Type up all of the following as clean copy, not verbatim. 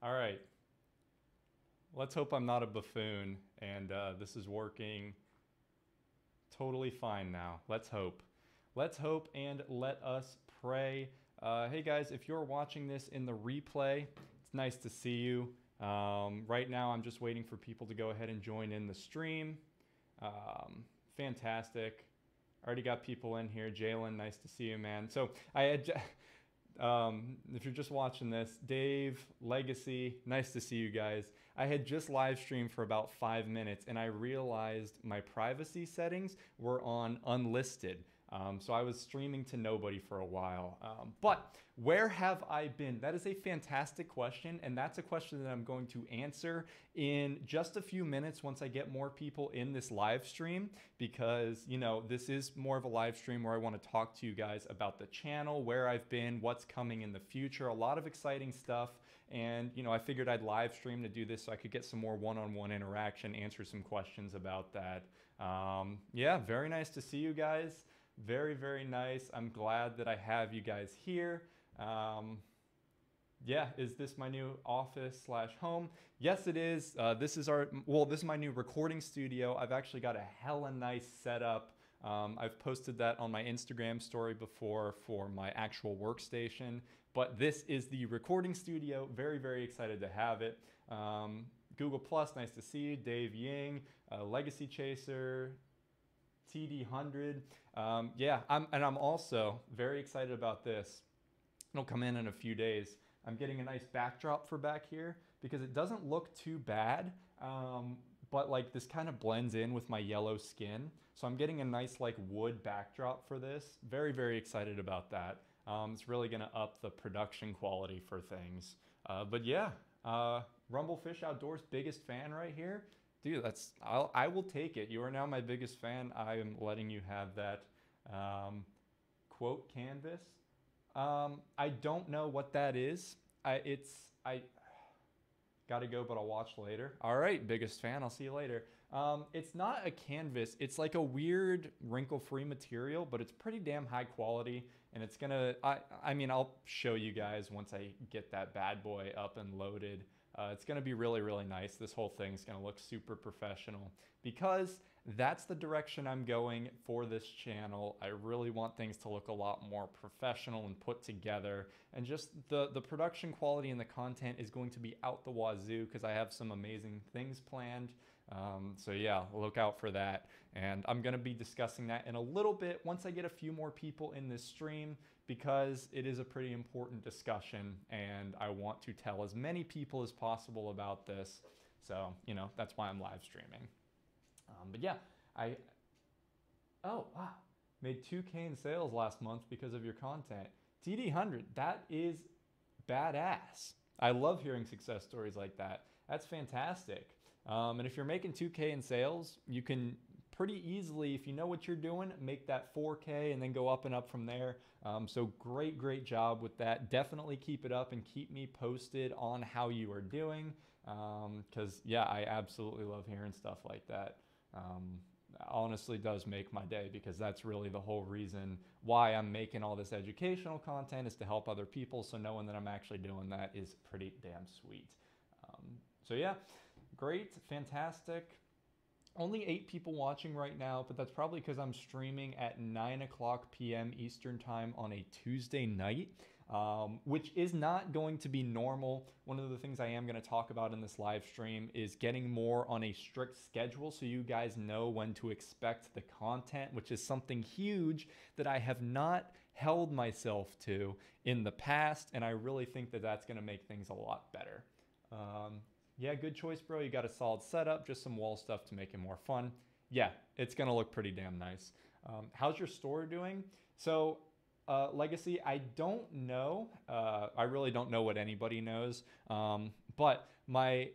All right. Let's hope I'm not a buffoon and this is working totally fine now. Let's hope. Let's hope and let us pray. Hey guys, if you're watching this in the replay, it's nice to see you. Right now, I'm just waiting for people to go ahead and join in the stream. Fantastic. Already got people in here. Jalen, nice to see you, man. So I had, if you're just watching this, Dave, Legacy, nice to see you guys. I had just live streamed for about 5 minutes and I realized my privacy settings were on unlisted. So I was streaming to nobody for a while. But where have I been? That is a fantastic question. And that's a question that I'm going to answer in just a few minutes once I get more people in this live stream, because, you know, this is more of a live stream where I want to talk to you guys about the channel, where I've been, what's coming in the future, a lot of exciting stuff. And, you know, I figured I'd live stream to do this so I could get some more one-on-one interaction, answer some questions about that. Yeah, very nice to see you guys. Very, very nice. I'm glad that I have you guys here. Yeah, is this my new office slash home? Yes, it is. This is my new recording studio. I've actually got a hella nice setup. I've posted that on my Instagram story before for my actual workstation, but this is the recording studio. Very, very excited to have it. Google Plus, nice to see you. Dave Ying, Legacy Chaser, TD100. Yeah, I'm also very excited about this. It'll come in a few days. I'm getting a nice backdrop for back here because it doesn't look too bad, but like this kind of blends in with my yellow skin. So I'm getting a nice like wood backdrop for this. Very, very excited about that. It's really gonna up the production quality for things. But yeah, Rumblefish Outdoors, biggest fan right here. Dude, I will take it. You are now my biggest fan. I am letting you have that quote canvas. I don't know what that is. I gotta go, but I'll watch later. All right, biggest fan. I'll see you later. It's not a canvas. It's like a weird wrinkle-free material, but it's pretty damn high quality. And it's gonna, I mean, I'll show you guys once I get that bad boy up and loaded. It's going to be really, really nice. This whole thing's going to look super professional because that's the direction I'm going for this channel. I really want things to look a lot more professional and put together, and just the production quality and the content is going to be out the wazoo because I have some amazing things planned. So yeah, look out for that. And I'm going to be discussing that in a little bit once I get a few more people in this stream, because it is a pretty important discussion and I want to tell as many people as possible about this. So, you know, that's why I'm live streaming. But yeah, oh wow, made 2K in sales last month because of your content. TD100, that is badass. I love hearing success stories like that. That's fantastic. And if you're making 2K in sales, you can pretty easily, if you know what you're doing, make that 4K and then go up and up from there. So great job with that. Definitely keep it up and keep me posted on how you are doing. Because yeah, I absolutely love hearing stuff like that. Honestly does make my day, because that's really the whole reason why I'm making all this educational content, is to help other people. So knowing that I'm actually doing that is pretty damn sweet. So yeah, great, fantastic. Only 8 people watching right now, but that's probably because I'm streaming at 9:00 p.m. Eastern time on a Tuesday night, which is not going to be normal. One of the things I am going to talk about in this live stream is getting more on a strict schedule so you guys know when to expect the content, which is something huge that I have not held myself to in the past, and I really think that that's going to make things a lot better. Yeah, good choice, bro. You got a solid setup, just some wall stuff to make it more fun. Yeah, it's gonna look pretty damn nice. How's your store doing? So, Legacy, I don't know. I really don't know what anybody knows. But my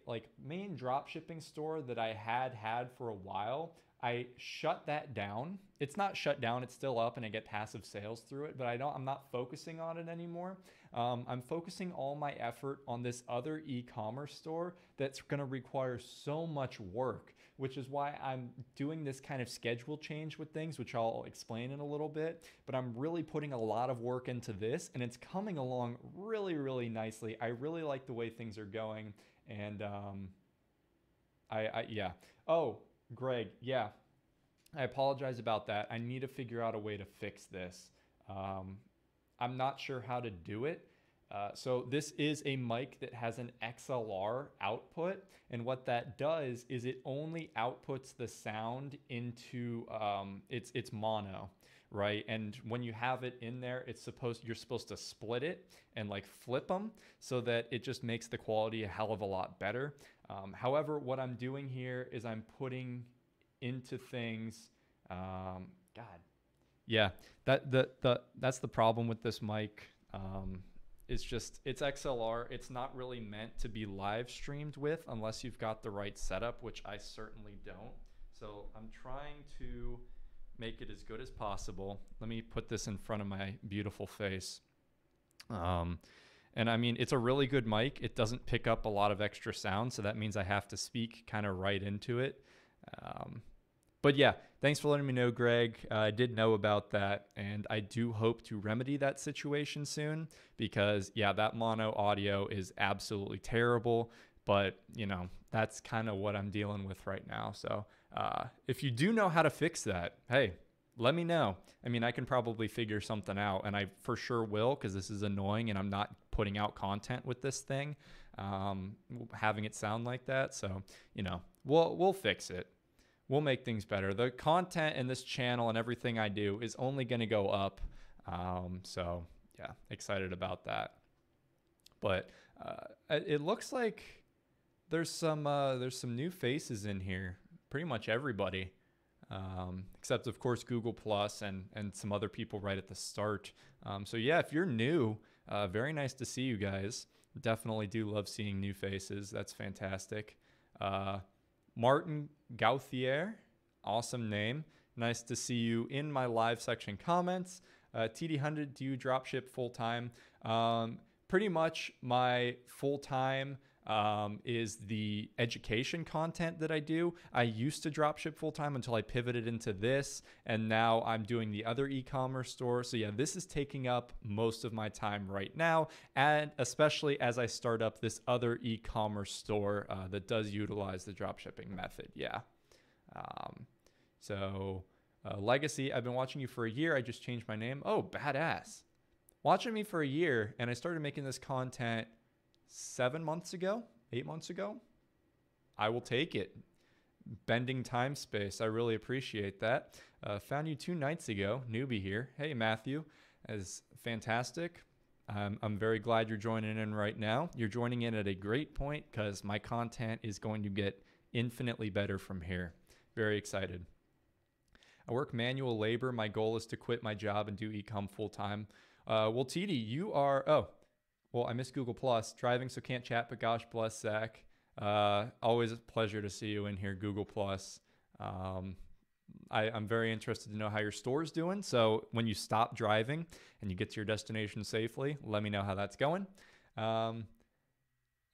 main drop shipping store that I had for a while, I shut that down. It's not shut down, it's still up and I get passive sales through it, but I'm not focusing on it anymore. I'm focusing all my effort on this other e-commerce store that's gonna require so much work which is why I'm doing this kind of schedule change with things, which I'll explain in a little bit. But I'm really putting a lot of work into this, and it's coming along really, really nicely. I really like the way things are going, and yeah. Oh, Greg, yeah. I apologize about that. I need to figure out a way to fix this. I'm not sure how to do it. So this is a mic that has an XLR output, and what that does is it only outputs the sound into it's mono, right? And when you have it in there, you're supposed to split it and like flip them so that it just makes the quality a hell of a lot better. However, what I'm doing here is I'm putting into things. God, yeah, that's the problem with this mic. It's XLR. It's not really meant to be live streamed with unless you've got the right setup, which I certainly don't. So I'm trying to make it as good as possible. Let me put this in front of my beautiful face. And I mean, it's a really good mic. It doesn't pick up a lot of extra sound, so that means I have to speak kind of right into it. But yeah, thanks for letting me know, Greg. I did know about that, and I do hope to remedy that situation soon because, yeah, that mono audio is absolutely terrible, but, you know, that's kind of what I'm dealing with right now. So if you do know how to fix that, hey, let me know. I mean, I can probably figure something out, and I for sure will because this is annoying, and I'm not putting out content with this thing, having it sound like that. So, you know, we'll fix it. We'll make things better. The content in this channel and everything I do is only going to go up. So yeah, excited about that. But it looks like there's some new faces in here. Pretty much everybody, except of course Google Plus and some other people right at the start. So yeah, if you're new, very nice to see you guys. Definitely do love seeing new faces. That's fantastic. Martin Gauthier, awesome name. Nice to see you in my live section comments. TD100, do you dropship full time? Pretty much my full time is the education content that I do. I used to dropship full time until I pivoted into this, and now I'm doing the other e-commerce store. So yeah, this is taking up most of my time right now, and especially as I start up this other e-commerce store that does utilize the dropshipping method. Yeah. Legacy, I've been watching you for a year. I just changed my name. Oh, badass. Watching me for a year, and I started making this content 8 months ago. I will take it. Bending time space. I really appreciate that. Found you 2 nights ago. Newbie here. Hey, Matthew. As fantastic. I'm very glad you're joining in right now. You're joining in at a great point because my content is going to get infinitely better from here. Very excited. I work manual labor. My goal is to quit my job and do e-com full time. Well, TD, you are... Oh, well, I miss Google Plus. Driving, so can't chat, but gosh bless, Zach. Always a pleasure to see you in here, Google Plus. I'm very interested to know how your store's doing. So when you stop driving and you get to your destination safely, let me know how that's going.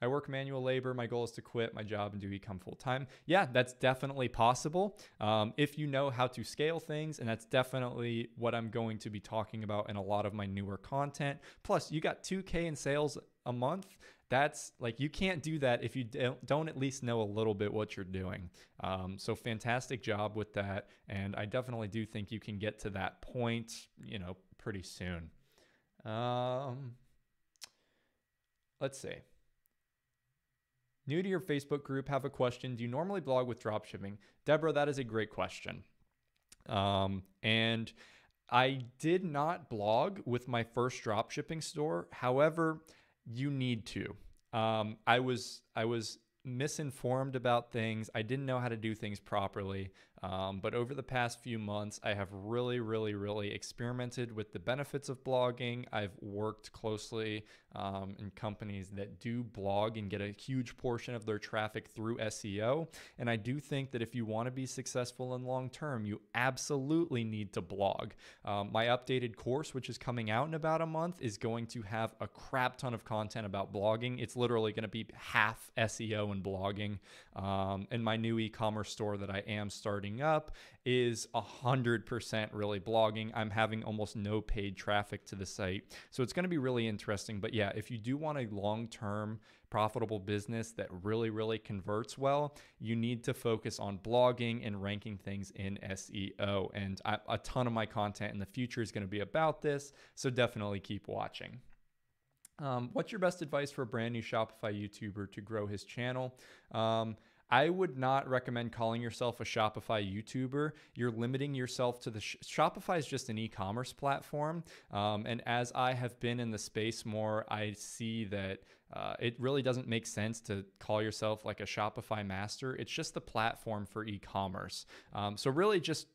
I work manual labor. My goal is to quit my job and do e-com full time. Yeah, that's definitely possible if you know how to scale things, and that's definitely what I'm going to be talking about in a lot of my newer content. Plus, you got 2K in sales a month. That's like, you can't do that if you don't at least know a little bit what you're doing. So fantastic job with that. And I definitely do think you can get to that point, you know, pretty soon. Let's see. New to your Facebook group, have a question. Do you normally blog with dropshipping? Deborah, that is a great question. And I did not blog with my first dropshipping store. However, you need to. I was misinformed about things. I didn't know how to do things properly. But over the past few months, I have really experimented with the benefits of blogging. I've worked closely in companies that do blog and get a huge portion of their traffic through SEO. And I do think that if you want to be successful in long term, you absolutely need to blog. My updated course, which is coming out in about a month, is going to have a crap ton of content about blogging. It's literally going to be half SEO and blogging. And my new e-commerce store that I am starting up is 100% really blogging. I'm having almost no paid traffic to the site. So it's going to be really interesting. But yeah, if you do want a long-term profitable business that really converts well, you need to focus on blogging and ranking things in SEO. And a ton of my content in the future is going to be about this. So definitely keep watching. What's your best advice for a brand new Shopify YouTuber to grow his channel? I would not recommend calling yourself a Shopify YouTuber. You're limiting yourself to the Shopify is just an e-commerce platform. And as I have been in the space more, I see that it really doesn't make sense to call yourself like a Shopify master. It's just the platform for e-commerce. So really just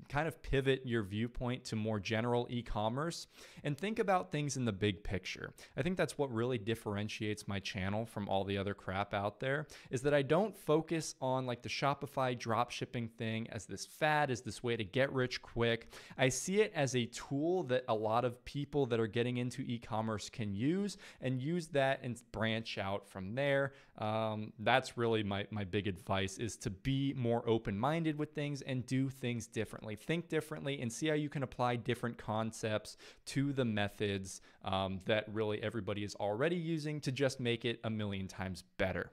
kind of pivot your viewpoint to more general e-commerce and think about things in the big picture. I think that's what really differentiates my channel from all the other crap out there, is that I don't focus on like the Shopify dropshipping thing as this fad, as this way to get rich quick. I see it as a tool that a lot of people that are getting into e-commerce can use that and branch out from there. That's really my big advice, is to be more open-minded with things and do things differently. Think differently and see how you can apply different concepts to the methods that really everybody is already using to just make it a million times better.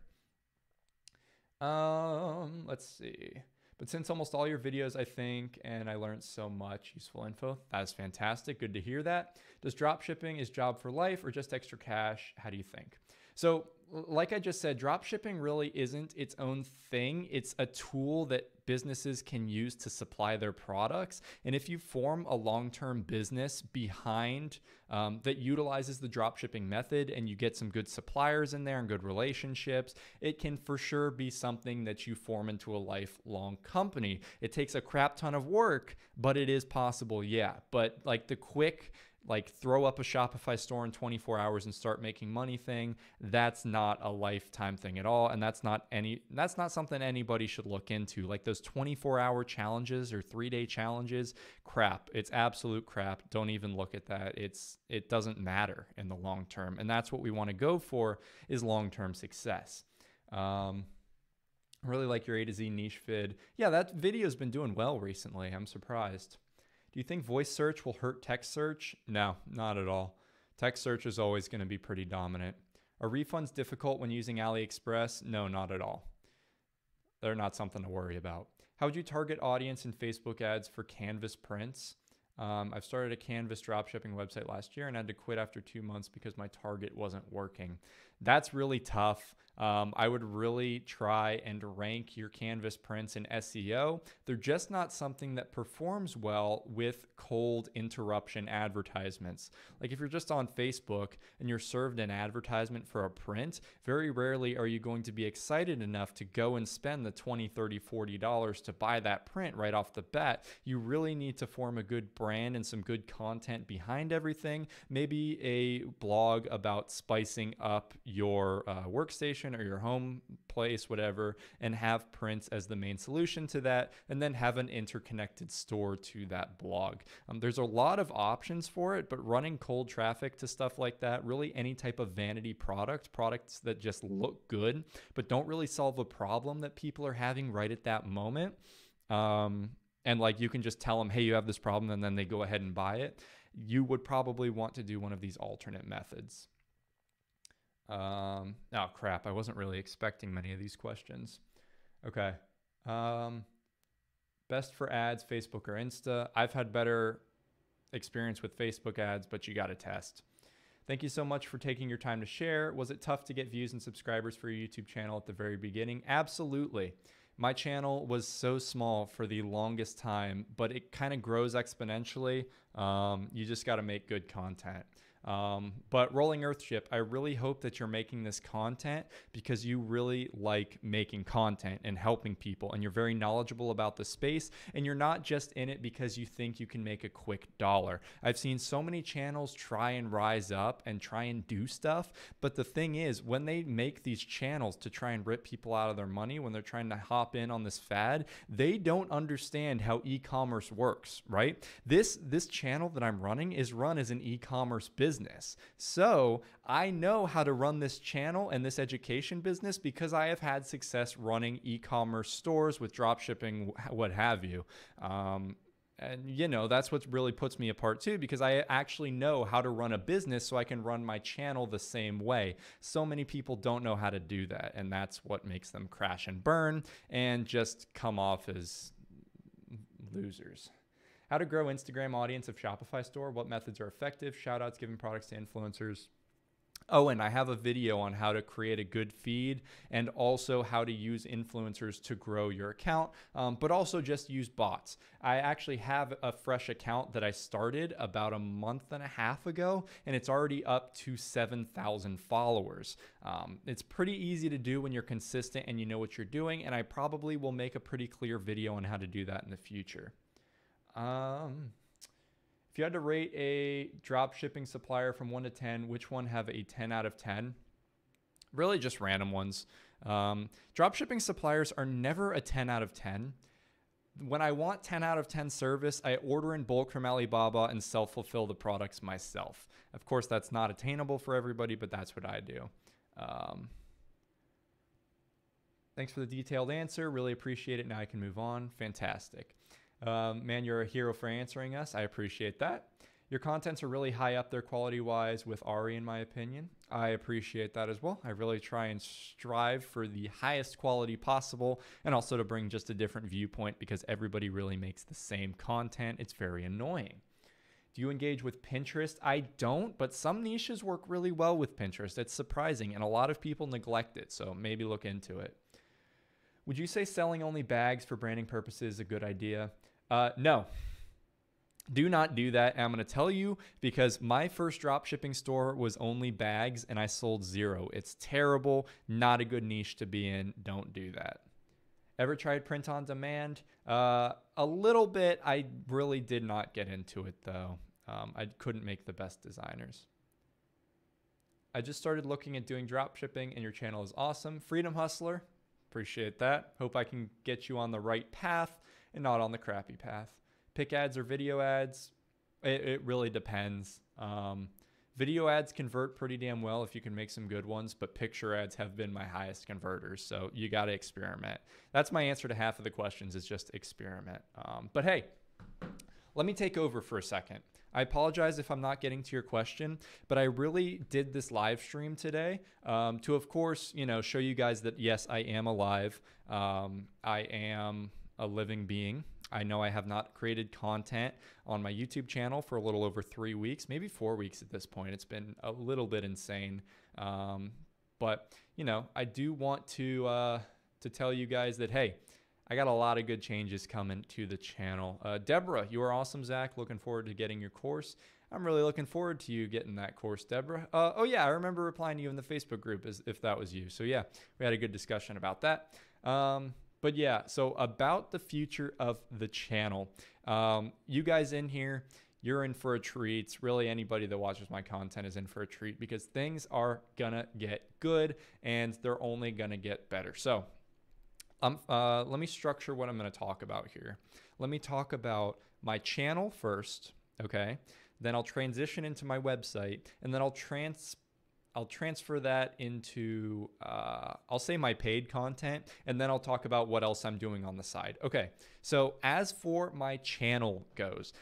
Let's see. But since almost all your videos, I think, and I learned so much useful info, that is fantastic. Good to hear that. Does dropshipping is job for life or just extra cash? How do you think? So like I just said, dropshipping really isn't its own thing. It's a tool that businesses can use to supply their products. And if you form a long-term business behind that utilizes the dropshipping method and you get some good suppliers in there and good relationships, it can for sure be something that you form into a lifelong company. It takes a crap ton of work, but it is possible, yeah. But like the quick throw up a Shopify store in 24 hours and start making money thing, that's not a lifetime thing at all. And that's not something anybody should look into. Like those 24-hour challenges or 3-day challenges, crap. It's absolute crap. Don't even look at that. It doesn't matter in the long term. And that's what we want to go for, is long-term success. Really like your A to Z niche vid. Yeah, that video's been doing well recently. I'm surprised. Do you think voice search will hurt text search? No, not at all. Text search is always going to be pretty dominant. Are refunds difficult when using AliExpress? No, not at all. They're not something to worry about. How would you target audience in Facebook ads for canvas prints? I've started a canvas dropshipping website last year and had to quit after 2 months because my target wasn't working. That's really tough. I would really try and rank your canvas prints in SEO. They're just not something that performs well with cold interruption advertisements. Like if you're just on Facebook and you're served an advertisement for a print, very rarely are you going to be excited enough to go and spend the $20, $30, $40 to buy that print right off the bat. You really need to form a good brand and some good content behind everything. Maybe a blog about spicing up your workstation or your home place, whatever, and have prints as the main solution to that, and then have an interconnected store to that blog. There's a lot of options for it, but running cold traffic to stuff like that, really any type of vanity products that just look good, but don't really solve a problem that people are having right at that moment. And like you can just tell them, hey, you have this problem, and then they go ahead and buy it. You would probably want to do one of these alternate methods. Oh crap, I wasn't really expecting many of these questions. Okay. Best for ads, Facebook or Insta? I've had better experience with Facebook ads, but you got to test. Thank you so much for taking your time to share. Was it tough to get views and subscribers for your YouTube channel at the very beginning? Absolutely. My channel was so small for the longest time, but it kind of grows exponentially. You just got to make good content. But Rolling Earthship, I really hope that you're making this content because you really like making content and helping people, and you're very knowledgeable about the space, and you're not just in it because you think you can make a quick dollar. I've seen so many channels try and rise up and try and do stuff, but the thing is, when they make these channels to try and rip people out of their money, when they're trying to hop in on this fad, they don't understand how e-commerce works, right? This channel that I'm running is run as an e-commerce business. So I know how to run this channel and this education business because I have had success running e-commerce stores with dropshipping, what have you. And, you know, that's what really puts me apart too, because I actually know how to run a business so I can run my channel the same way. So many people don't know how to do that, and that's what makes them crash and burn and just come off as losers. How to grow Instagram audience of Shopify store. What methods are effective? Shout outs, giving products to influencers. Oh, and I have a video on how to create a good feed and also how to use influencers to grow your account, but also just use bots. I actually have a fresh account that I started about a month and a half ago, and it's already up to 7,000 followers. It's pretty easy to do when you're consistent and you know what you're doing, and I probably will make a pretty clear video on how to do that in the future. If you had to rate a drop shipping supplier from 1 to 10, which one have a 10 out of 10? Really just random ones. Drop shipping suppliers are never a 10 out of 10. When I want 10 out of 10 service, I order in bulk from Alibaba and self-fulfill the products myself. Of course, that's not attainable for everybody, but that's what I do. Thanks for the detailed answer. Really appreciate it. Now I can move on. Fantastic. Man, you're a hero for answering us. I appreciate that. Your contents are really high up there quality-wise with Ari, in my opinion. I appreciate that as well. I really try and strive for the highest quality possible and also to bring just a different viewpoint because everybody really makes the same content. It's very annoying. Do you engage with Pinterest? I don't, but some niches work really well with Pinterest. It's surprising, and a lot of people neglect it, so maybe look into it. Would you say selling only bags for branding purposes is a good idea? No. Do not do that. And I'm going to tell you because my first drop shipping store was only bags and I sold 0. It's terrible. Not a good niche to be in. Don't do that. Ever tried print on demand? A little bit. I really did not get into it though. I couldn't make the best designers. I just started looking at doing drop shipping and your channel is awesome. Freedom Hustler. Appreciate that. Hope I can get you on the right path and not on the crappy path. Pick ads or video ads? It really depends. Video ads convert pretty damn well if you can make some good ones, but picture ads have been my highest converters, so you got to experiment. That's my answer to half of the questions is just experiment. But hey, let me take over for a second. I apologize if I'm not getting to your question, but I really did this live stream today to, of course, you know, show you guys that, yes, I am alive. I am a living being. I know I have not created content on my YouTube channel for a little over 3 weeks, maybe 4 weeks at this point. It's been a little bit insane. But, you know, I do want to tell you guys that, hey, I got a lot of good changes coming to the channel. Deborah, you are awesome, Zach. Looking forward to getting your course. I'm really looking forward to you getting that course, Deborah. Oh, yeah, I remember replying to you in the Facebook group as if that was you. So, yeah, we had a good discussion about that. But yeah, so about the future of the channel, you guys in here, you're in for a treat. Really, anybody that watches my content is in for a treat because things are gonna get good and they're only gonna get better. So let me structure what I'm gonna talk about here. Let me talk about my channel first, okay? Then I'll transition into my website, and then I'll transfer that into, I'll say my paid content, and then I'll talk about what else I'm doing on the side. Okay, so as for my channel goes,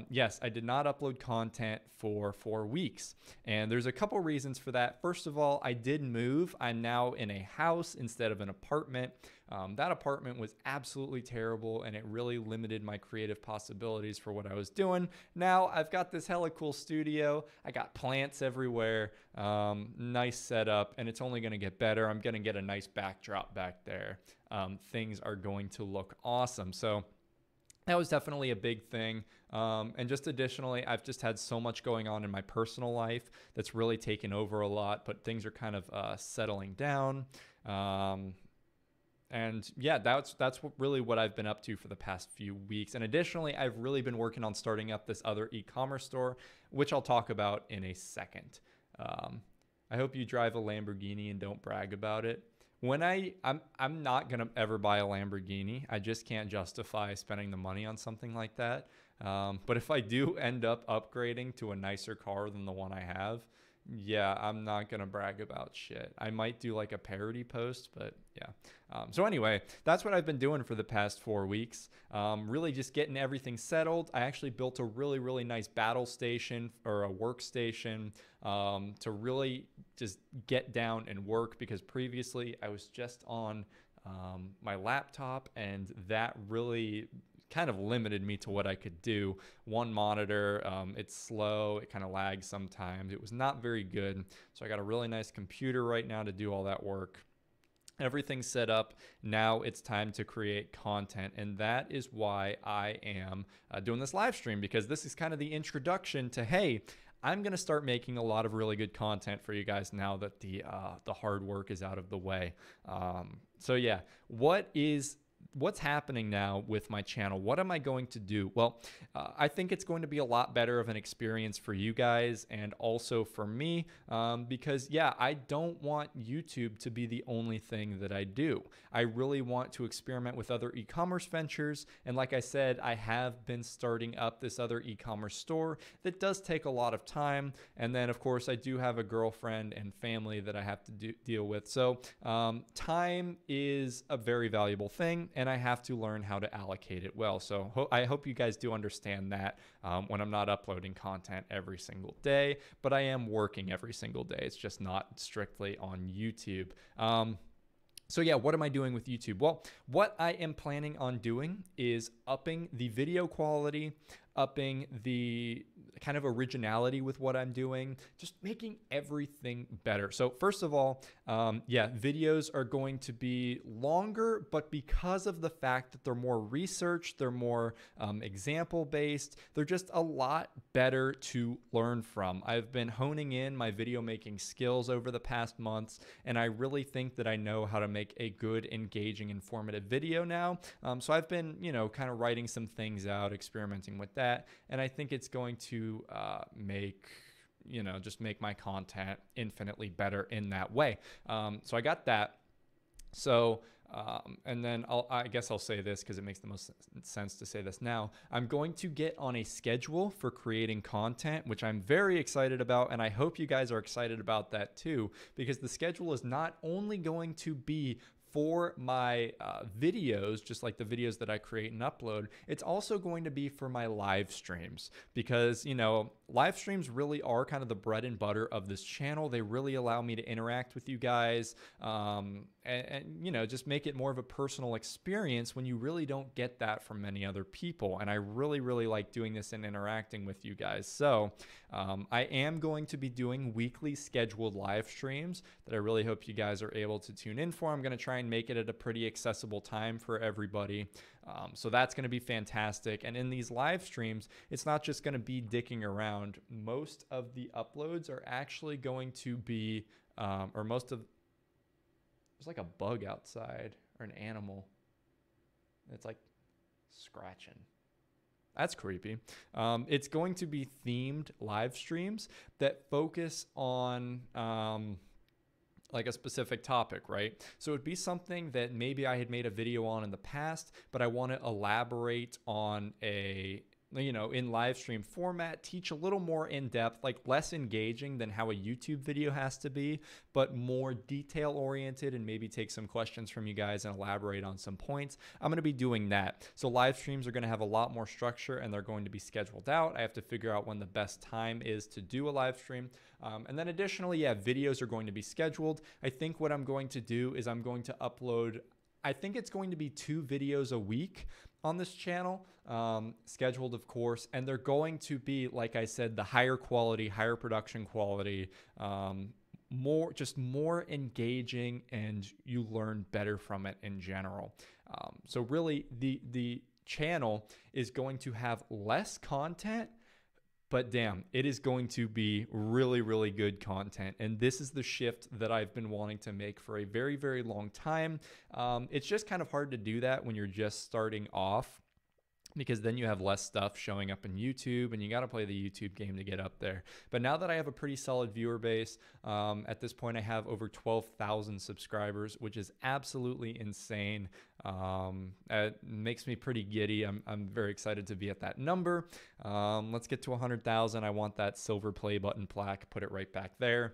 yes, I did not upload content for 4 weeks, and there's a couple reasons for that. First of all, I did move. I'm now in a house instead of an apartment. That apartment was absolutely terrible, and it really limited my creative possibilities for what I was doing. Now I've got this hella cool studio. I got plants everywhere, nice setup, and it's only going to get better. I'm going to get a nice backdrop back there. Things are going to look awesome. So that was definitely a big thing. And just additionally, I've just had so much going on in my personal life that's really taken over a lot, but things are kind of settling down. And yeah, that's really what I've been up to for the past few weeks. And additionally, I've really been working on starting up this other e-commerce store, which I'll talk about in a second. I hope you drive a Lamborghini and don't brag about it. I'm not gonna ever buy a Lamborghini. I just can't justify spending the money on something like that. But if I do end up upgrading to a nicer car than the one I have, yeah, I'm not gonna brag about shit. I might do like a parody post, but yeah. So anyway, that's what I've been doing for the past 4 weeks. Really just getting everything settled. I actually built a really, really nice battle station or a workstation to really just get down and work, because previously I was just on my laptop, and that really kind of limited me to what I could do. One monitor, it's slow, it kind of lags sometimes. It was not very good. So I got a really nice computer right now to do all that work. Everything's set up. Now it's time to create content. And that is why I am doing this live stream, because this is kind of the introduction to, hey, I'm going to start making a lot of really good content for you guys now that the hard work is out of the way. So yeah, what's happening now with my channel? What am I going to do? Well, I think it's going to be a lot better of an experience for you guys and also for me, because yeah, I don't want YouTube to be the only thing that I do. I really want to experiment with other e-commerce ventures. And like I said, I have been starting up this other e-commerce store that does take a lot of time. And then of course I do have a girlfriend and family that I have to deal with. So time is a very valuable thing, and I have to learn how to allocate it well. So I hope you guys do understand that when I'm not uploading content every single day, but I am working every single day. It's just not strictly on YouTube. So yeah, what am I doing with YouTube? Well, what I am planning on doing is upping the video quality, upping the kind of originality with what I'm doing, just making everything better. So first of all, yeah, videos are going to be longer, but because of the fact that they're more research, they're more example based, they're just a lot better to learn from. I've been honing in my video making skills over the past months, and I really think that I know how to make a good, engaging, informative video now. So I've been, kind of writing some things out, experimenting with that, and I think it's going to just make my content infinitely better in that way. So I got that. So, and then I guess I'll say this because it makes the most sense to say this now. I'm going to get on a schedule for creating content, which I'm very excited about. And I hope you guys are excited about that too, because the schedule is not only going to be for my videos, just like the videos that I create and upload, it's also going to be for my live streams, because, live streams really are kind of the bread and butter of this channel. They really allow me to interact with you guys and just make it more of a personal experience when you really don't get that from many other people. And I really, really like doing this and interacting with you guys. So I am going to be doing weekly scheduled live streams that I really hope you guys are able to tune in for. I'm going to try and make it at a pretty accessible time for everybody. So that's going to be fantastic. And in these live streams, it's not just going to be dicking around. Most of the uploads are actually going to be, there's like a bug outside or an animal. It's like scratching. That's creepy. It's going to be themed live streams that focus on like a specific topic, right? So it'd be something that maybe I had made a video on in the past, but I want to elaborate on in live stream format, teach a little more in depth, like less engaging than how a YouTube video has to be, but more detail oriented, and maybe take some questions from you guys and elaborate on some points. I'm going to be doing that. So live streams are going to have a lot more structure, and they're going to be scheduled out. I have to figure out when the best time is to do a live stream. And then additionally, yeah, videos are going to be scheduled. I think what I'm going to do is I'm going to upload, I think it's going to be 2 videos a week on this channel, scheduled of course, and they're going to be, like I said, the higher quality, higher production quality, more engaging, and you learn better from it in general. So really the channel is going to have less content, but damn, it is going to be really, really good content. And this is the shift that I've been wanting to make for a very, very long time. It's just kind of hard to do that when you're just starting off, because then you have less stuff showing up in YouTube and you got to play the YouTube game to get up there. But now that I have a pretty solid viewer base, at this point I have over 12,000 subscribers, which is absolutely insane. It makes me pretty giddy. I'm very excited to be at that number. Let's get to 100,000. I want that silver play button plaque, put it right back there.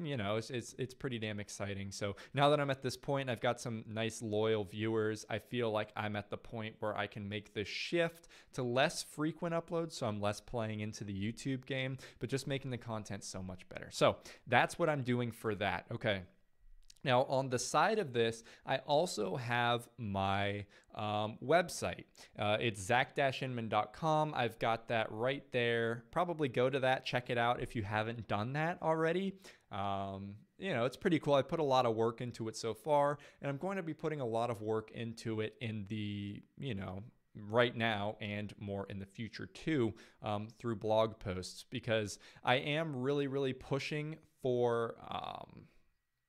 You know, it's pretty damn exciting. So now that I'm at this point, I've got some nice loyal viewers. I feel like I'm at the point where I can make this shift to less frequent uploads. So I'm less playing into the YouTube game, but just making the content so much better. So that's what I'm doing for that. Okay. Now, on the side of this, I also have my website. It's zach-inman.com. I've got that right there. Probably go to that, check it out if you haven't done that already. You know, it's pretty cool. I put a lot of work into it so far, and I'm going to be putting a lot of work into it in the, you know, right now and more in the future too, through blog posts, because I am really, really pushing for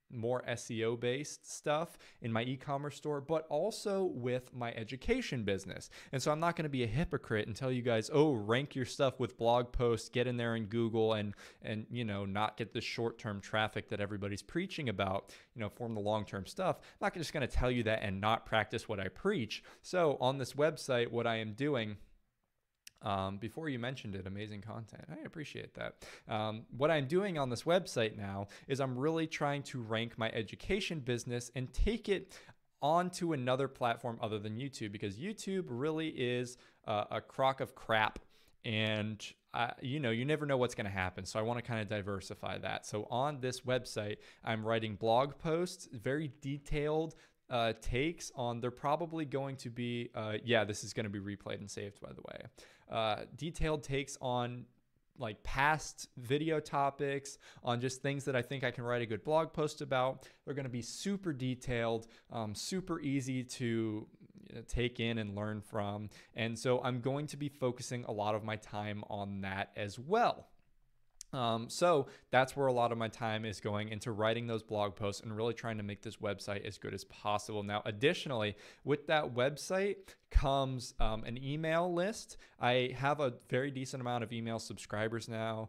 more SEO based stuff in my e-commerce store, but also with my education business. And so I'm not going to be a hypocrite and tell you guys, oh, rank your stuff with blog posts, get in there in Google and you know, not get the short-term traffic that everybody's preaching about, you know, form the long-term stuff. I'm not just going to tell you that and not practice what I preach. So on this website, what I am doing, before you mentioned it, amazing content. I appreciate that. What I'm doing on this website now is I'm really trying to rank my education business and take it onto another platform other than YouTube, because YouTube really is a crock of crap, and you know, you never know what's going to happen. So I want to kind of diversify that. So on this website, I'm writing blog posts, very detailed takes on, they're probably going to be, yeah, this is going to be replayed and saved, by the way. Detailed takes on like past video topics, on just things that I think I can write a good blog post about. They're going to be super detailed, super easy to take in and learn from. And so I'm going to be focusing a lot of my time on that as well. So that's where a lot of my time is going, into writing those blog posts and really trying to make this website as good as possible. Now, additionally, with that website comes an email list. I have a very decent amount of email subscribers now.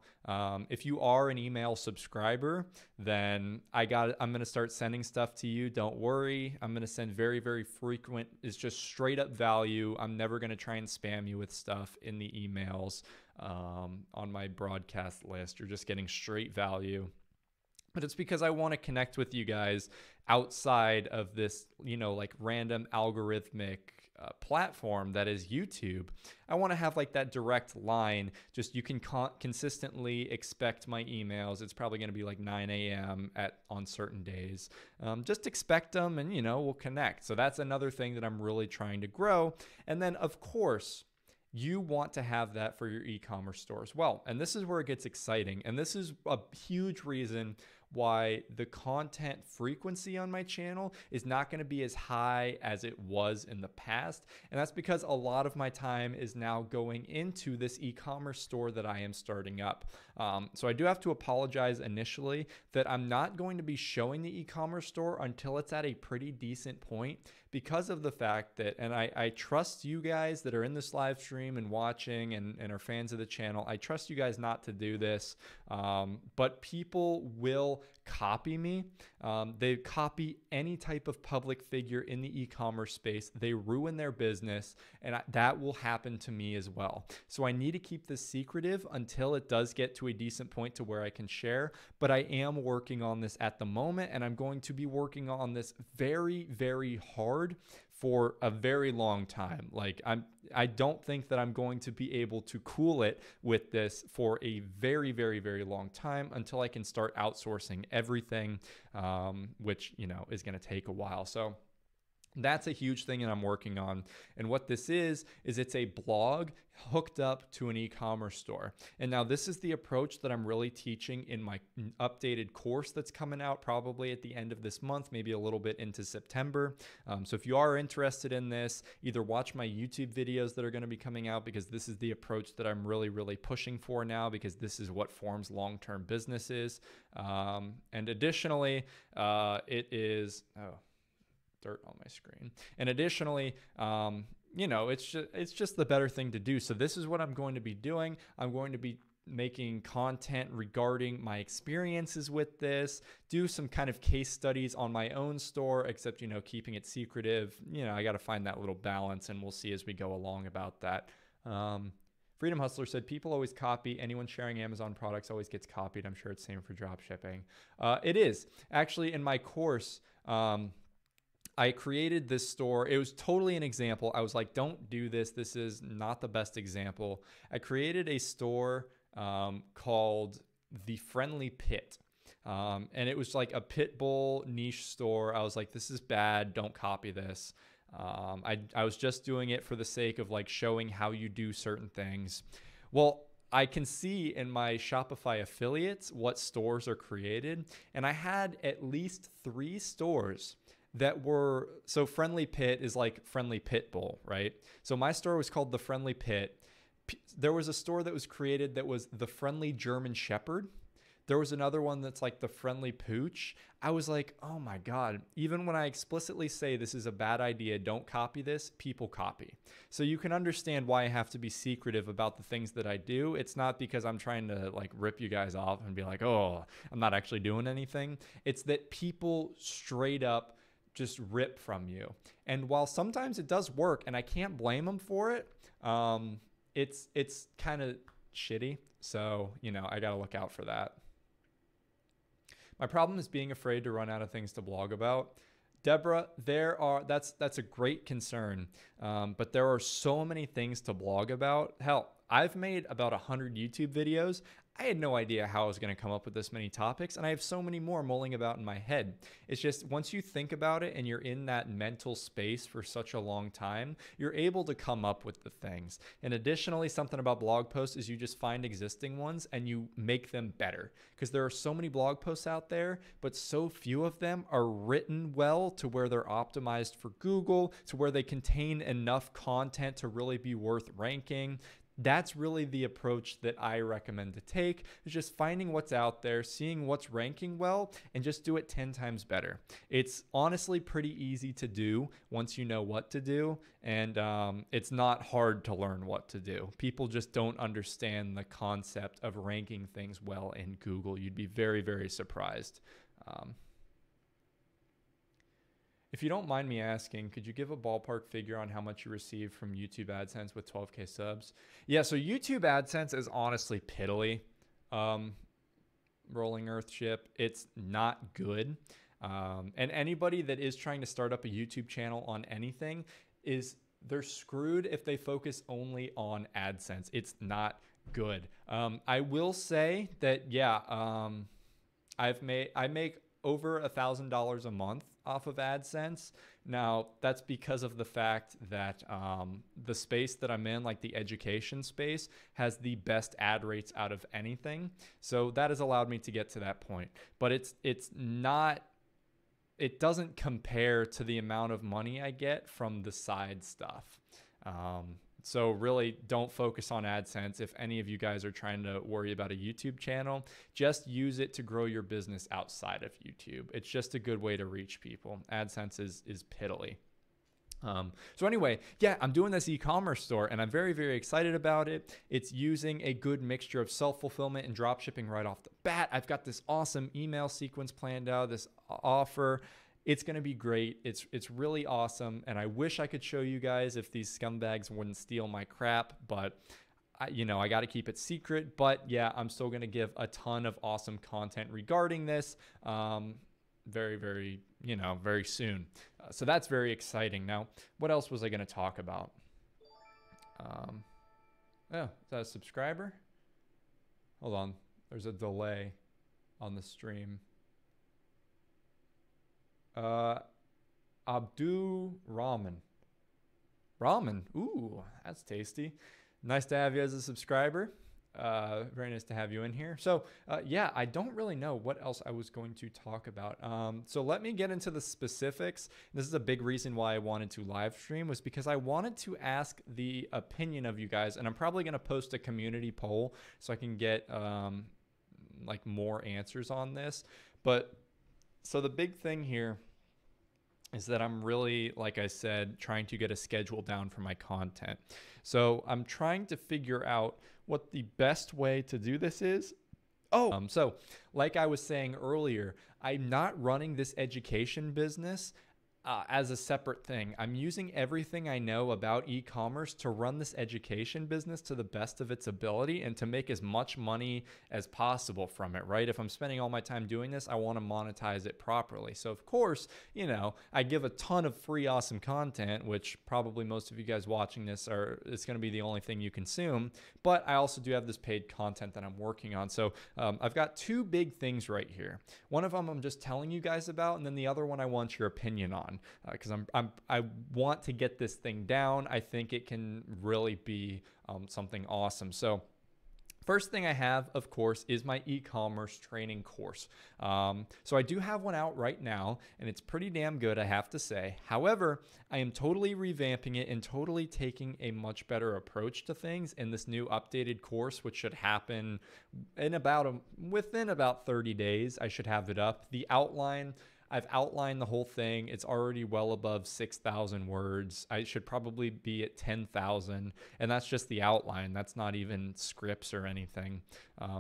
If you are an email subscriber, then I'm going to start sending stuff to you. Don't worry. I'm going to send very, very frequent. It's just straight up value. I'm never going to try and spam you with stuff in the emails. On my broadcast list, you're just getting straight value. But it's because I want to connect with you guys outside of this, you know, like random algorithmic platform that is YouTube. I want to have like that direct line. Just you can consistently expect my emails. It's probably going to be like 9 a.m. on certain days. Just expect them, and you know, we'll connect. So that's another thing that I'm really trying to grow. And then of course, you want to have that for your e-commerce store as well. And this is where it gets exciting. And this is a huge reason why the content frequency on my channel is not going to be as high as it was in the past. And that's because a lot of my time is now going into this e-commerce store that I am starting up. So I do have to apologize initially that I'm not going to be showing the e-commerce store until it's at a pretty decent point, because of the fact that, and I trust you guys that are in this live stream and watching and are fans of the channel, I trust you guys not to do this, but people will copy me. They copy any type of public figure in the e-commerce space. They ruin their business, and that will happen to me as well. So I need to keep this secretive until it does get to a decent point to where I can share, but I am working on this at the moment, and I'm going to be working on this very, very hard for a very long time. Like I don't think that I'm going to be able to cool it with this for a very, very, very long time until I can start outsourcing everything, which, you know, is going to take a while. So That's a huge thing that I'm working on. And what this is it's a blog hooked up to an e-commerce store. And now this is the approach that I'm really teaching in my updated course that's coming out probably at the end of this month, maybe a little bit into September. So if you are interested in this, either watch my YouTube videos that are going to be coming out, because this is the approach that I'm really, really pushing for now, because this is what forms long-term businesses. And additionally, it is... dirt on my screen. And additionally, it's just the better thing to do. So this is what I'm going to be doing. I'm going to be making content regarding my experiences with this, do some kind of case studies on my own store, except, keeping it secretive. I got to find that little balance, and we'll see as we go along about that. Freedom Hustler said, people always copy. Anyone sharing Amazon products always gets copied. I'm sure it's the same for dropshipping. It is. Actually, in my course, I created this store. It was totally an example. I was like, don't do this. This is not the best example. I created a store called The Friendly Pit. And it was like a pit bull niche store. I was like, this is bad. Don't copy this. I was just doing it for the sake of like showing how you do certain things. Well, I can see in my Shopify affiliates what stores are created. And I had at least 3 stores that were, so Friendly Pit is like Friendly Pit Bull, right? So my store was called The Friendly Pit. There was a store that was created that was The Friendly German Shepherd. There was another one that's like The Friendly Pooch. I was like, oh my God, even when I explicitly say this is a bad idea, don't copy this, people copy. So you can understand why I have to be secretive about the things that I do. It's not because I'm trying to like rip you guys off and be like, oh, I'm not actually doing anything. It's that people straight up just rip from you. And while sometimes it does work and I can't blame them for it, it's kind of shitty. So, I got to look out for that. My problem is being afraid to run out of things to blog about. Deborah, that's a great concern. But there are so many things to blog about. Hell, I've made about 100 YouTube videos. I had no idea how I was going to come up with this many topics, and I have so many more mulling about in my head. It's just once you think about it and you're in that mental space for such a long time, you're able to come up with the things. And additionally, something about blog posts is you just find existing ones and you make them better, because there are so many blog posts out there, but so few of them are written well to where they're optimized for Google, to where they contain enough content to really be worth ranking. That's really the approach that I recommend to take, is just finding what's out there, seeing what's ranking well, and just do it 10 times better. It's honestly pretty easy to do once you know what to do, and it's not hard to learn what to do. People just don't understand the concept of ranking things well in Google. You'd be very, very surprised. If you don't mind me asking, could you give a ballpark figure on how much you receive from YouTube AdSense with 12K subs? Yeah, so YouTube AdSense is honestly piddly. Rolling Earth ship, it's not good. And anybody that is trying to start up a YouTube channel on anything, they're screwed if they focus only on AdSense. It's not good. I will say that, yeah, I make over $1,000 a month off of AdSense. Now, that's because of the fact that the space that I'm in, like the education space, has the best ad rates out of anything. So that has allowed me to get to that point. But it doesn't compare to the amount of money I get from the side stuff. So really don't focus on AdSense. If any of you guys are trying to worry about a YouTube channel, just use it to grow your business outside of YouTube. It's just a good way to reach people. AdSense is piddly. So anyway, yeah, I'm doing this e-commerce store and I'm very, very excited about it. It's using a good mixture of self-fulfillment and dropshipping right off the bat. I've got this awesome email sequence planned out, this offer. It's going to be great. It's really awesome. And I wish I could show you guys if these scumbags wouldn't steal my crap, but I got to keep it secret. But yeah, I'm still going to give a ton of awesome content regarding this very, very, very soon. So that's very exciting. Now, what else was I going to talk about? Is that a subscriber? Hold on. There's a delay on the stream. Abdu Rahman. Ramen. Ooh, that's tasty. Nice to have you as a subscriber. Very nice to have you in here. So yeah, I don't really know what else I was going to talk about. So let me get into the specifics. This is a big reason why I wanted to live stream, was because I wanted to ask the opinion of you guys, and I'm probably going to post a community poll so I can get like more answers on this. But so the big thing here is that I'm really, like I said, trying to get a schedule down for my content. So I'm trying to figure out what the best way to do this is. So like I was saying earlier, I'm not running this education business as a separate thing. I'm using everything I know about e-commerce to run this education business to the best of its ability and to make as much money as possible from it, right? If I'm spending all my time doing this, I want to monetize it properly. So of course, you know, I give a ton of free awesome content, which probably most of you guys watching this it's going to be the only thing you consume, but I also do have this paid content that I'm working on. So I've got two big things right here. One of them I'm just telling you guys about, and then the other one I want your opinion on. Because I want to get this thing down. I think it can really be something awesome. So first thing I have, of course, is my e-commerce training course. So I do have one out right now, and it's pretty damn good, I have to say. However, I am totally revamping it and totally taking a much better approach to things in this new updated course, which should happen in within about 30 days. I should have it up. The outline, I've outlined the whole thing. It's already well above 6,000 words. I should probably be at 10,000, and that's just the outline. That's not even scripts or anything.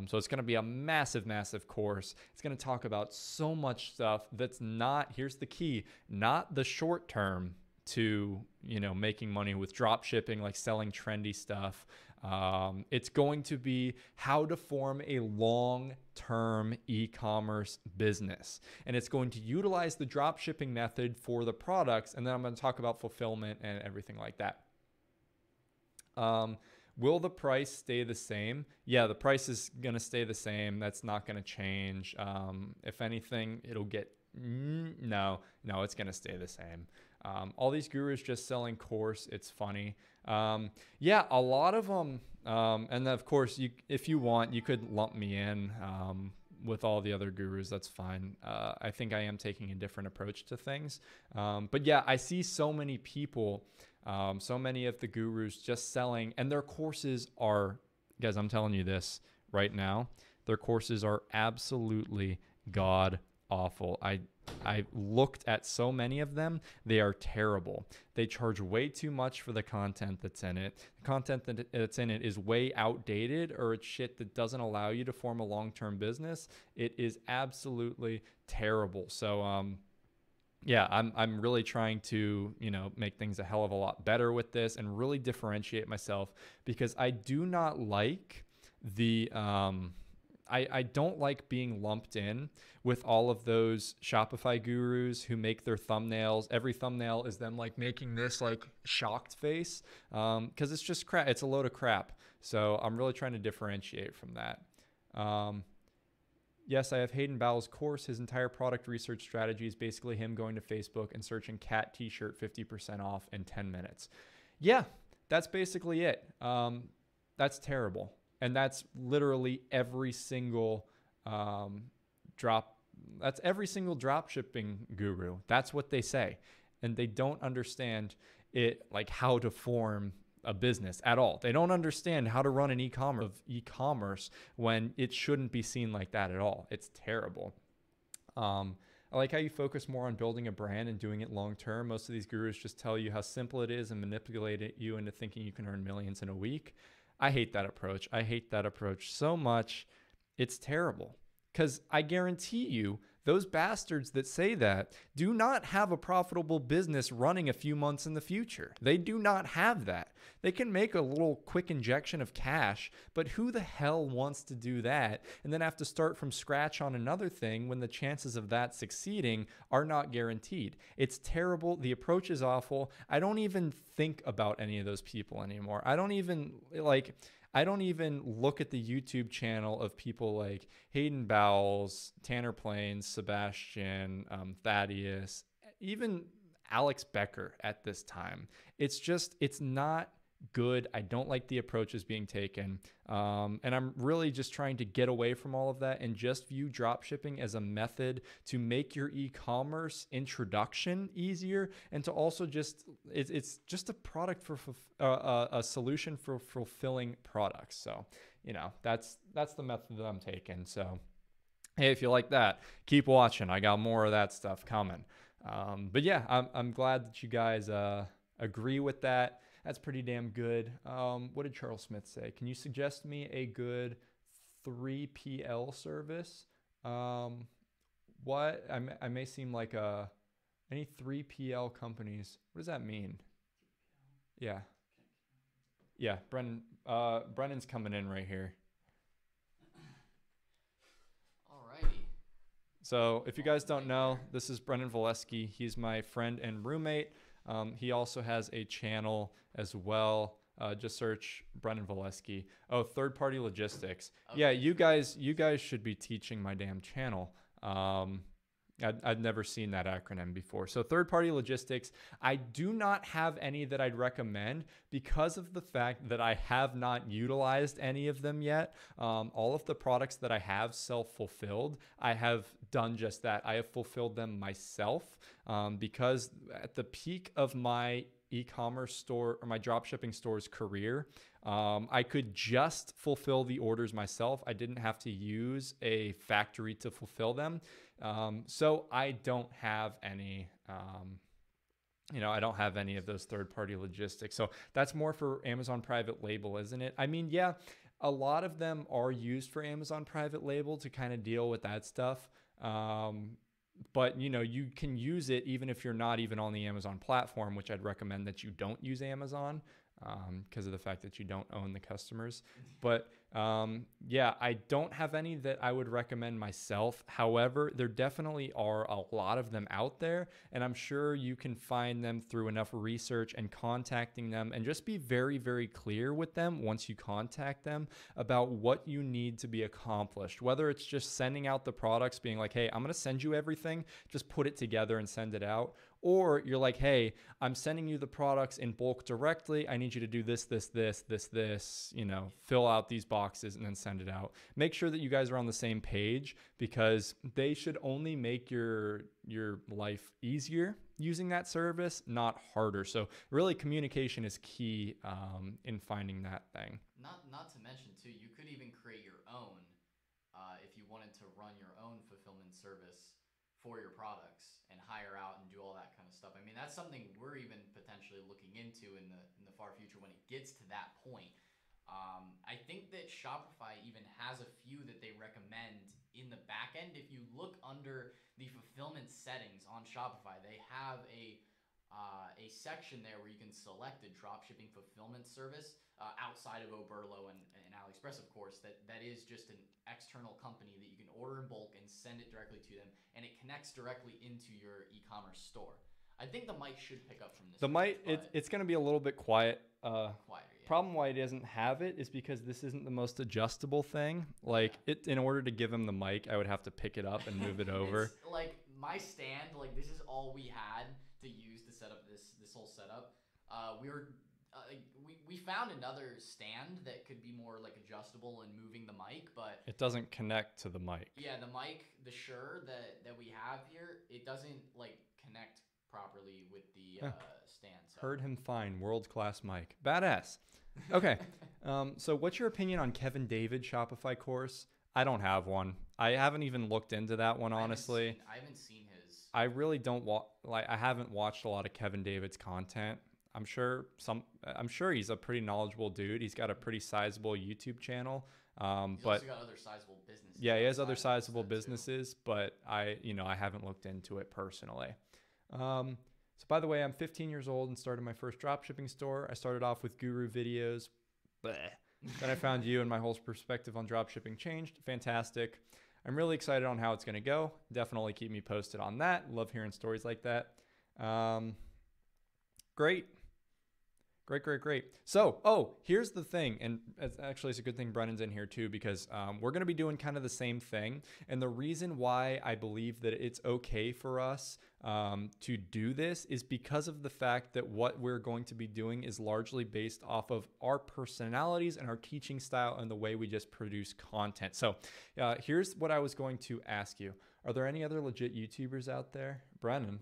So it's going to be a massive, massive course. It's going to talk about so much stuff that's not, here's the key, not the short term to, you know, making money with drop shipping, like selling trendy stuff. It's going to be how to form a long-term e-commerce business. And it's going to utilize the drop shipping method for the products. And then I'm going to talk about fulfillment and everything like that. Will the price stay the same? Yeah, the price is going to stay the same. That's not going to change. If anything, it'll get, no, it's going to stay the same. All these gurus just selling course. It's funny. Yeah, a lot of them. And then of course, if you want, you could lump me in with all the other gurus. That's fine. I think I am taking a different approach to things. But yeah, I see so many people, so many of the gurus just selling, and their courses are, guys, I'm telling you this right now, their courses are absolutely god awful. I looked at so many of them. They are terrible. They charge way too much for the content that's in it. The content that's in it is way outdated, or it's shit that doesn't allow you to form a long-term business. It is absolutely terrible. So yeah, I'm really trying to, you know, make things a hell of a lot better with this and really differentiate myself, because I do not like the I don't like being lumped in with all of those Shopify gurus who make their thumbnails. Every thumbnail is them like making this like shocked face, because it's just crap. It's a load of crap. So I'm really trying to differentiate from that. Yes, I have Hayden Bowell's course. His entire product research strategy is basically him going to Facebook and searching cat t-shirt 50% off in 10 minutes. Yeah, that's basically it. That's terrible. And that's literally every single every single drop shipping guru. That's what they say. And they don't understand it, like how to form a business at all. They don't understand how to run an e-commerce when it shouldn't be seen like that at all. It's terrible. I like how you focus more on building a brand and doing it long term. Most of these gurus just tell you how simple it is and manipulate you into thinking you can earn millions in a week. I hate that approach. I hate that approach so much. It's terrible. Because I guarantee you, those bastards that say that do not have a profitable business running a few months in the future. They do not have that. They can make a little quick injection of cash, but who the hell wants to do that and then have to start from scratch on another thing when the chances of that succeeding are not guaranteed? It's terrible. The approach is awful. I don't even think about any of those people anymore. I don't even look at the YouTube channel of people like Hayden Bowles, Tanner Plains, Sebastian, Thaddeus, even Alex Becker at this time. It's not good. I don't like the approaches being taken. And I'm really just trying to get away from all of that and just view dropshipping as a method to make your e-commerce introduction easier, and to also it's just a product for a solution for fulfilling products. So, that's the method that I'm taking. So, hey, if you like that, keep watching. I got more of that stuff coming. But yeah, I'm glad that you guys agree with that. That's pretty damn good. What did Charles Smith say? Can you suggest me a good 3PL service? What? I may seem like any 3PL companies. What does that mean? Yeah. Yeah, Brennan's coming in right here. Alrighty. So if you guys don't know, this is Brennan Valesky. He's my friend and roommate. He also has a channel as well. Just search Brennan Valesky. Oh, third-party logistics. Okay. Yeah, you guys should be teaching my damn channel. I'd never seen that acronym before. So third-party logistics, I do not have any that I'd recommend because of the fact that I have not utilized any of them yet. All of the products that I have self-fulfilled, I have done just that. I have fulfilled them myself because at the peak of my e-commerce store or my dropshipping store's career, I could just fulfill the orders myself. I didn't have to use a factory to fulfill them. So I don't have any, I don't have any of those third-party logistics. So that's more for Amazon private label, isn't it? I mean, yeah, a lot of them are used for Amazon private label to kind of deal with that stuff. But you can use it even if you're not even on the Amazon platform, which I'd recommend that you don't use Amazon because of the fact that you don't own the customers. But yeah, I don't have any that I would recommend myself. However, there definitely are a lot of them out there, and I'm sure you can find them through enough research and contacting them, and just be very, very clear with them once you contact them about what you need to be accomplished. Whether it's just sending out the products, being like, hey, I'm going to send you everything, just put it together and send it out. Or you're like, hey, I'm sending you the products in bulk directly. I need you to do this, fill out these boxes and then send it out. Make sure that you guys are on the same page, because they should only make your life easier using that service, not harder. So really, communication is key in finding that thing. Not to mention too, you could even create your own if you wanted to run your own fulfillment service for your products and hire out and do all that kind of stuff. I mean, that's something we're even potentially looking into in the far future when it gets to that point. I think that Shopify even has a few that they recommend in the back end. If you look under the fulfillment settings on Shopify, they have a section there where you can select a dropshipping fulfillment service outside of Oberlo and AliExpress, of course, that is just an external company that you can order in bulk and send it directly to them, and it connects directly into your e-commerce store. I think the mic should pick up from this. The mic, it's going to be a little bit quiet. Quieter, yeah. Problem why it doesn't have it is because this isn't the most adjustable thing. In order to give him the mic, I would have to pick it up and move it over. It's like my stand, this is all we had to use to set up this whole setup. We found another stand that could be more adjustable and moving the mic, but it doesn't connect to the mic. Yeah, the mic, the Shure that we have here, it doesn't connect properly with the stand. So. Heard him fine. World-class mic. Badass. Okay. So what's your opinion on Kevin David's Shopify course? I don't have one. I haven't even looked into that one, honestly. I haven't seen his. I really don't I haven't watched a lot of Kevin David's content. I'm sure he's a pretty knowledgeable dude. He's got a pretty sizable YouTube channel. He's also got other sizable businesses. Yeah, he has other sizable businesses, but I haven't looked into it personally. So by the way, I'm 15 years old and started my first dropshipping store. I started off with guru videos. Bleh. Then I found you, and my whole perspective on dropshipping changed. Fantastic. I'm really excited on how it's going to go. Definitely keep me posted on that. Love hearing stories like that. Great. Great, great, great. So, here's the thing. And it's a good thing Brennan's in here too, because we're going to be doing kind of the same thing. And the reason why I believe that it's okay for us to do this is because of the fact that what we're going to be doing is largely based off of our personalities and our teaching style and the way we just produce content. So here's what I was going to ask you. Are there any other legit YouTubers out there? Brennan.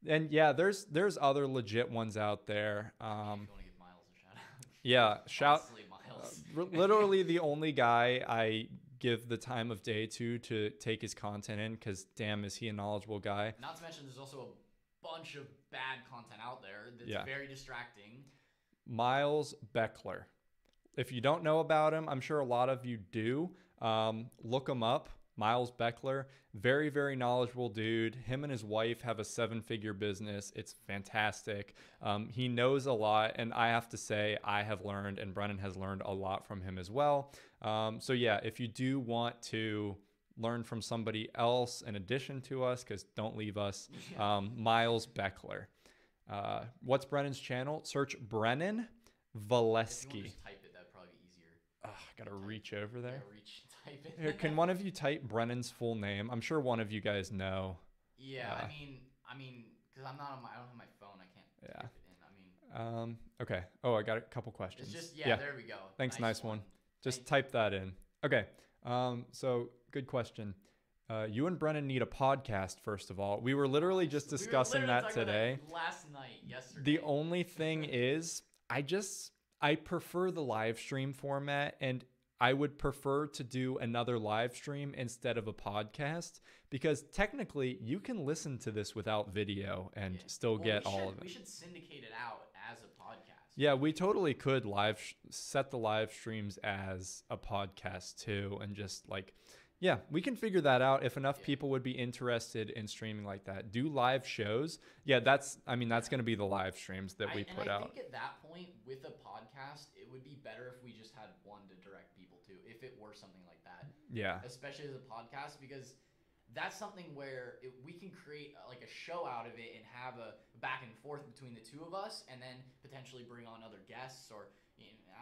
And yeah, there's other legit ones out there. If you want to give Miles a shout out. Yeah, Honestly, Miles. Literally the only guy I give the time of day to take his content in, because damn, is he a knowledgeable guy. Not to mention there's also a bunch of bad content out there that's very distracting. Miles Beckler. If you don't know about him, I'm sure a lot of you do. Look him up. Miles Beckler, very, very knowledgeable dude. Him and his wife have a 7-figure business. It's fantastic. He knows a lot, and I have to say I have learned, and Brennan has learned a lot from him as well. So yeah, if you do want to learn from somebody else in addition to us, because don't leave us, Miles Beckler. What's Brennan's channel? Search Brennan Valesky. If you want to just type it, that'd probably be easier. I gotta reach over there. Yeah, type it. Here, can one of you type Brennan's full name? I'm sure one of you guys know. Yeah, I mean, because I don't have my phone. I can't type it in. Okay. Oh, I got a couple questions. It's just there we go. Thanks, nice one. Just type that in. Okay. So good question. You and Brennan need a podcast, first of all. We were literally just discussing that today. Yesterday. The only thing is, I prefer the live stream format, and I would prefer to do another live stream instead of a podcast, because technically you can listen to this without video and still get all of it. We should syndicate it out as a podcast. Yeah, we totally could set the live streams as a podcast too, and just we can figure that out if enough people would be interested in streaming like that. Do live shows. Yeah, that's going to be the live streams that we put out. I think at that point with a podcast, it would be better if we just had one to direct people to, if it were something like that. Yeah. Especially as a podcast, because that's something where we can create a show out of it and have a back and forth between the two of us, and then potentially bring on other guests, or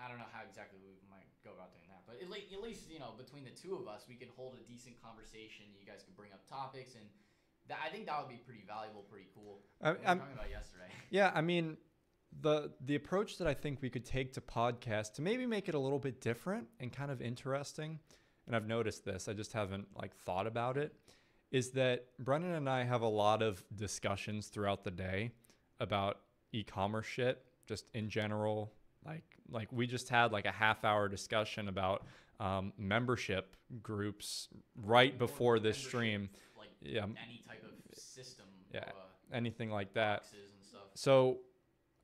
I don't know how exactly we might go about doing that, but at least between the two of us, we could hold a decent conversation. You guys could bring up topics, and I think that would be pretty valuable, pretty cool. We were talking about yesterday. Yeah, I mean, the approach that I think we could take to podcast to maybe make it a little bit different and kind of interesting, and I've noticed this, I just haven't thought about it, is that Brennan and I have a lot of discussions throughout the day about e-commerce shit, just in general. Like we just had a half-hour discussion about membership groups right before this stream. Any type of system. Yeah, anything like that. Boxes and stuff. So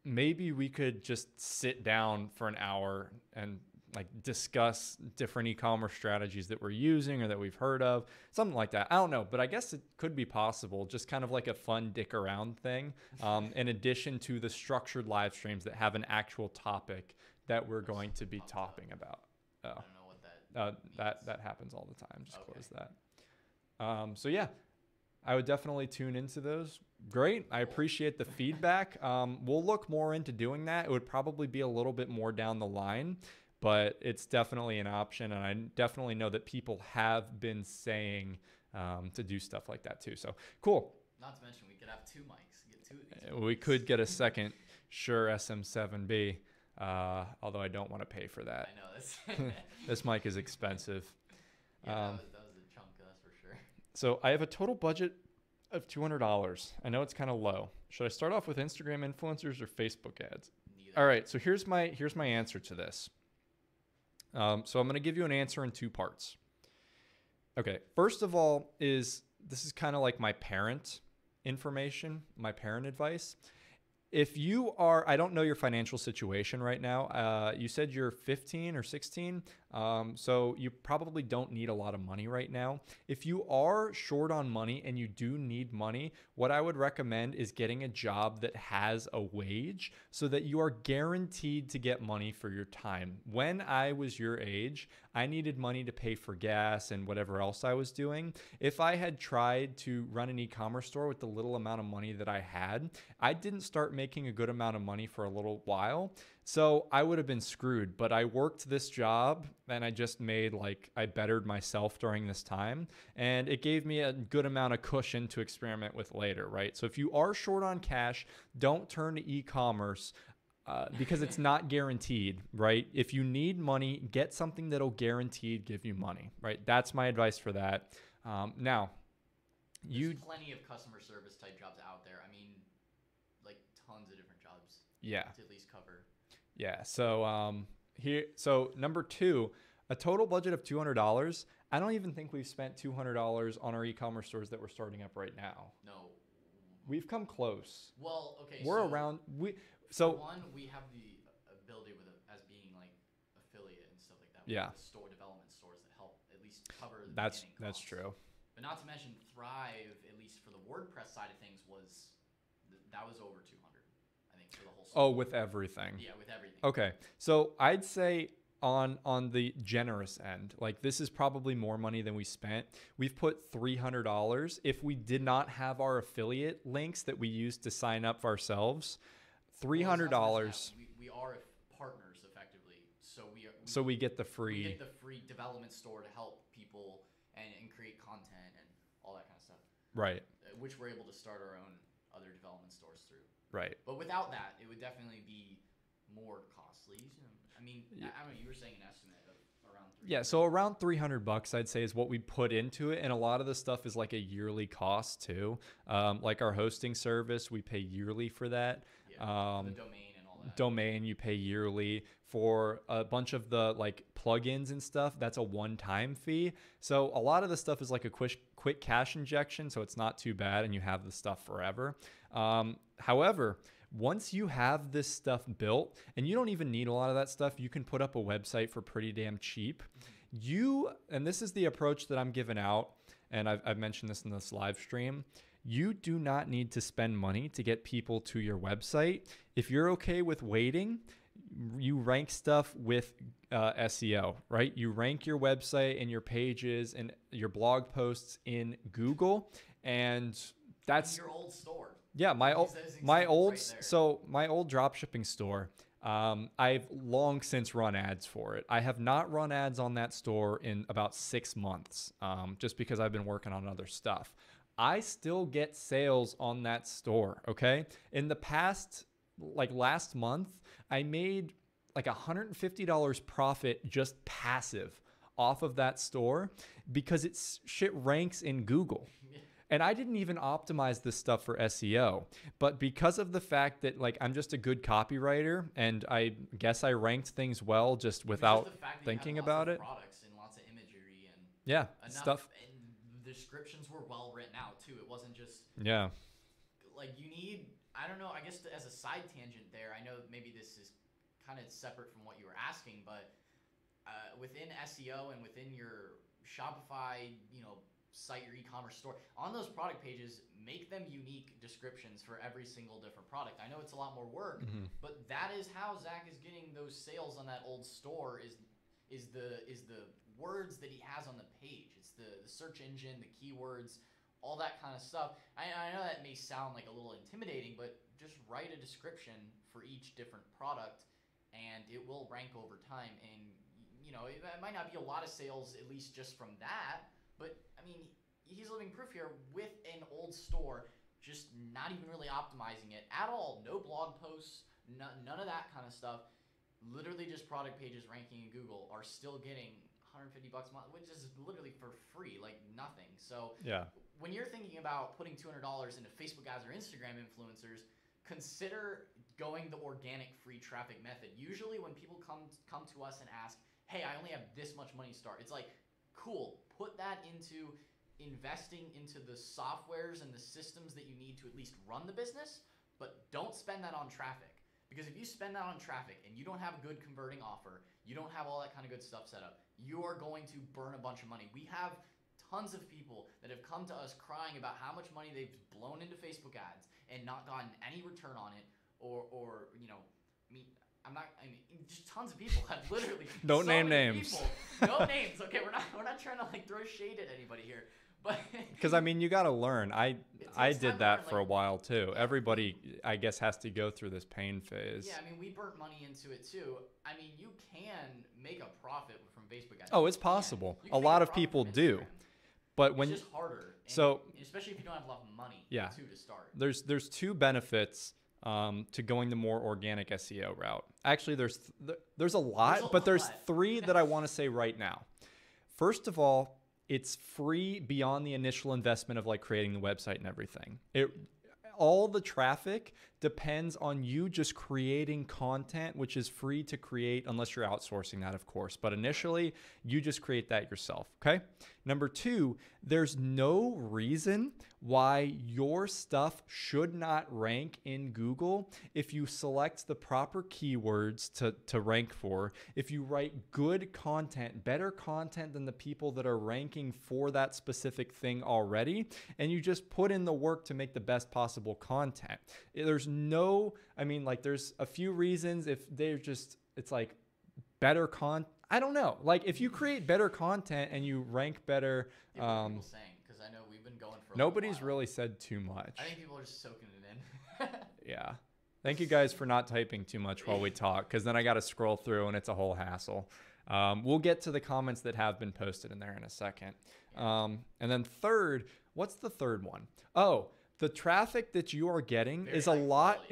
maybe we could just sit down for an hour and discuss different e-commerce strategies that we're using or that we've heard of, something like that. I don't know, but I guess it could be possible, just kind of like a fun dick around thing, in addition to the structured live streams that have an actual topic that we're going to be talking about. I don't know what that that happens all the time. Just close that. So yeah, I would definitely tune into those. Great. I appreciate the feedback. We'll look more into doing that. It would probably be a little bit more down the line, but it's definitely an option. And I definitely know that people have been saying to do stuff like that too. So cool. Not to mention, we could have 2 mics. Get 2 of these. We could get a second Shure SM7B, although I don't want to pay for that. I know this. This mic is expensive. Yeah, that was a chunk, that's for sure. So I have a total budget of $200. I know it's kind of low. Should I start off with Instagram influencers or Facebook ads? Neither. All right. So here's my answer to this. So I'm going to give you an answer in 2 parts. Okay. First of all, this is kind of like my parent information, my parent advice. If you are, I don't know your financial situation right now. You said you're 15 or 16. So you probably don't need a lot of money right now. If you are short on money and you do need money, what I would recommend is getting a job that has a wage so that you are guaranteed to get money for your time. When I was your age, I needed money to pay for gas and whatever else I was doing. If I had tried to run an e-commerce store with the little amount of money that I had, I didn't start making a good amount of money for a little while. So I would have been screwed, but I worked this job and I just made I bettered myself during this time, and it gave me a good amount of cushion to experiment with later, right? So if you are short on cash, don't turn to e-commerce because it's not guaranteed, right? If you need money, get something that'll guaranteed give you money, right? That's my advice for that. Now, There's plenty of customer service type jobs out there. I mean, like tons of different jobs. Yeah. To at least cover. Yeah. So number 2, a total budget of $200. I don't even think we've spent $200 on our e-commerce stores that we're starting up right now. No. We've come close. Well, okay. We're around. One, we have the ability as being like affiliate and stuff like that. Yeah. The store development stores that help at least cover the That's costs. true. But not to mention Thrive, at least for the WordPress side of things, that was over 200, I think, for the whole store. Oh, with everything. Yeah, with everything. Okay. So I'd say on the generous end, this is probably more money than we spent. We've put $300. If we did not have our affiliate links that we used to sign up for ourselves, $300. We are partners effectively, so we get the free. We get the free development store to help people and create content and all that kind of stuff. Right. Which we're able to start our own other development stores through. Right. But without that, it would definitely be more costly. I mean, I don't know. You were saying an estimate of around. Yeah, so around $300, I'd say, is what we put into it, and a lot of the stuff is like a yearly cost too. Like our hosting service, we pay yearly for that. Yeah, the domain and all that. Domain, you pay yearly. For a bunch of the plugins and stuff, that's a one-time fee. So a lot of the stuff is like a quick cash injection, so it's not too bad, and you have the stuff forever. However, once you have this stuff built, and you don't even need a lot of that stuff, you can put up a website for pretty damn cheap. And this is the approach that I'm giving out, and I've mentioned this in this live stream. You do not need to spend money to get people to your website. If you're okay with waiting, you rank stuff with SEO, right? You rank your website and your pages and your blog posts in Google, and that's your old store. Yeah, my old dropshipping store. I've long since run ads for it. I have not run ads on that store in about 6 months, just because I've been working on other stuff. I still get sales on that store. Okay, in the past, last month, I made $150 profit just passive off of that store because shit ranks in Google. And I didn't even optimize this stuff for SEO, but because of the fact that I'm just a good copywriter, and I guess I ranked things well just without thinking about it. Products and lots of imagery and stuff. And the descriptions were well written out too. It wasn't just you need. I don't know. I guess as a side tangent there, I know maybe this is kind of separate from what you were asking, but within SEO and within your Shopify, site, your e-commerce store, on those product pages, make them unique descriptions for every single different product. I know it's a lot more work, but that is how Zach is getting those sales on that old store is the words that he has on the page. It's the search engine, the keywords, all that kind of stuff. I know that may sound like a little intimidating, but just write a description for each different product, and it will rank over time. And it might not be a lot of sales, at least just from that, but I mean, he's living proof here with an old store, just not even really optimizing it at all. No blog posts, none of that kind of stuff. Literally just product pages ranking in Google are still getting $150 a month, which is literally for free, nothing. So when you're thinking about putting $200 into Facebook ads or Instagram influencers, consider going the organic free traffic method. Usually when people come to us and ask, hey, I only have this much money to start, it's cool, put that into investing into the softwares and the systems that you need to at least run the business, but don't spend that on traffic. Because if you spend that on traffic and you don't have a good converting offer, you don't have all that kind of good stuff set up, you are going to burn a bunch of money. We have tons of people that have come to us crying about how much money they've blown into Facebook ads and not gotten any return on it, or just tons of people have literally don't name names. No names. Okay, we're not trying to throw shade at anybody here, But Because I mean, you got to learn. I takes time did to learn. that for a Like, while too. yeah, Everybody, I guess, has to go through this pain phase. yeah, I mean, we burnt money into it too. I mean, you can make a profit from Facebook ads. Oh, You it's can. possible. You A can make a lot of profit people from do. Instagram. But It's when just harder, and so especially if you don't have a lot of money, yeah, too, to start. there's two benefits to going the more organic SEO route. Actually, there's a lot, but there's three that I want to say right now. First of all, it's free beyond the initial investment of like creating the website and everything. All the traffic depends on you just creating content, which is free to create unless you're outsourcing that, of course. But initially, you just create that yourself, okay? Number two, there's no reason why your stuff should not rank in Google if you select the proper keywords to rank for, if you write good content, better content than the people that are ranking for that specific thing already, and you just put in the work to make the best possible content. There's no, I mean, like there's a few reasons if they're just, it's like better content. I don't know. Like if you create better content and you rank better, Yeah, what are people saying? Because I know we've been going for a nobody's while. really said too much. I think people are just soaking it in. Yeah. Thank you guys for not typing too much while we talk, because then I got to scroll through and it's a whole hassle. We'll get to the comments that have been posted in there in a second. And then third, what's the third one? Oh, the traffic that you are getting is a lot.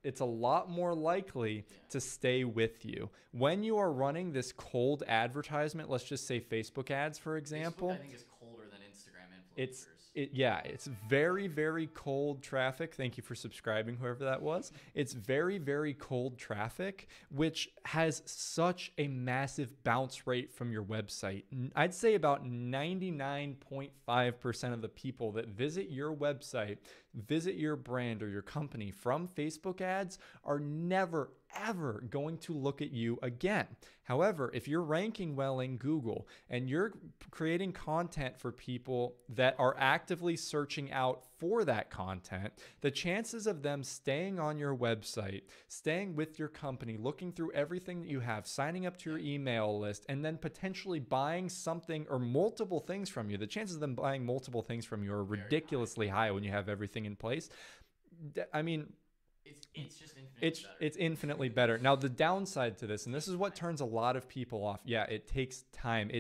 It's a lot more likely to stay with you. When you are running this cold advertisement, let's just say Facebook ads, for example. Facebook, I think, is colder than Instagram influencers. It's very, very cold traffic. Thank you for subscribing, whoever that was. It's very, very cold traffic, which has such a massive bounce rate from your website. I'd say about 99.5% of the people that visit your website, visit your brand or your company from Facebook ads are never, ever going to look at you again. However, if you're ranking well in Google and you're creating content for people that are actively searching out for that content, the chances of them staying on your website, staying with your company, looking through everything that you have, signing up to your email list, and then potentially buying something or multiple things from you, the chances of them buying multiple things from you are ridiculously high when you have everything in place. I mean, it's just infinitely better. It's infinitely better. Now, the downside to this, and this is what turns a lot of people off. Yeah, it takes time.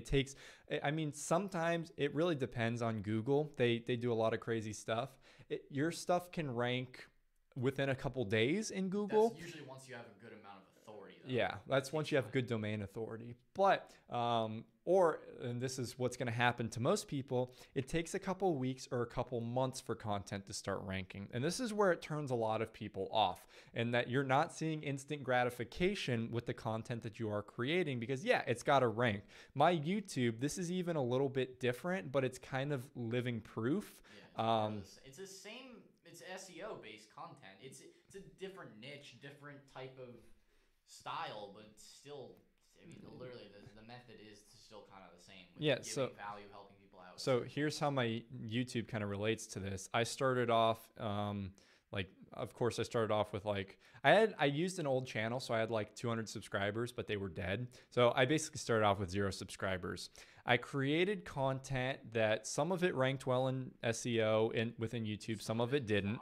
I mean, sometimes it really depends on Google. They do a lot of crazy stuff. Your stuff can rank within a couple days in Google. That's usually once you have a good amount of authority, though. Yeah, that's once you have good domain authority. But, and this is what's going to happen to most people, it takes a couple weeks or a couple months for content to start ranking. And this is where it turns a lot of people off, and that you're not seeing instant gratification with the content that you are creating because, yeah, it's got to rank. My YouTube, this is even a little bit different, but it's kind of living proof. Yeah, it's the same. It's SEO based content. It's a different niche, different type of style, but still, I mean, literally the method is still kind of the same. With giving value, helping people out. So here's how my YouTube kind of relates to this. I started off, of course, I started off with I used an old channel, so I had like 200 subscribers, but they were dead. So I basically started off with 0 subscribers. I created content that some of it ranked well in SEO within YouTube, some of it didn't.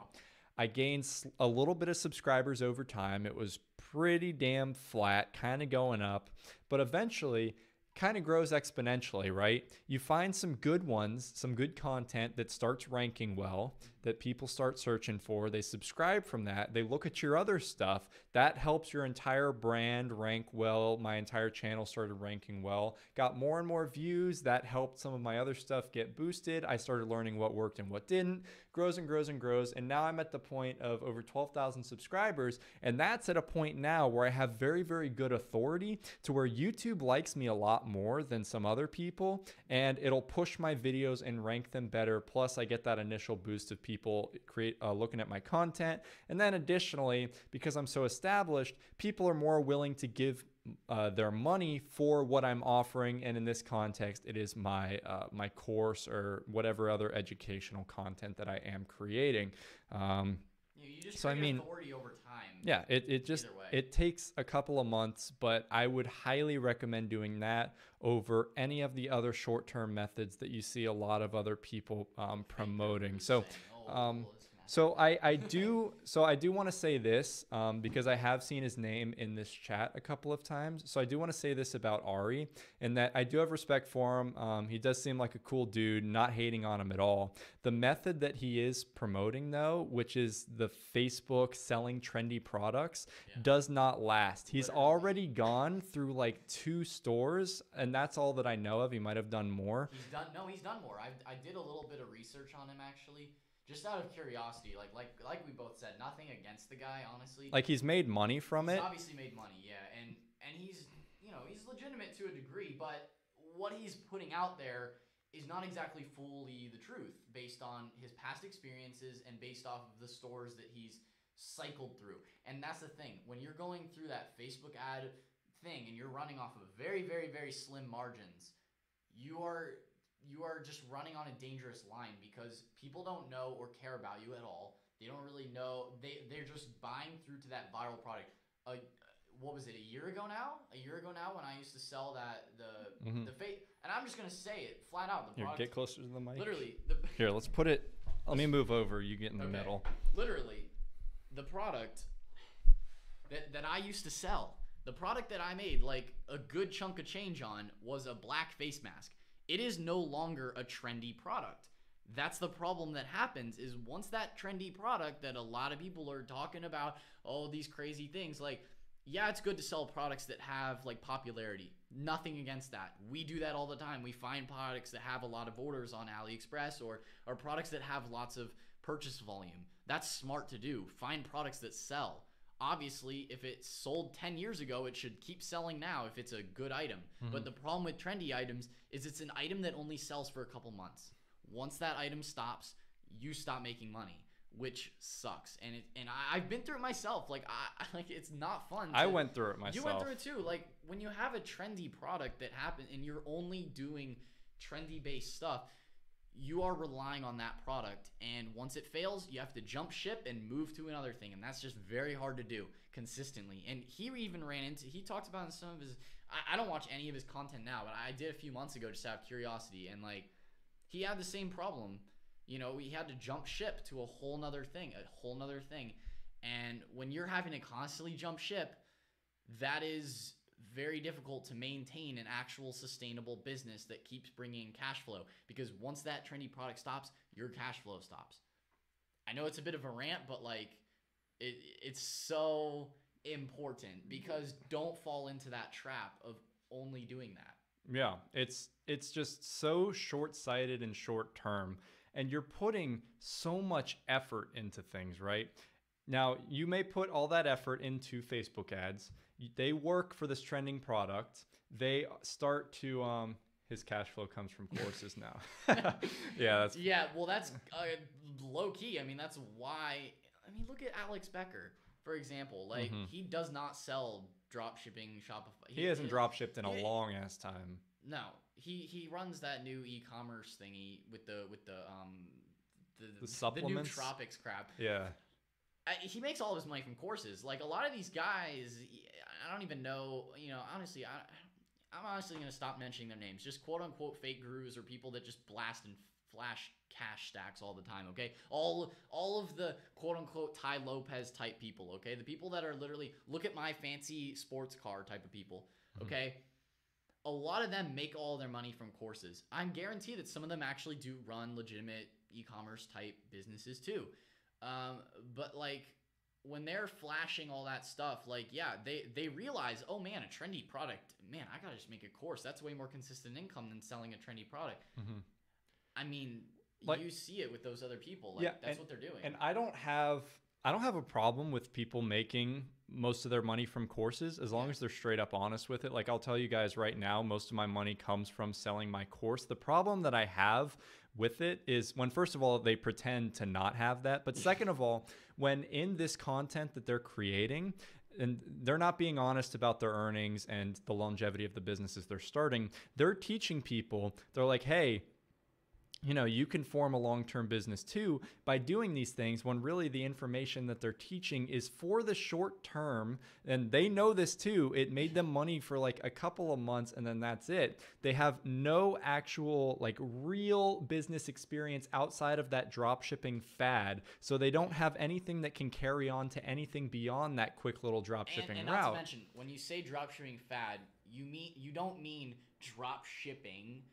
I gained a little bit of subscribers over time. It was pretty damn flat, kind of going up, but eventually kind of grows exponentially, right? You find some good ones, some good content that starts ranking well, that people start searching for. They subscribe from that. They look at your other stuff. That helps your entire brand rank well. My entire channel started ranking well. Got more and more views. That helped some of my other stuff get boosted. I started learning what worked and what didn't. Grows and grows and grows. And now I'm at the point of over 12,000 subscribers. And that's at a point now where I have very, very good authority to where YouTube likes me a lot more than some other people. And it'll push my videos and rank them better. Plus, I get that initial boost of people looking at my content. And then additionally, because I'm so established, people are more willing to give their money for what I'm offering, and in this context, it is my course or whatever other educational content that I am creating. You just create authority over time. Yeah, it just Either way. it takes a couple of months, but I would highly recommend doing that over any of the other short-term methods that you see a lot of other people Fake promoting. gurus So, saying, um, oh, this can happen so overnight. I do want to say this because I have seen his name in this chat a couple of times. So I do want to say this about Ari, and that I do have respect for him. He does seem like a cool dude, not hating on him at all. The method that he is promoting, though, which is the Facebook selling trendy products, Yeah. does not last. He's Literally. already gone through like 2 stores, and that's all that I know of. He might have done more. He's done more. I did a little bit of research on him actually, just out of curiosity. Like we both said, nothing against the guy, honestly. Like, he's made money from He's it. obviously made money, yeah, and he's he's legitimate to a degree, but what he's putting out there is not exactly fully the truth based on his past experiences and based off of the stores that he's cycled through. And that's the thing. When you're going through that Facebook ad thing and you're running off of very, very, very slim margins, you are just running on a dangerous line because people don't know or care about you at all. They don't really know. They're just buying through to that viral product. What was it, a year ago now? A year ago now when I used to sell the fake, and I'm just gonna say it flat out. The Here, product, get closer to the mic. literally Here, let's put it. Let me move over. You get in the middle. Literally, the product that I used to sell, the product that I made like a good chunk of change on was a black face mask. It is no longer a trendy product. That's the problem that happens is once that trendy product that a lot of people are talking about, all these crazy things, like, yeah, it's good to sell products that have like popularity. Nothing against that. We do that all the time. We find products that have a lot of orders on AliExpress or products that have lots of purchase volume. That's smart to do. Find products that sell. Obviously, if it sold 10 years ago, it should keep selling now if it's a good item. But the problem with trendy items is it's an item that only sells for a couple months. Once that item stops, you stop making money, which sucks. And I've been through it myself. Like it's not fun. I went through it myself. You went through it too. Like when you have a trendy product that happens and you're only doing trendy based stuff, you are relying on that product. And once it fails, you have to jump ship and move to another thing. And that's just very hard to do consistently. And he even he talked about in some of his, I don't watch any of his content now, but I did a few months ago just out of curiosity. And like, he had the same problem. You know, he had to jump ship to a whole nother thing. And when you're having to constantly jump ship, that is very difficult to maintain an actual sustainable business that keeps bringing in cash flow. Because once that trendy product stops, your cash flow stops. I know it's a bit of a rant, but like it's so important because don't fall into that trap of only doing that. Yeah, it's just so short-sighted and short-term, and you're putting so much effort into things, right? Now, you may put all that effort into Facebook ads. They work for this trending product. They start to his cash flow comes from courses now. Well, that's low key. I mean, that's why. I mean, look at Alex Becker, for example. Like he does not sell dropshipping Shopify. He hasn't dropshipped in a long ass time. No, he runs that new e-commerce thingy with the supplements, the new Tropics crap. Yeah. He makes all of his money from courses. Like a lot of these guys, I don't even know. You know, honestly, I'm honestly gonna stop mentioning their names. Just quote unquote fake gurus or people that just blast and flash cash stacks all the time. Okay, all of the quote unquote Ty Lopez type people. Okay, the people that are literally look at my fancy sports car type of people. Okay. A lot of them make all their money from courses. I'm guaranteed that some of them actually do run legitimate e-commerce type businesses too. But like when they're flashing all that stuff, like, yeah, they realize, oh man, a trendy product, man, I gotta just make a course. That's way more consistent income than selling a trendy product. I mean, like, you see it with those other people. Like, yeah, that's what they're doing. And I don't have a problem with people making most of their money from courses as long as they're straight up honest with it. Like I'll tell you guys right now, most of my money comes from selling my course. The problem that I have with it is when, first of all, they pretend to not have that. But second of all, when in this content that they're creating, and they're not being honest about their earnings and the longevity of the businesses they're starting, they're teaching people, they're like, hey, you can form a long-term business too by doing these things, when really the information that they're teaching is for the short term. And they know this too. It made them money for like a couple of months, and then that's it. They have no actual like real business experience outside of that drop shipping fad. So they don't have anything that can carry on to anything beyond that quick little drop shipping and route. Not to mention, when you say drop shipping fad, you don't mean drop shipping,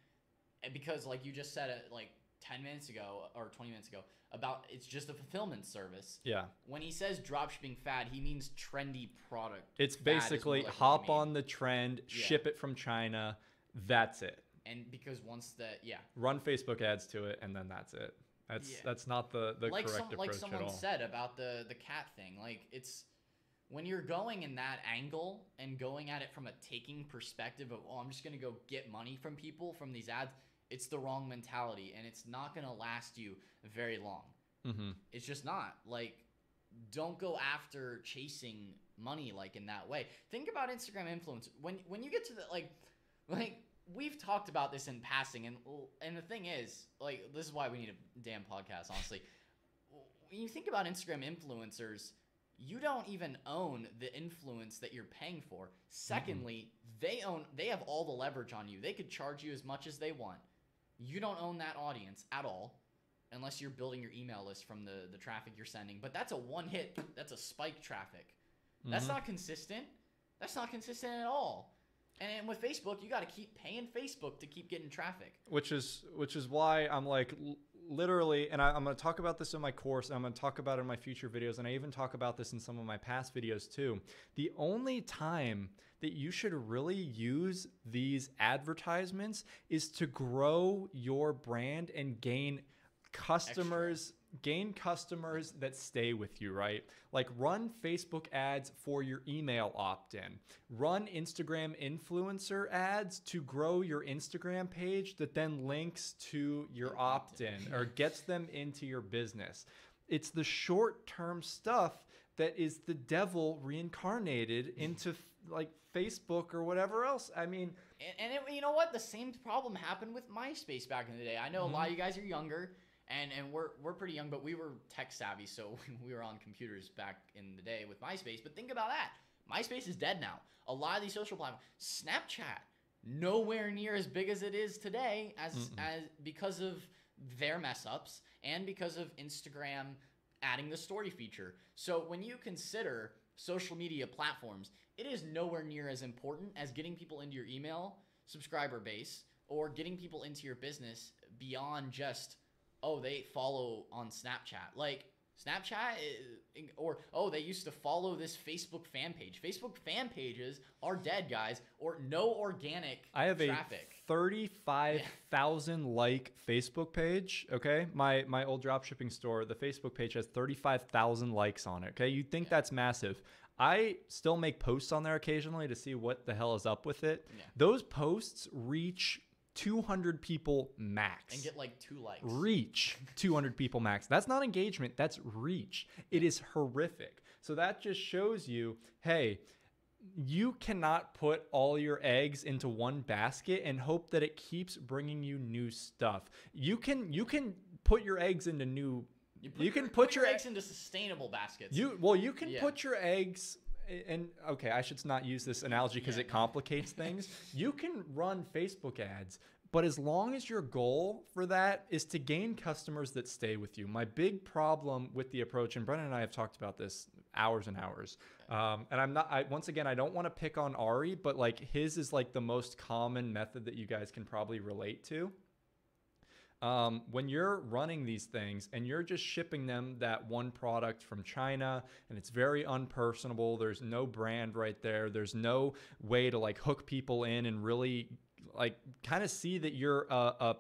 because like you just said it like 10 minutes ago or 20 minutes ago about it's just a fulfillment service. Yeah. When he says dropshipping fad, he means trendy product. It's basically like hop on the trend, ship it from China. That's it. And because once that, run Facebook ads to it, and then that's it. That's not the like correct approach like at all. someone said about the cat thing. Like, it's when you're going in that angle and going at it from a taking perspective of, oh, I'm just going to go get money from people from these ads, it's the wrong mentality, and it's not going to last you very long. Mm-hmm. It's just not. Like, don't go after chasing money like in that way. Think about Instagram influencers. When you get to the like we've talked about this in passing, and the thing is, like, this is why we need a damn podcast, honestly. When you think about Instagram influencers, you don't even own the influence that you're paying for. Secondly, they have all the leverage on you. They could charge you as much as they want. You don't own that audience at all, unless you're building your email list from the traffic you're sending. But that's a one hit. That's a spike traffic. That's not consistent. That's not consistent at all. And with Facebook, you got to keep paying Facebook to keep getting traffic. Which is why I'm like, literally, and I'm going to talk about this in my course, and I'm going to talk about it in my future videos, and I even talk about this in some of my past videos too. The only time that you should really use these advertisements is to grow your brand and gain customers. Gain customers that stay with you, right? Like, run Facebook ads for your email opt-in. Run Instagram influencer ads to grow your Instagram page that then links to your opt-in or gets them into your business. It's the short-term stuff that is the devil reincarnated into like Facebook or whatever else. I mean, you know what? The same problem happened with MySpace back in the day. I know a lot of you guys are younger. And we're pretty young, but we were tech savvy, so we were on computers back in the day with MySpace. But think about that. MySpace is dead now. A lot of these social platforms, Snapchat, nowhere near as big as it is today as because of their mess ups and because of Instagram adding the story feature. So when you consider social media platforms, it is nowhere near as important as getting people into your email subscriber base or getting people into your business beyond just, oh, they follow on Snapchat. Like, Snapchat, or, oh, they used to follow this Facebook fan page. Facebook fan pages are dead, guys, or no organic traffic. I have a 35,000 like Facebook page, okay? My old dropshipping store, the Facebook page has 35,000 likes on it, okay? You'd think that's massive. I still make posts on there occasionally to see what the hell is up with it. Yeah. Those posts reach 200 people max. And get like 2 likes. Reach 200 people max. That's not engagement. That's reach. It is horrific. So that just shows you, hey, you cannot put all your eggs into one basket and hope that it keeps bringing you new stuff. You can put your eggs into new. You can put your eggs into sustainable baskets. You can put your eggs. And okay, I should not use this analogy because it complicates things. You can run Facebook ads, but as long as your goal for that is to gain customers that stay with you. My big problem with the approach, and Brennan and I have talked about this hours and hours, and once again, I don't want to pick on Ari, but like his is like the most common method that you guys can probably relate to. When you're running these things and you're just shipping them that one product from China and it's very unpersonable, there's no brand right there, there's no way to like hook people in and really like kind of see that you're a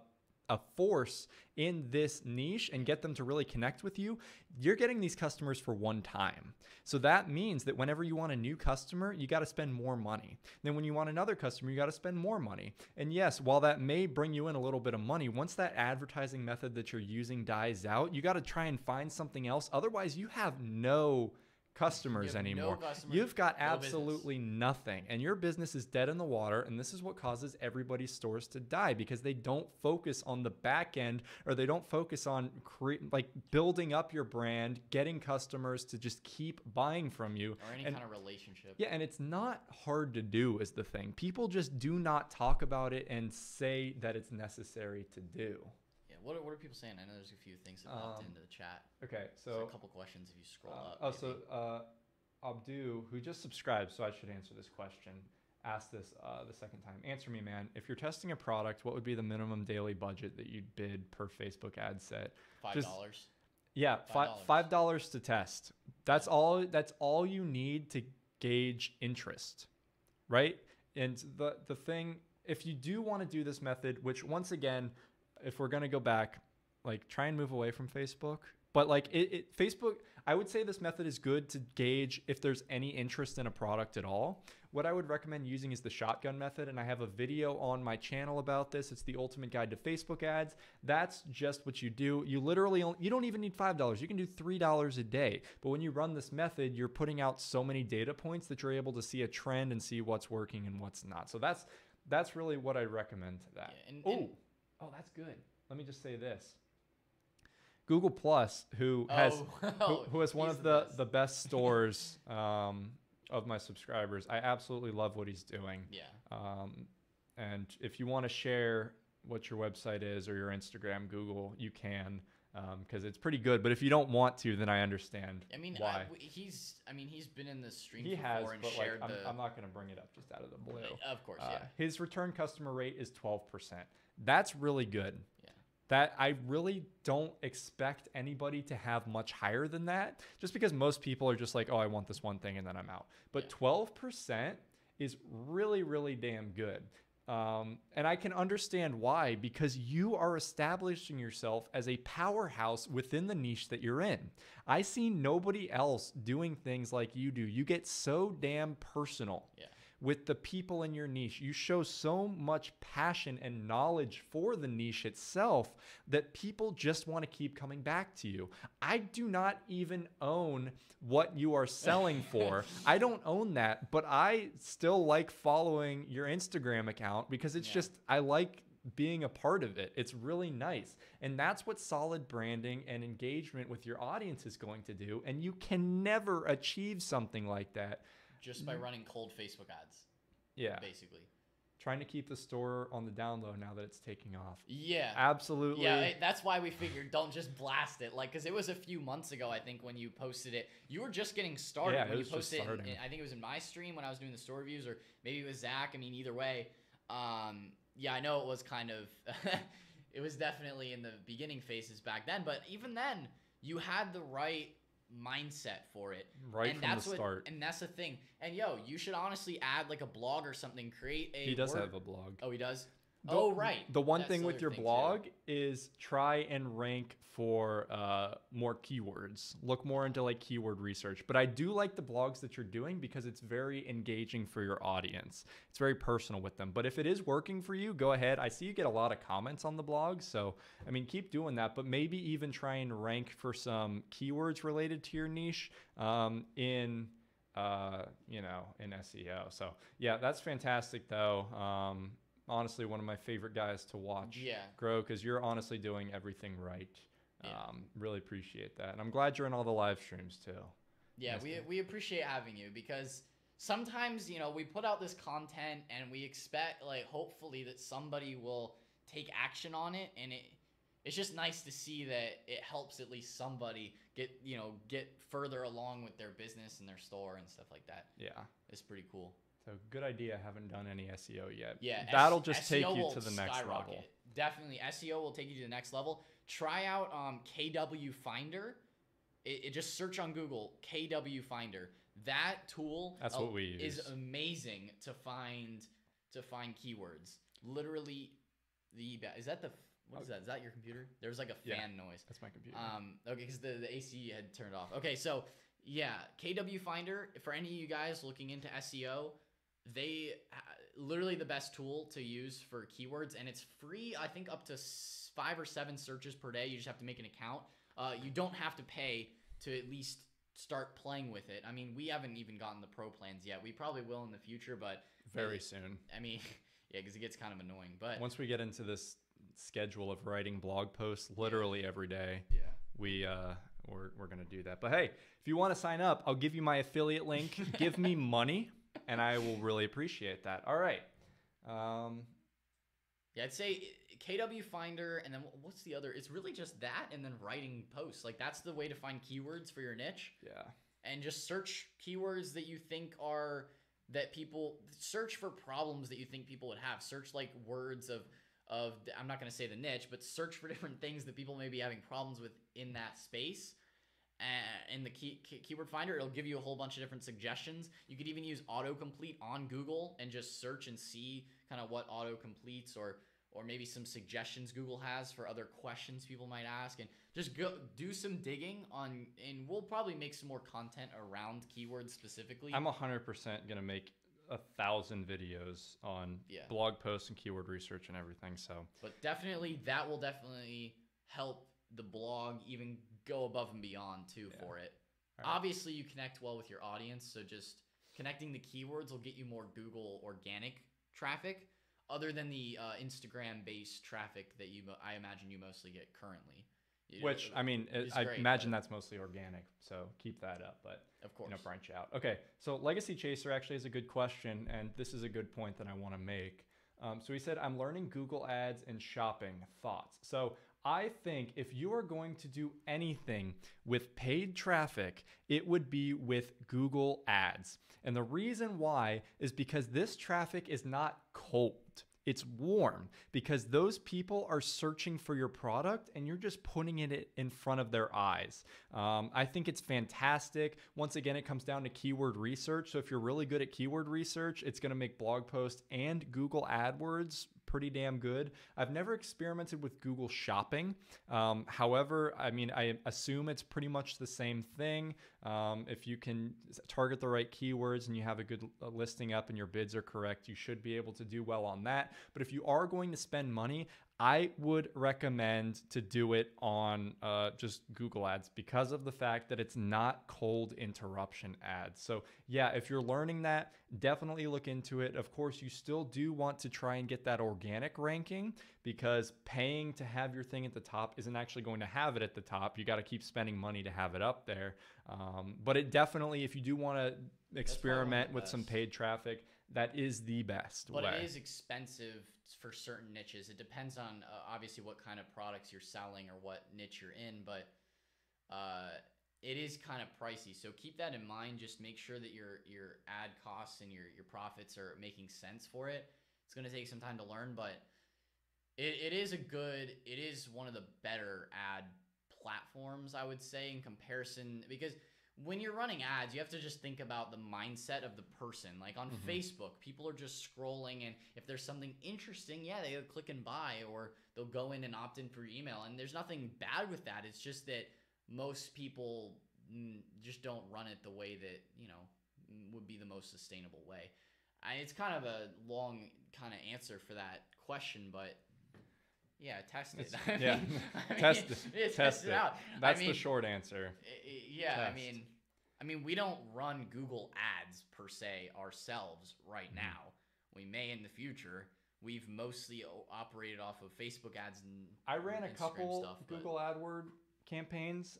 force in this niche and get them to really connect with you, you're getting these customers for one time. So that means that whenever you want a new customer, you got to spend more money. Then when you want another customer, you got to spend more money. And yes, while that may bring you in a little bit of money, once that advertising method that you're using dies out, you got to try and find something else. Otherwise, you have no customers You have no anymore. customers, You've got no absolutely nothing, and your business is dead in the water. And this is what causes everybody's stores to die, because they don't focus on the back end, or they don't focus on building up your brand, getting customers to just keep buying from you, or any kind of relationship. Yeah, and it's not hard to do is the thing. People just do not talk about it and say that it's necessary to do. Yeah, what are people saying? I know there's a few things that popped into the chat. Okay, so there's a couple questions if you scroll up. Abdu, who just subscribed, so I should answer this question, asked this the second time. Answer me, man. If you're testing a product, what would be the minimum daily budget that you'd bid per Facebook ad set? $5. Yeah, $5 to test. That's all you need to gauge interest, right? And the thing, if you do want to do this method, which once again, if we're gonna go back, try and move away from Facebook. But Facebook, I would say this method is good to gauge if there's any interest in a product at all. What I would recommend using is the shotgun method, and I have a video on my channel about this. It's the ultimate guide to Facebook ads. That's just what you do. You literally you don't even need $5. You can do $3 a day. But when you run this method, you're putting out so many data points that you're able to see a trend and see what's working and what's not. So that's really what I recommend to that. Yeah, oh, that's good. Let me just say this. Google Plus, who has one of the best stores of my subscribers. I absolutely love what he's doing. Yeah. And if you want to share what your website is or your Instagram, Google, you can, because it's pretty good. But if you don't want to, then I understand. I mean, why. He's been in the stream he before has, and but shared I'm not going to bring it up just out of the blue. Of course, yeah. His return customer rate is 12%. That's really good. That I really don't expect anybody to have much higher than that, just because most people are just like, oh, I want this one thing and then I'm out. But 12% is really, really damn good. And I can understand why, because you are establishing yourself as a powerhouse within the niche that you're in. I see nobody else doing things like you do. You get so damn personal. Yeah. With the people in your niche. You show so much passion and knowledge for the niche itself that people just want to keep coming back to you. I do not even own what you are selling for. I don't own that, but I still like following your Instagram account because it's just, I like being a part of it. It's really nice. And that's what solid branding and engagement with your audience is going to do. And you can never achieve something like that just by running cold Facebook ads. Yeah. Basically. Trying to keep the store on the down low now that it's taking off. Yeah. Absolutely. Yeah, that's why we figured don't just blast it. Because it was a few months ago, I think, when you posted it. You were just getting started when you posted it. I think it was in my stream when I was doing the store reviews, or maybe it was Zach. I mean, either way. Yeah, I know it was kind of... it was definitely in the beginning phases back then. But even then, you had the right mindset for it from the start. And that's the thing. And you should honestly add a blog or something. Create a... He does have a blog. Oh, he does? Right. The one thing with your blog is try and rank for more keywords. Look more into keyword research. But I do like the blogs that you're doing because it's very engaging for your audience. It's very personal with them. But if it is working for you, go ahead. I see you get a lot of comments on the blog. So, I mean, keep doing that. But maybe even try and rank for some keywords related to your niche in SEO. So, yeah, that's fantastic, though. Honestly, one of my favorite guys to watch grow, because you're honestly doing everything right. Really appreciate that. And I'm glad you're in all the live streams too. Yeah, we appreciate having you, because sometimes, we put out this content and we expect, hopefully that somebody will take action on it. And it's just nice to see that it helps at least somebody get further along with their business and their store and stuff like that. Yeah. It's pretty cool. So good idea. Haven't done any SEO yet. Yeah, that'll just SEO take you to the next level. Definitely, SEO will take you to the next level. Try out KW Finder. It just search on Google KW Finder. That tool what we use. Is amazing to find keywords. Literally, is that the... What is that? Is that your computer? There was a fan noise. That's my computer. Okay, because the AC had turned off. Okay, so yeah, KW Finder, for any of you guys looking into SEO, they literally the best tool to use for keywords, and it's free. I think up to 5 or 7 searches per day. You just have to make an account. You don't have to pay to at least start playing with it. I mean, we haven't even gotten the pro plans yet. We probably will in the future, but very soon. I mean, yeah, because it gets kind of annoying. But once we get into this schedule of writing blog posts literally every day, we're gonna do that. But hey, if you want to sign up, I'll give you my affiliate link. Give me money, and I will really appreciate that. All right. Yeah, I'd say KW Finder, and then what's the other? It's really just that, and then writing posts. Like, that's the way to find keywords for your niche. Yeah. And just search keywords that you think are that people search for problems that you think people would have. Search like words of I'm not going to say the niche, but search for different things that people may be having problems with in that space. In the keyword finder, it'll give you a whole bunch of different suggestions. You could even use autocomplete on Google and just search and see kind of what auto completes or maybe some suggestions Google has for other questions people might ask, and just go do some digging on, and we'll probably make some more content around keywords specifically. I'm 100% going to make 1,000 videos on blog posts and keyword research and everything. So, but definitely that will definitely help the blog even go above and beyond too for it. Right. Obviously you connect well with your audience, so just connecting the keywords will get you more Google organic traffic, other than the Instagram based traffic that I imagine you mostly get currently. Which, I mean, I imagine that's mostly organic, so keep that up, but of course, branch out. Okay, so Legacy Chaser actually is a good question, and this is a good point that I want to make. So he said, I'm learning Google Ads and shopping. Thoughts? So I think if you are going to do anything with paid traffic, it would be with Google Ads. And the reason why is because this traffic is not cold. It's warm, because those people are searching for your product and you're just putting it in front of their eyes. I think it's fantastic. Once again, it comes down to keyword research. So if you're really good at keyword research, it's going to make blog posts and Google AdWords pretty damn good. I've never experimented with Google Shopping. However, I mean, I assume it's pretty much the same thing. If you can target the right keywords and you have a good listing up and your bids are correct, you should be able to do well on that. But if you are going to spend money, I would recommend to do it on just Google Ads, because of the fact that it's not cold interruption ads. So yeah, if you're learning that, definitely look into it. Of course, you still do want to try and get that organic ranking, because paying to have your thing at the top isn't actually going to have it at the top. You got to keep spending money to have it up there. But it definitely, if you do want to experiment with some paid traffic, that is the best way. But it is expensive for certain niches. It depends on obviously what kind of products you're selling or what niche you're in, but it is kind of pricey. So keep that in mind. Just make sure that your ad costs and your profits are making sense for it. It's going to take some time to learn, but it is one of the better ad platforms, I would say, in comparison, because when you're running ads, you have to just think about the mindset of the person. Like on Facebook, people are just scrolling, and if there's something interesting, they'll click and buy, or they'll go in and opt in for your email. And there's nothing bad with that. It's just that most people just don't run it the way that, would be the most sustainable way. It's kind of a long kind of answer for that question, but test it. Test it out. That's the short answer. Test. I mean, we don't run Google Ads per se ourselves right now. We may in the future. We've mostly operated off of Facebook ads and I ran a couple Google AdWords campaigns.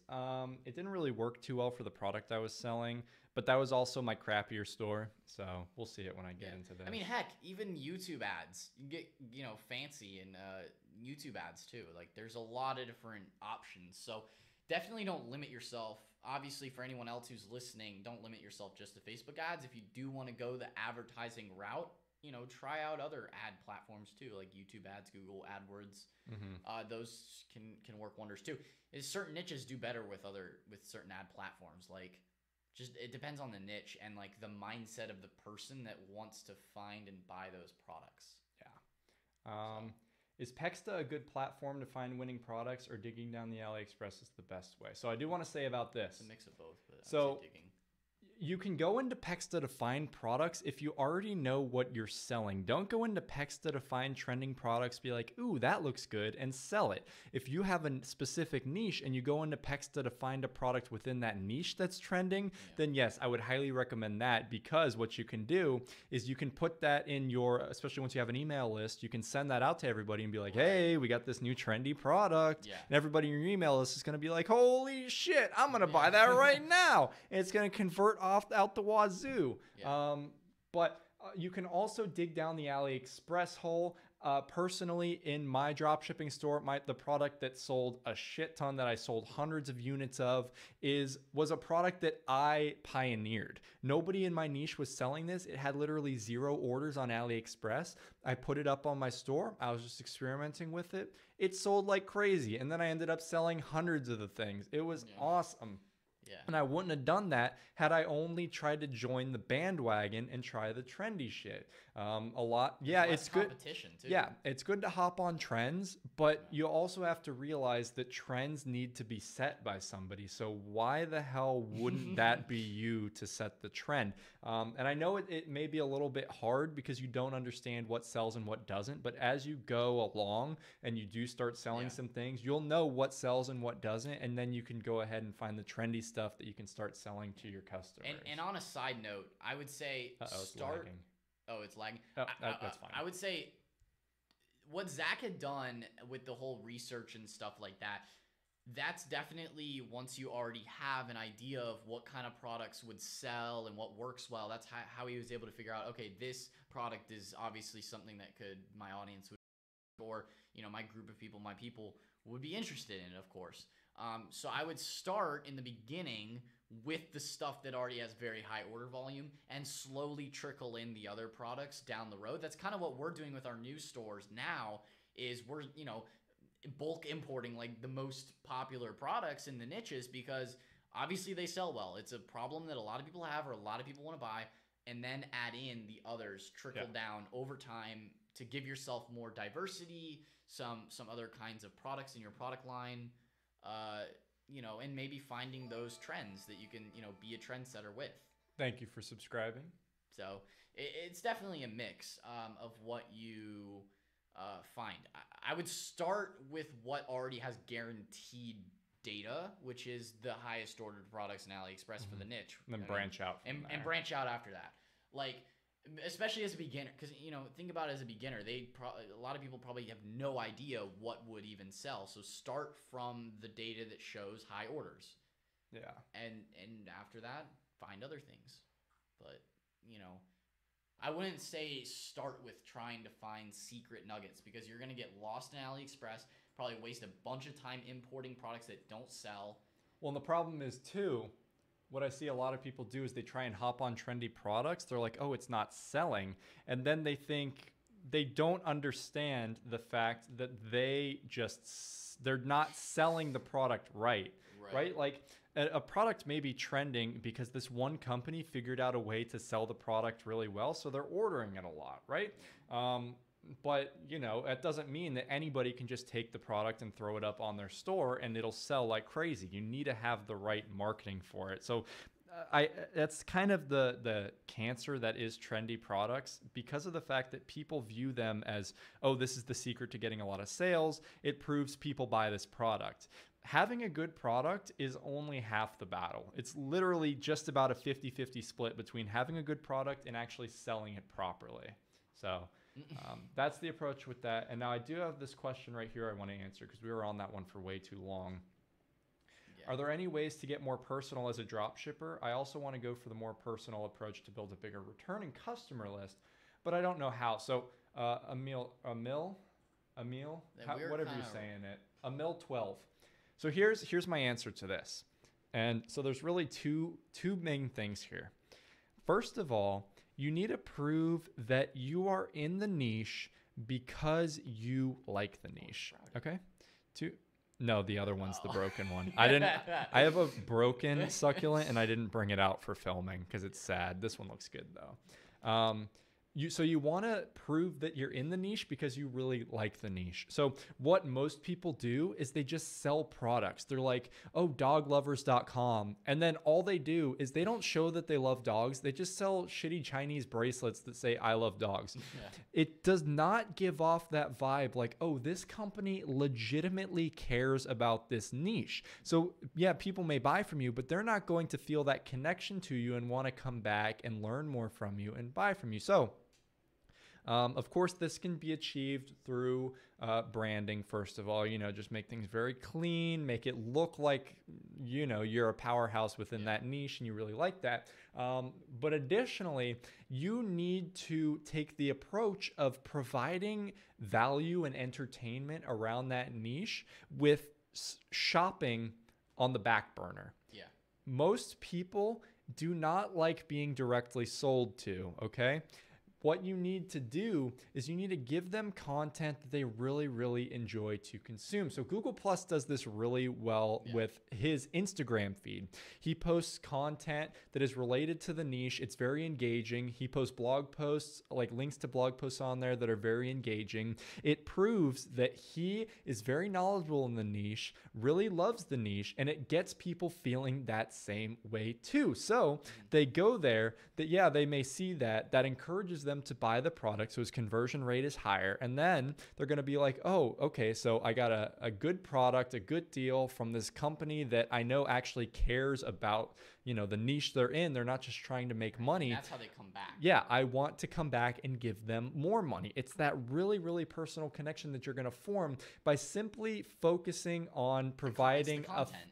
It didn't really work too well for the product I was selling, but that was also my crappier store. So we'll see it when I get into that. I mean, heck, even YouTube ads, you get, fancy in YouTube ads too. Like, there's a lot of different options. So definitely don't limit yourself. Obviously, for anyone else who's listening, don't limit yourself just to Facebook ads. If you do want to go the advertising route, try out other ad platforms too, like YouTube ads, Google AdWords. Those can work wonders too. Certain niches do better with certain ad platforms. Like, just it depends on the niche and like the mindset of the person that wants to find and buy those products. Is Pexta a good platform to find winning products, or digging down the AliExpress is the best way? So I do want to say about this. It's a mix of both, but so digging. you can go into Pexta to find products if you already know what you're selling. Don't go into Pexta to find trending products, be like, ooh, that looks good, and sell it. If you have a specific niche and you go into Pexta to find a product within that niche that's trending, then yes, I would highly recommend that, because what you can do is you can put that in your, especially once you have an email list, you can send that out to everybody and be like, hey, we got this new trendy product. And everybody in your email list is going to be like, holy shit, I'm going to buy that right now. And it's going to convert out the wazoo. But you can also dig down the AliExpress hole. Personally, in my dropshipping store, the product that sold a shit ton, that I sold hundreds of units of, was a product that I pioneered. Nobody in my niche was selling this. It had literally 0 orders on AliExpress. I put it up on my store. I was just experimenting with it. It sold like crazy, and then I ended up selling hundreds of the things. It was awesome. And I wouldn't have done that had I only tried to join the bandwagon and try the trendy shit. It's good. Competition too. Yeah, it's good to hop on trends, but you also have to realize that trends need to be set by somebody. So why the hell wouldn't that be you to set the trend? And I know it may be a little bit hard because you don't understand what sells and what doesn't, but as you go along and you do start selling some things, you'll know what sells and what doesn't, and then you can go ahead and find the trendy stuff that you can start selling to your customers. And on a side note, I would say start. It's lagging. That's fine. I would say what Zach had done with the whole research and stuff like that, that's definitely, once you already have an idea of what kind of products would sell and what works well, that's how he was able to figure out, okay, this product is obviously something that my audience would, or, my group of people, my people would be interested in, of course. So I would start in the beginning with the stuff that already has very high order volume and slowly trickle in the other products down the road. That's kind of what we're doing with our new stores now, is we're, bulk importing like the most popular products in the niches, because obviously they sell well. It's a problem that a lot of people have, or a lot of people want to buy, and then add in the others, trickle down over time to give yourself more diversity, some other kinds of products in your product line, and maybe finding those trends that you can, be a trendsetter with. Thank you for subscribing. So it's definitely a mix of what you find. I would start with what already has guaranteed data, which is the highest ordered products in AliExpress for the niche. And then branch out from there. And branch out after that. Like, especially as a beginner, because, think about it as a beginner. A lot of people probably have no idea what would even sell. So start from the data that shows high orders. Yeah. And after that, find other things. But, I wouldn't say start with trying to find secret nuggets, because you're going to get lost in AliExpress, probably waste a bunch of time importing products that don't sell. Well, and the problem is, too, what I see a lot of people do is they try and hop on trendy products. They're like, oh, it's not selling. And then they think, they don't understand the fact that they're not selling the product right? Like, a product may be trending because this one company figured out a way to sell the product really well, so they're ordering it a lot, right? But, it doesn't mean that anybody can just take the product and throw it up on their store and it'll sell like crazy. You need to have the right marketing for it. So that's kind of the cancer that is trendy products, because of the fact that people view them as, oh, this is the secret to getting a lot of sales. It proves people buy this product. Having a good product is only half the battle. It's literally just about a 50-50 split between having a good product and actually selling it properly. So that's the approach with that. And now I do have this question right here I want to answer, because we were on that one for way too long. Yeah. Are there any ways to get more personal as a drop shipper? I also want to go for the more personal approach to build a bigger returning customer list, but I don't know how. So Emil, whatever you're saying it, Emil 12. So here's my answer to this. And so there's really two main things here. First of all, you need to prove that you are in the niche because you like the niche. Okay? No, the other one's the broken one. I have a broken succulent and I didn't bring it out for filming because it's sad. This one looks good though. you want to prove that you're in the niche because you really like the niche. So what most people do is they just sell products. They're like, oh, doglovers.com. And then all they do is they don't show that they love dogs. They just sell shitty Chinese bracelets that say, I love dogs. Yeah. It does not give off that vibe like, oh, this company legitimately cares about this niche. So yeah, people may buy from you, but they're not going to feel that connection to you and want to come back and learn more from you and buy from you. So of course, this can be achieved through branding, first of all. Just make things very clean, make it look like, you're a powerhouse within that niche and you really like that. But additionally, you need to take the approach of providing value and entertainment around that niche with shopping on the back burner. Yeah. Most people do not like being directly sold to, okay? What you need to do is you need to give them content that they really, really enjoy to consume. So Google Plus does this really well with his Instagram feed. He posts content that is related to the niche. It's very engaging. He posts blog posts, like links to blog posts on there that are very engaging. It proves that he is very knowledgeable in the niche, really loves the niche, and it gets people feeling that same way too. So they go there, that they may see that encourages them to buy the product, so his conversion rate is higher, and then they're going to be like, oh, okay, so I got a good product, a good deal from this company that I know actually cares about the niche they're in. They're not just trying to make money. That's how they come back. Yeah, I want to come back and give them more money. It's that really, really personal connection that you're going to form by simply focusing on providing content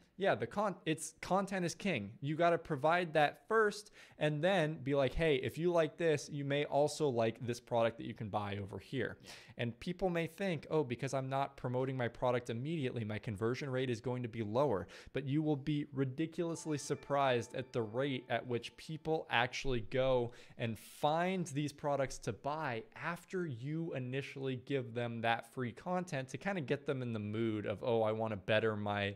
is king. You got to provide that first and then be like, hey, if you like this, you may also like this product that you can buy over here. Yeah. And people may think, oh, because I'm not promoting my product immediately, my conversion rate is going to be lower. But you will be ridiculously surprised at the rate at which people actually go and find these products to buy after you initially give them that free content to kind of get them in the mood of, oh, I want to better my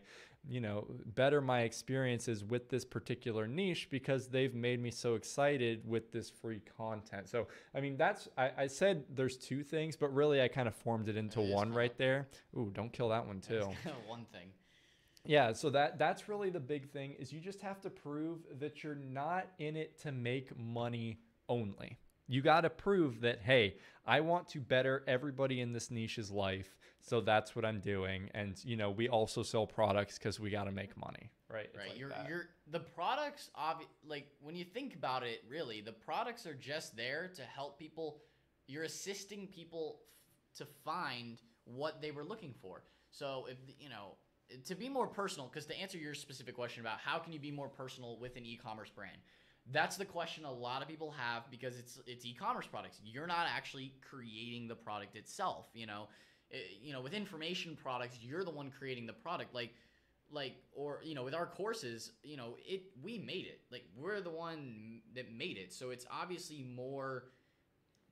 experiences with this particular niche because they've made me so excited with this free content. So, I mean, I said there's two things, but really I kind of formed it into one right there. Ooh, don't kill that one too. That's kind of one thing. Yeah, so that's really the big thing is you just have to prove that you're not in it to make money only. You got to prove that, hey, I want to better everybody in this niche's life. So that's what I'm doing. And, we also sell products because we got to make money, right? Right. Like the products, like when you think about it, really, the products are just there to help people. You're assisting people to find what they were looking for. So if, to be more personal, because to answer your specific question about how can you be more personal with an e-commerce brand, that's the question a lot of people have because it's e-commerce products. You're not actually creating the product itself, with information products, you're the one creating the product. With our courses, we made it. Like we're the one that made it. So it's obviously more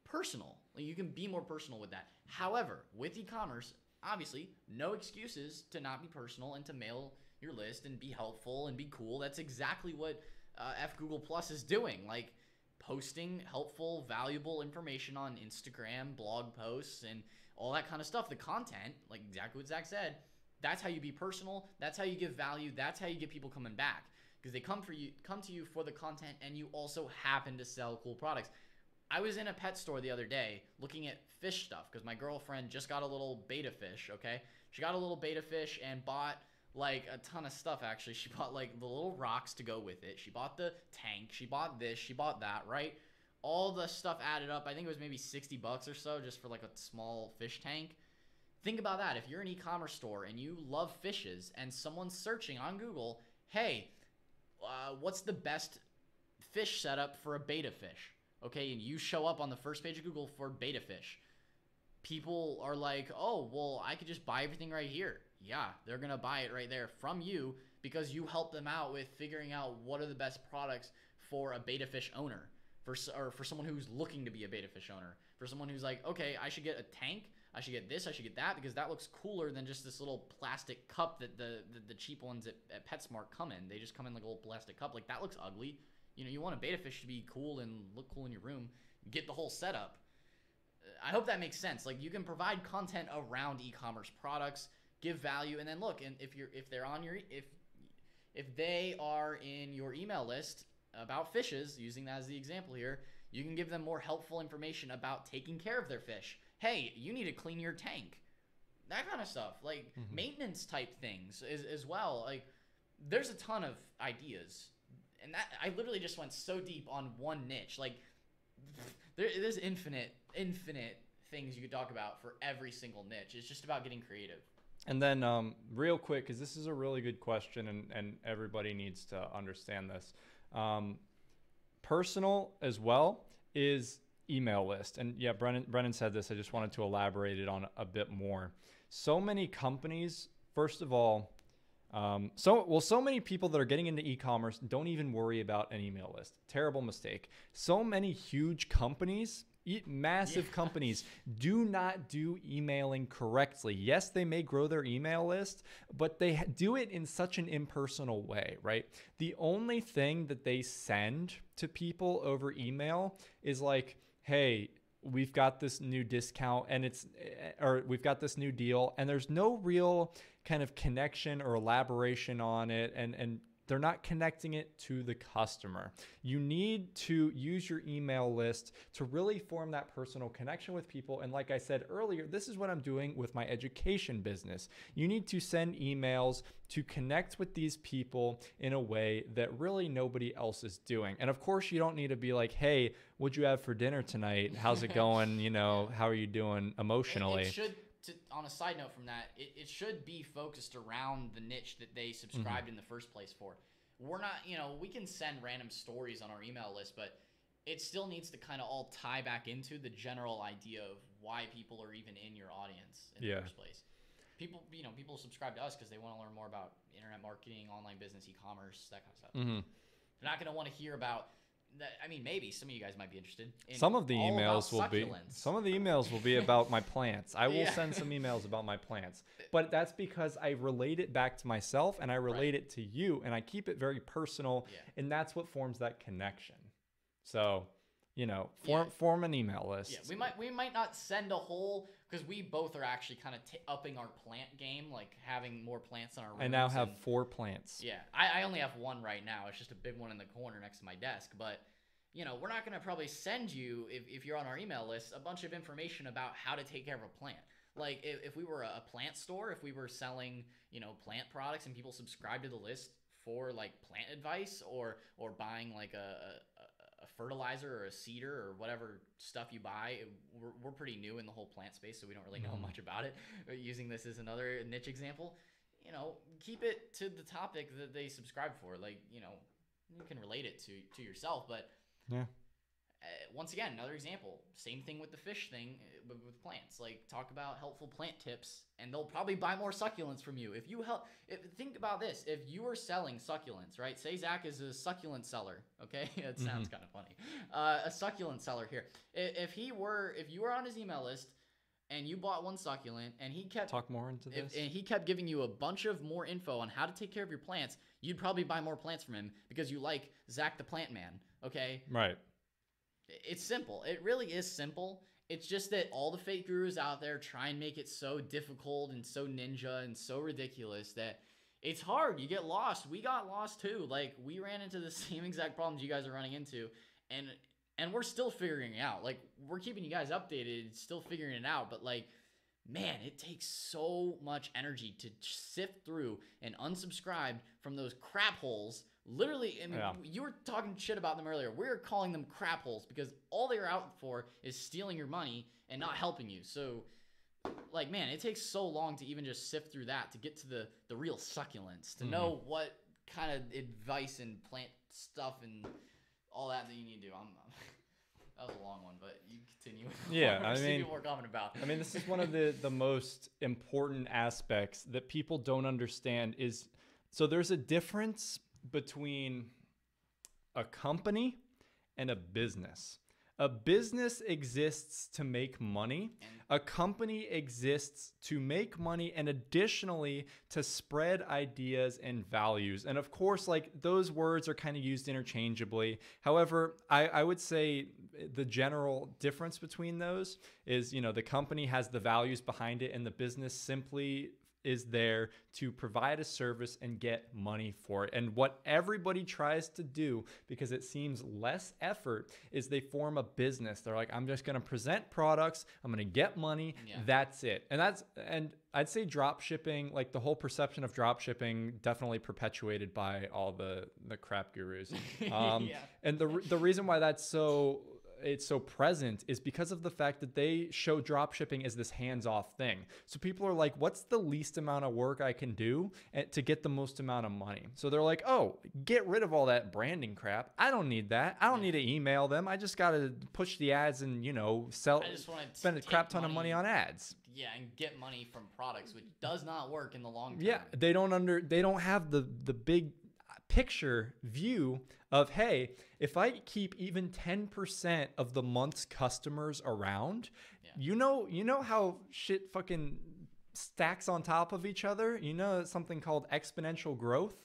personal. Like you can be more personal with that. However, with e-commerce, obviously no excuses to not be personal and to mail your list and be helpful and be cool. That's exactly what Google Plus is doing. Like posting helpful, valuable information on Instagram, blog posts, and all that kind of stuff. The content, like exactly what Zach said, that's how you be personal. That's how you give value. That's how you get people coming back because they come to you for the content, and you also happen to sell cool products. I was in a pet store the other day looking at fish stuff because my girlfriend just got a little betta fish. Okay, she got a little betta fish and bought like a ton of stuff. Actually, she bought like the little rocks to go with it. She bought the tank. She bought this. She bought that. Right. All the stuff added up, I think it was maybe $60 or so just for like a small fish tank. Think about that. If you're an e-commerce store and you love fishes and someone's searching on Google, hey, what's the best fish setup for a betta fish? Okay, and you show up on the first page of Google for betta fish. People are like, oh, well, I could just buy everything right here. Yeah, they're going to buy it right there from you because you help them out with figuring out what are the best products for a betta fish owner. For someone who's looking to be a betta fish owner, for someone who's like, okay, I should get a tank, I should get this, I should get that, because that looks cooler than just this little plastic cup that the cheap ones at PetSmart come in. They just come in like a little plastic cup. Like that looks ugly. You want a betta fish to be cool and look cool in your room. get the whole setup. I hope that makes sense. Like, you can provide content around e-commerce products, give value, and then look, and if they are in your email list about fishes, using that as the example here, you can give them more helpful information about taking care of their fish. Hey, you need to clean your tank. That kind of stuff, like maintenance type things as well. Like, there's a ton of ideas, and that I literally just went so deep on one niche. Like, there's infinite things you could talk about for every single niche. It's just about getting creative. And then real quick, because this is a really good question, and everybody needs to understand this. Personal as well is email list. And yeah, Brennan said this. I just wanted to elaborate it on a bit more. So many companies, first of all, so many people that are getting into e-commerce don't even worry about an email list. Terrible mistake. So many huge companies, massive companies, do not do emailing correctly. Yes, they may grow their email list, but they do it in such an impersonal way, right? The only thing that they send to people over email is like, hey, we've got this new discount or we've got this new deal, and there's no real kind of connection or elaboration on it, and they're not connecting it to the customer. You need to use your email list to really form that personal connection with people. And like I said earlier, this is what I'm doing with my education business. You need to send emails to connect with these people in a way that really nobody else is doing. And of course, you don't need to be like, hey, what'd you have for dinner tonight? How's it going? You know, how are you doing emotionally? It should, on a side note from that, it should be focused around the niche that they subscribed in the first place for. We're not, we can send random stories on our email list, but it still needs to kind of all tie back into the general idea of why people are even in your audience in the first place. People subscribe to us because they want to learn more about internet marketing, online business, e-commerce, that kind of stuff. They're not going to want to hear about that. I mean, maybe some of you guys might be interested in some of the emails will be about my plants. I will send some emails about my plants, but that's because I relate it back to myself and I relate it to you, and I keep it very personal, and that's what forms that connection. So, form an email list. Yeah, we might not send a whole, because we both are actually kind of upping our plant game, like having more plants in our rooms. I now have 4 plants. Yeah, I only have 1 right now. It's just a big one in the corner next to my desk. But, we're not going to probably send you, if you're on our email list, a bunch of information about how to take care of a plant. Like, if we were a plant store, if we were selling, plant products and people subscribe to the list for, like, plant advice or buying, like, a fertilizer or a seeder or whatever stuff you buy, we're pretty new in the whole plant space, so we don't really know much about it. Using this as another niche example, keep it to the topic that they subscribe for. Like, you can relate it to yourself, but once again, another example, same thing with the fish thing with plants. Like, talk about helpful plant tips, and they'll probably buy more succulents from you. Think about this. If you are selling succulents, right? Say Zach is a succulent seller, okay? It sounds kind of funny. A succulent seller here. If you were on his email list and you bought 1 succulent and he kept talk more into this, and he kept giving you a bunch of more info on how to take care of your plants, you'd probably buy more plants from him because you like Zach the Plant Man, okay? Right. It's simple. It really is simple. It's just that all the fake gurus out there try and make it so difficult and so ninja and so ridiculous that it's hard. You get lost. We got lost too. Like, we ran into the same exact problems you guys are running into, and we're still figuring it out. Like, we're keeping you guys updated, still figuring it out, but like, man, it takes so much energy to sift through and unsubscribe from those crap holes. Literally, I mean, you were talking shit about them earlier. We're calling them crap holes because all they're out for is stealing your money and not helping you. So, like, man, it takes so long to even just sift through that to get to the real succulents, to know what kind of advice and plant stuff and all that you need to do. That was a long one, but you continue. Yeah, I mean, people are comment about. I mean, this is one of the most important aspects that people don't understand is, so there's a difference between a company and a business. A business exists to make money. A company exists to make money and additionally to spread ideas and values. And of course, like, those words are kind of used interchangeably. However, I would say the general difference between those is, you know, the company has the values behind it and the business simply is there to provide a service and get money for it. And what everybody tries to do, because it seems less effort, is they form a business. They're like, I'm just going to present products, I'm going to get money. That's it. And I'd say drop shipping, like the whole perception of drop shipping, definitely perpetuated by all the crap gurus. And the reason why it's so present is because of the fact that they show drop shipping as this hands-off thing. So people are like, what's the least amount of work I can do to get the most amount of money? So they're like, oh, get rid of all that branding crap. I don't need that. I don't need to email them. I just got to push the ads and, you know, spend a crap ton of money on ads. Yeah, and get money from products, which does not work in the long term. Yeah, they don't have the big picture view of, hey, if I keep even 10% of the month's customers around, you know how shit fucking stacks on top of each other. You know, something called exponential growth.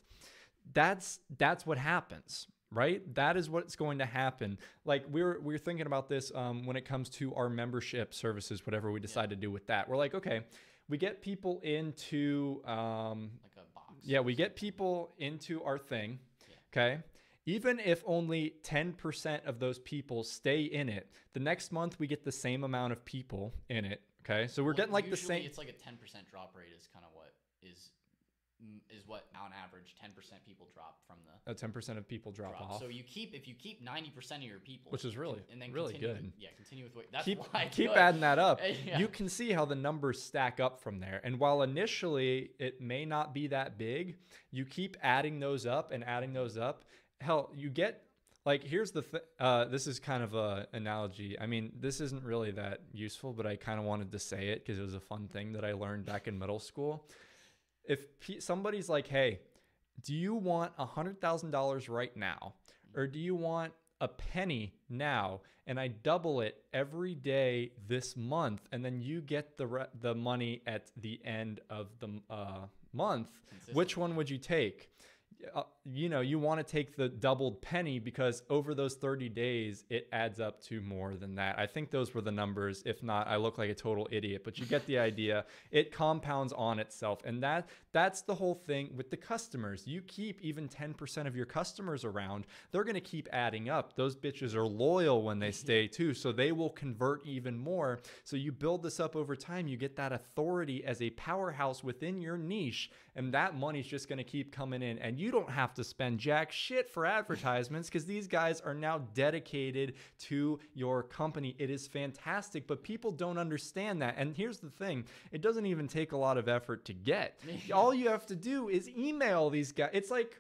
That's what happens, right? That is what's going to happen. Like we're thinking about this when it comes to our membership services, whatever we decide to do with that. We're like, okay, we get people into like a box. Yeah, we get people into our thing. Okay. Even if only 10% of those people stay in it, the next month we get the same amount of people in it. Okay. So we're getting like the same. It's like a 10% drop rate is kind of what is what on average 10% people drop from the 10% of people drop off. So if you keep 90% of your people, which is really good. Yeah, continue with what that's keep adding that up. You can see how the numbers stack up from there. And while initially it may not be that big, you keep adding those up and adding those up. Hell, you get like, here's the this is kind of a analogy. I mean, this isn't really that useful, but I kind of wanted to say it because it was a fun thing that I learned back in middle school. If somebody's like, hey, do you want $100,000 right now? Or do you want a penny now? And I double it every day this month. And then you get the money at the end of the month. Which one would you take? You know, you want to take the doubled penny because over those 30 days, it adds up to more than that. I think those were the numbers. If not, I look like a total idiot, but you get the idea. It compounds on itself. And that's the whole thing with the customers. You keep even 10% of your customers around, they're going to keep adding up. Those bitches are loyal when they stay too, so they will convert even more. So you build this up over time. You get that authority as a powerhouse within your niche, and that money's just going to keep coming in. And you don't have to spend jack shit for advertisements because these guys are now dedicated to your company. It is fantastic, but people don't understand that. And here's the thing. It doesn't even take a lot of effort to get. All you have to do is email these guys. It's like,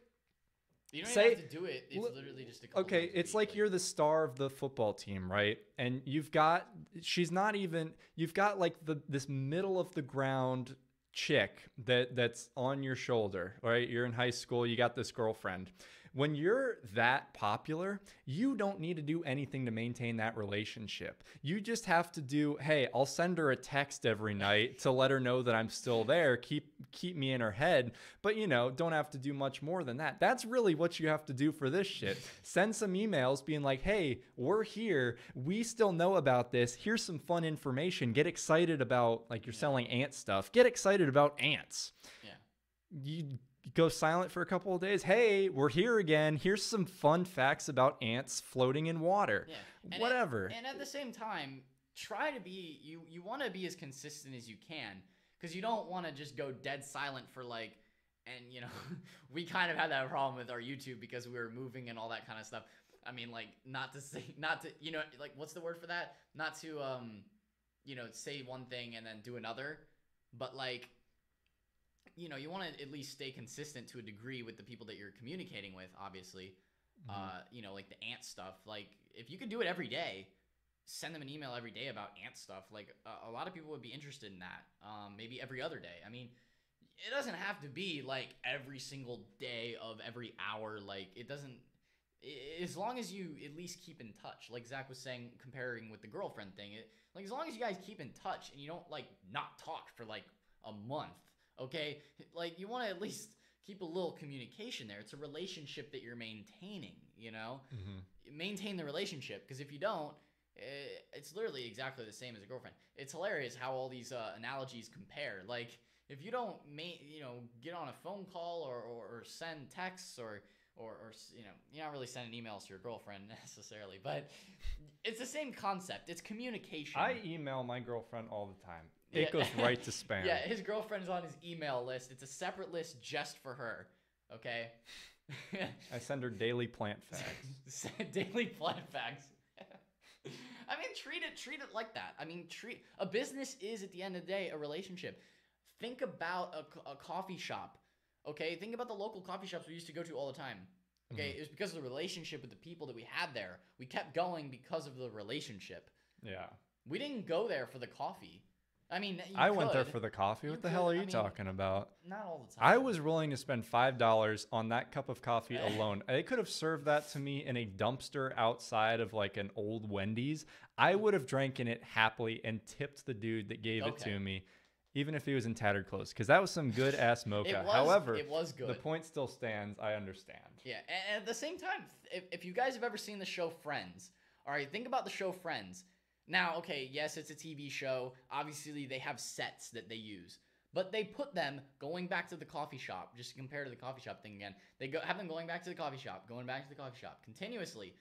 you don't even have to do it. It's literally just a couple it's like you're the star of the football team, right? And you've got like this middle of the ground chick that's on your shoulder, right? You're in high school, you got this girlfriend. When you're that popular, you don't need to do anything to maintain that relationship. You just have to do, hey, I'll send her a text every night to let her know that I'm still there, keep me in her head, but you know, don't have to do much more than that. That's really what you have to do for this shit. Send some emails being like, hey, we're here. We still know about this. Here's some fun information. Get excited about, like, you're selling ant stuff. Get excited about ants. Yeah. You go silent for a couple of days. Hey, we're here again. Here's some fun facts about ants floating in water. Yeah. Whatever. And at the same time, try to be, you want to be as consistent as you can, because you don't want to just go dead silent for like, and you know, we kind of had that problem with our YouTube because we were moving and all that kind of stuff. I mean, like, not to, you know, like, what's the word for that? Not to, you know, say one thing and then do another, but like, you know, you want to at least stay consistent to a degree with the people that you're communicating with, obviously. You know, like the ant stuff. Like, if you could do it every day, send them an email every day about ant stuff. Like, a lot of people would be interested in that. Maybe every other day. I mean, it doesn't have to be, like, every single day of every hour. Like, it doesn't... As long as you at least keep in touch. Like Zach was saying, comparing with the girlfriend thing. Like, as long as you guys keep in touch and you don't, like, not talk for, like, a month. Okay, like, you want to at least keep a little communication there. It's a relationship that you're maintaining, you know? maintain the relationship. Because if you don't, it's literally exactly the same as a girlfriend. It's hilarious how all these analogies compare. Like, if you don't, get on a phone call or send texts or you're not really sending emails to your girlfriend necessarily, but it's the same concept. It's communication. I email my girlfriend all the time. It goes right to spam. Yeah, his girlfriend's on his email list. It's a separate list just for her. Okay. I send her daily plant facts. Daily plant facts. I mean, treat it like that. I mean, a business is, at the end of the day, a relationship. Think about a coffee shop. Okay, think about the local coffee shops we used to go to all the time. Okay, It was because of the relationship with the people that we had there. We kept going because of the relationship. Yeah. We didn't go there for the coffee. I mean, I went there for the coffee. What the hell are you talking about? Not all the time. I was willing to spend $5 on that cup of coffee alone. They could have served that to me in a dumpster outside of like an old Wendy's. I would have drank in it happily and tipped the dude that gave it to me, even if he was in tattered clothes, because that was some good ass mocha. However, it was good. The point still stands. I understand. Yeah, and at the same time, if you guys have ever seen the show Friends, all right, think about the show Friends. Now, okay, yes, it's a TV show. Obviously, they have sets that they use. But they put them going back to the coffee shop, just to compare to the coffee shop thing again. They have them going back to the coffee shop, going back to the coffee shop continuously,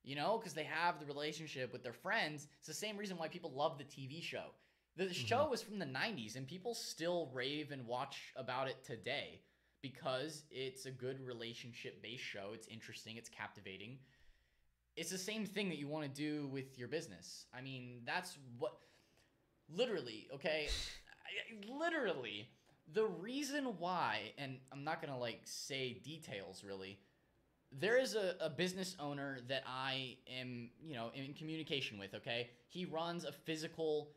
because they have the relationship with their friends. It's the same reason why people love the TV show. The show was from the 90s, and people still rave and watch about it today because it's a good relationship-based show. It's interesting. It's captivating. It's the same thing that you want to do with your business. I mean, that's what... Literally, okay? Literally, the reason why, and I'm not going to, say details, really. There is a business owner that I am, in communication with, okay? He runs a physical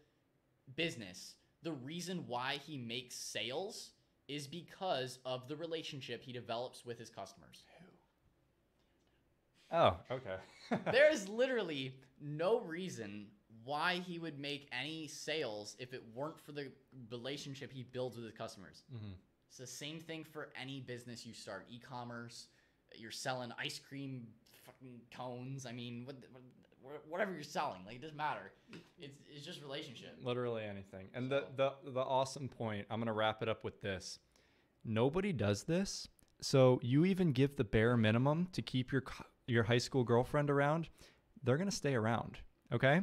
business. The reason why he makes sales is because of the relationship he develops with his customers. Oh, okay. There is literally no reason why he would make any sales if it weren't for the relationship he builds with his customers. It's the same thing for any business you start. E-commerce, you're selling ice cream fucking cones. I mean, whatever you're selling, it doesn't matter. It's just relationship. Literally anything. And the awesome point, I'm going to wrap it up with this. Nobody does this. So you even give the bare minimum to keep your high school girlfriend around, they're going to stay around. Okay.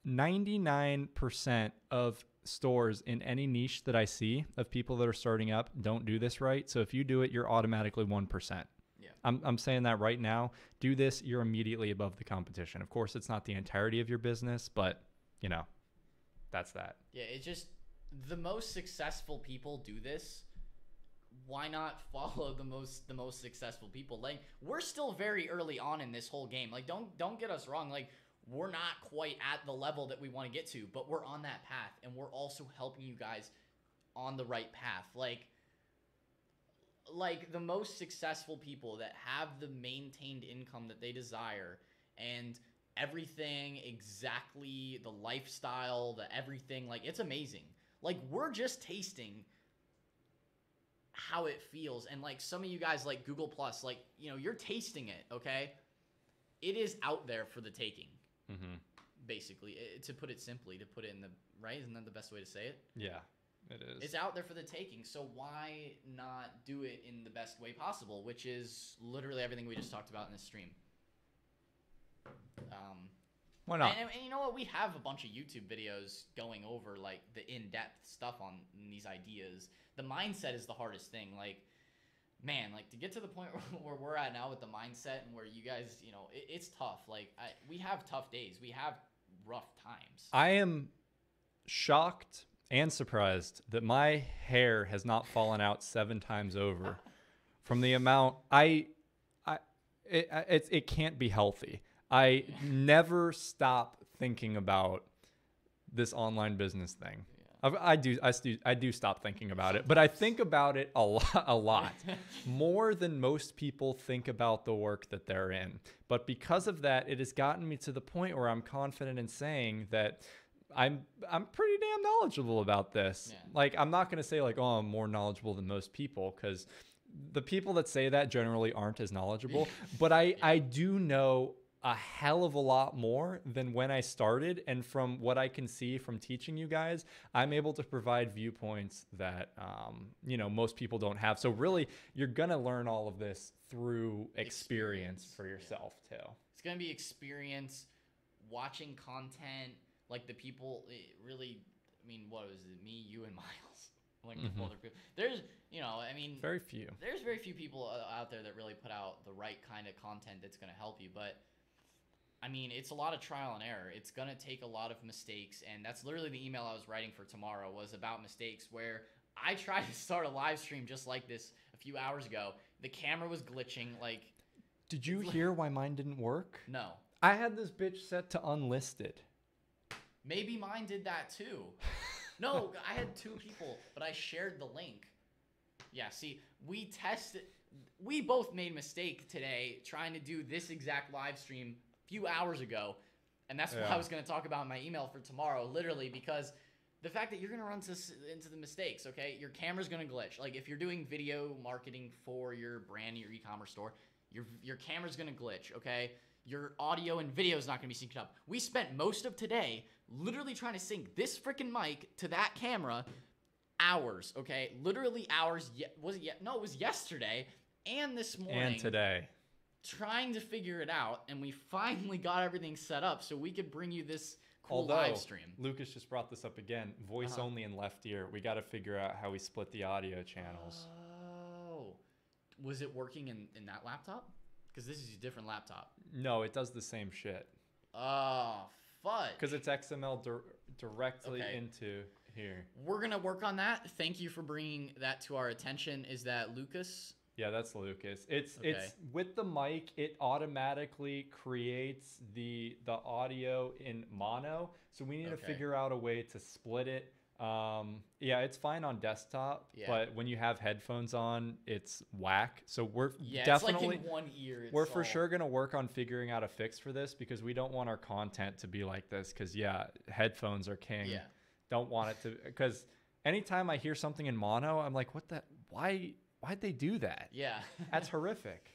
99% of stores in any niche that I see of people that are starting up don't do this right. So if you do it, you're automatically 1%. Yeah. I'm saying that right now. Do this, you're immediately above the competition. Of course, it's not the entirety of your business, but that's that. Yeah. It's just the most successful people do this. Why not follow the most successful people? We're still very early on in this whole game. Don't get us wrong. We're not quite at the level that we want to get to, but we're on that path, and we're also helping you guys on the right path. The most successful people that have the maintained income that they desire and everything exactly, the lifestyle, the everything, it's amazing. We're just tasting how it feels, and some of you guys Google Plus, you're tasting it. Okay, it is out there for the taking. Basically, to put it simply, to put it in the right, isn't that the best way to say it? Yeah, it is. It's out there for the taking, so why not do it in the best way possible, which is literally everything we just talked about in this stream. Why not? And you know what? We have a bunch of YouTube videos going over the in-depth stuff on these ideas. The mindset is the hardest thing. To get to the point where we're at now with the mindset and where you guys, it's tough. We have tough days. We have rough times. I am shocked and surprised that my hair has not fallen out 7 times over from the amount it can't be healthy. I never stop thinking about this online business thing. I do stop thinking about it, but I think about it a lot more than most people think about the work that they're in. But because of that, it has gotten me to the point where I'm confident in saying that I'm pretty damn knowledgeable about this. Yeah. I'm not going to say oh, I'm more knowledgeable than most people, because the people that say that generally aren't as knowledgeable, but I do know a hell of a lot more than when I started. And from what I can see from teaching you guys, I'm able to provide viewpoints that, most people don't have. So really, you're going to learn all of this through experience for yourself too. It's going to be experience, watching content, like the people really, I mean, what was it? Me, you, and Miles. Like other people. There's, very few. There's very few people out there that really put out the right kind of content that's going to help you. But I mean, it's a lot of trial and error. It's going to take a lot of mistakes. And that's literally the email I was writing for tomorrow was about mistakes, where I tried to start a live stream just like this a few hours ago. The camera was glitching. Like, did you hear why mine didn't work? No. I had this bitch set to unlisted. Maybe mine did that too. No, I had 2 people, but I shared the link. Yeah, see, we both made a mistake today trying to do this exact live stream a few hours ago. And that's what I was going to talk about in my email for tomorrow, literally, because the fact that you're going to run into the mistakes, okay? Your camera's going to glitch. Like, if you're doing video marketing for your brand, your e-commerce store, your camera's going to glitch, okay? Your audio and video is not going to be synced up. We spent most of today literally trying to sync this freaking mic to that camera. Hours, okay? Literally hours. Was it yet? No, it was yesterday and this morning. And today. Trying to figure it out, and we finally got everything set up so we could bring you this cool live stream. Lucas just brought this up again. Voice only in left ear. We got to figure out how we split the audio channels. Oh. Was it working in that laptop? Because this is a different laptop. No, it does the same shit. Oh, fudge. Because it's XML directly into here. We're going to work on that. Thank you for bringing that to our attention. Is that Lucas? Yeah, that's Lucas. It's with the mic, it automatically creates the audio in mono. So we need to figure out a way to split it. It's fine on desktop, but when you have headphones on, it's whack. So we're definitely it's like in one ear. We're for sure going to work on figuring out a fix for this, because we don't want our content to be like this. Because headphones are king. Yeah. Don't want it to, because anytime I hear something in mono, I'm like, why'd they do that? Yeah. That's horrific.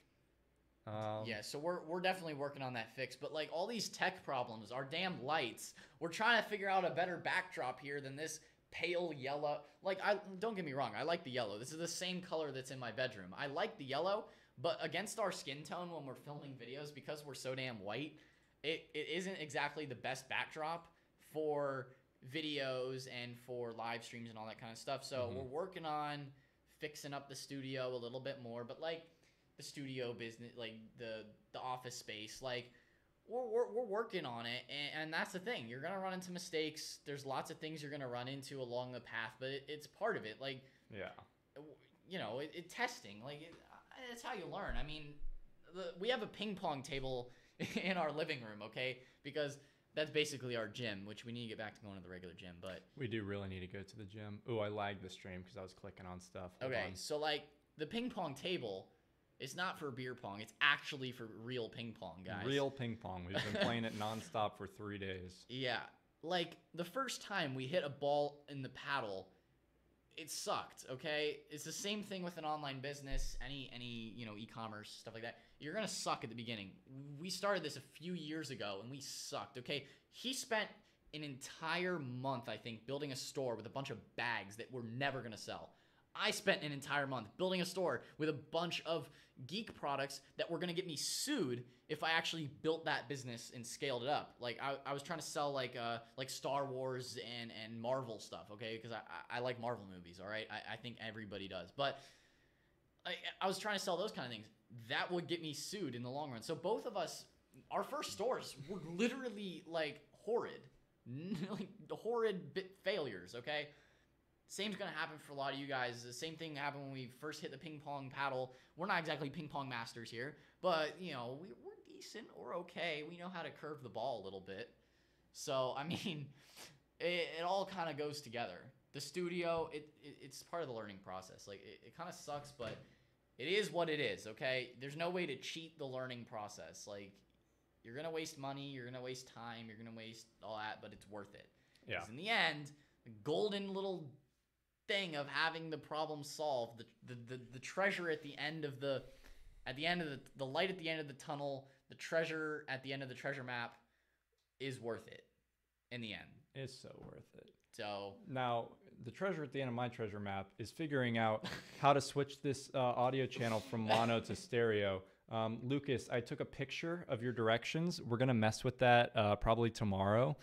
So we're definitely working on that fix. But like all these tech problems, our damn lights, we're trying to figure out a better backdrop here than this pale yellow. Like, don't get me wrong, I like the yellow. This is the same color that's in my bedroom. I like the yellow, but against our skin tone when we're filming videos, because we're so damn white, it isn't exactly the best backdrop for videos and for live streams and all that kind of stuff. So we're working on fixing up the studio a little bit more, but like the studio business, like the office space, like we're working on it, and that's the thing. You're gonna run into mistakes. There's lots of things you're gonna run into along the path, but it's part of it. Like, testing, like it's how you learn. I mean, we have a ping pong table in our living room, okay? Because that's basically our gym, which we need to get back to going to the regular gym, but we do really need to go to the gym. Ooh, I lagged the stream because I was clicking on stuff. Hold on. So like the ping pong table, it's not for beer pong. It's actually for real ping pong, guys. Real ping pong. We've been playing it nonstop for 3 days. Yeah. Like the first time we hit a ball in the paddle, it sucked, okay? It's the same thing with an online business, any e-commerce, stuff like that. You're going to suck at the beginning. We started this a few years ago, and we sucked, okay? He spent an entire month, I think, building a store with a bunch of bags that we're never going to sell. I spent an entire month building a store with a bunch of geek products that were going to get me sued if I actually built that business and scaled it up. Like I was trying to sell like Star Wars and Marvel stuff, okay? Because I like Marvel movies, all right? I think everybody does. But I was trying to sell those kind of things. That would get me sued in the long run. So both of us, our first stores were literally like horrid. Like horrid failures, okay? Same's going to happen for a lot of you guys. The same thing happened when we first hit the ping pong paddle. We're not exactly ping pong masters here, but, we're decent or okay. We know how to curve the ball a little bit. So, I mean, it all kind of goes together. The studio, it's part of the learning process. Like, it kind of sucks, but it is what it is, okay? There's no way to cheat the learning process. Like, you're going to waste money, you're going to waste time, you're going to waste all that, but it's worth it. Yeah. Because in the end, the golden little thing of having the problem solved, the treasure at the end of the light at the end of the tunnel, the treasure at the end of the treasure map is worth it in the end. It's so worth it. So now the treasure at the end of my treasure map is figuring out how to switch this audio channel from mono to stereo. Lucas, I took a picture of your directions. We're going to mess with that probably tomorrow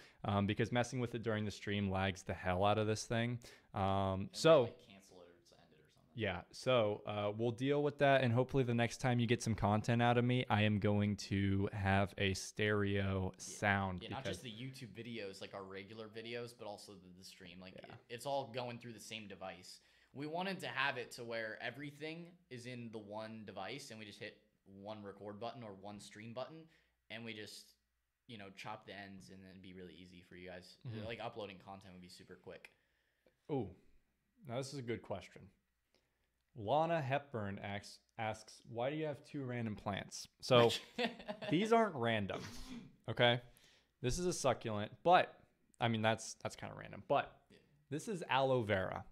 because messing with it during the stream lags the hell out of this thing. So cancel it or send it or something. Yeah, so we'll deal with that, and hopefully the next time you get some content out of me, I am going to have a stereo sound. Yeah, not just the YouTube videos, like our regular videos, but also the stream. Like it's all going through the same device. We wanted to have it to where everything is in the one device, and we just hit one record button or one stream button, and we just, you know, chop the ends, and then it'd be really easy for you guys. Mm-hmm. Like uploading content would be super quick. Oh, now this is a good question. Lana Hepburn asks, why do you have 2 random plants? So these aren't random, okay? This is a succulent, but, I mean, that's kind of random. But this is aloe vera.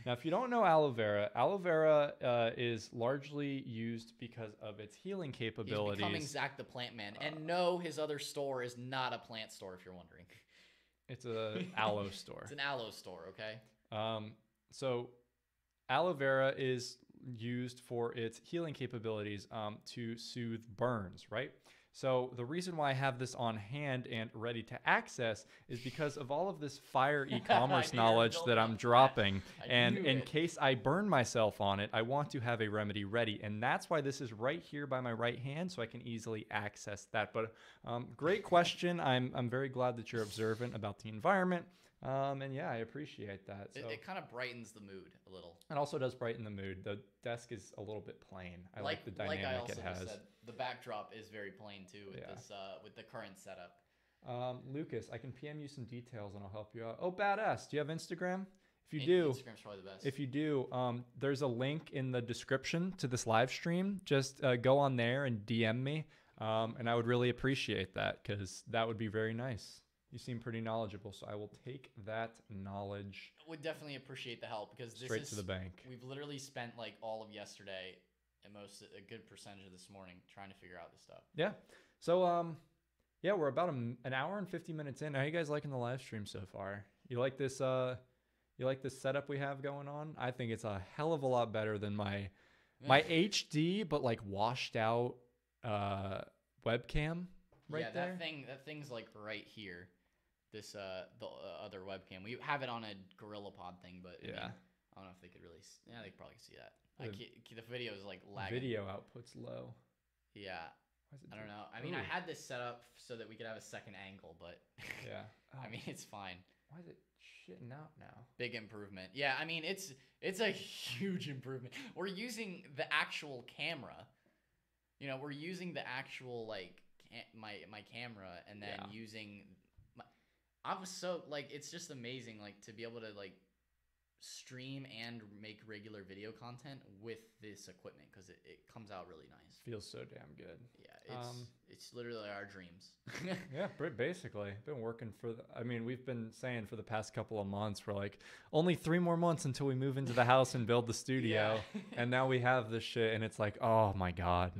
Now, if you don't know aloe vera is largely used because of its healing capabilities. He's becoming Zach the Plant Man. And no, his other store is not a plant store, if you're wondering. It's an aloe store. It's an aloe store, okay? So aloe vera is used for its healing capabilities to soothe burns, right? So the reason why I have this on hand and ready to access is because of all of this fire e-commerce knowledge that I'm dropping. And in case I burn myself on it, I want to have a remedy ready. And that's why this is right here by my right hand, so I can easily access that. But great question. I'm very glad that you're observant about the environment. And yeah, I appreciate that. So. It kind of brightens the mood a little. It also does brighten the mood. The desk is a little bit plain. I like the dynamic I also it has. Said, the backdrop is very plain too with this with the current setup. Lucas, I can PM you some details and I'll help you out. Oh, badass. Do you have Instagram? If you do, Instagram's probably the best. If you do, there's a link in the description to this live stream. Just go on there and DM me, and I would really appreciate that because that would be very nice. You seem pretty knowledgeable, so I will take that knowledge. Would definitely appreciate the help because this straight is to the bank. We've literally spent like all of yesterday and a good percentage of this morning trying to figure out this stuff. Yeah. So yeah, we're about an hour and 50 minutes in. How are you guys liking the live stream so far? You like this setup we have going on? I think it's a hell of a lot better than my HD but like washed out webcam right there. That thing's like right here. This the other webcam. We have it on a GorillaPod thing, but I mean, I don't know if they could really. Yeah, they could probably see that. The video is like lagging. Video output's low. Yeah. I don't know. I mean, I had this set up so that we could have a second angle, but yeah. I mean, it's fine. Why is it shitting out now? Big improvement. Yeah, I mean, it's a huge improvement. We're using the actual camera. You know, we're using the actual like my camera and then using. I was so like it's just amazing like to be able to like stream and make regular video content with this equipment because it comes out really nice. Feels so damn good. Yeah, it's literally our dreams. Yeah, basically. Been working we've been saying for the past couple of months, we're like, only 3 more months until we move into the house and build the studio. And now we have this shit and it's like, oh my God.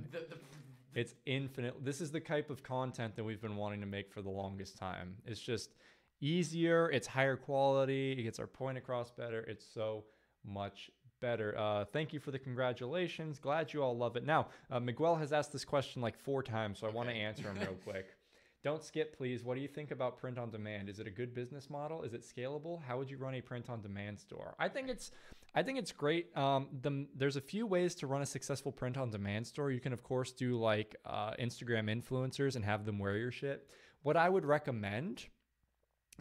It's infinite. This is the type of content that we've been wanting to make for the longest time. It's just easier. It's higher quality. It gets our point across better. It's so much better. Thank you for the congratulations. Glad you all love it. Now, Miguel has asked this question like 4 times, so I want to answer him real quick. Don't skip, please. What do you think about print on demand? Is it a good business model? Is it scalable? How would you run a print on demand store? I think it's great. There's a few ways to run a successful print on demand store. You can of course do like Instagram influencers and have them wear your shit. What I would recommend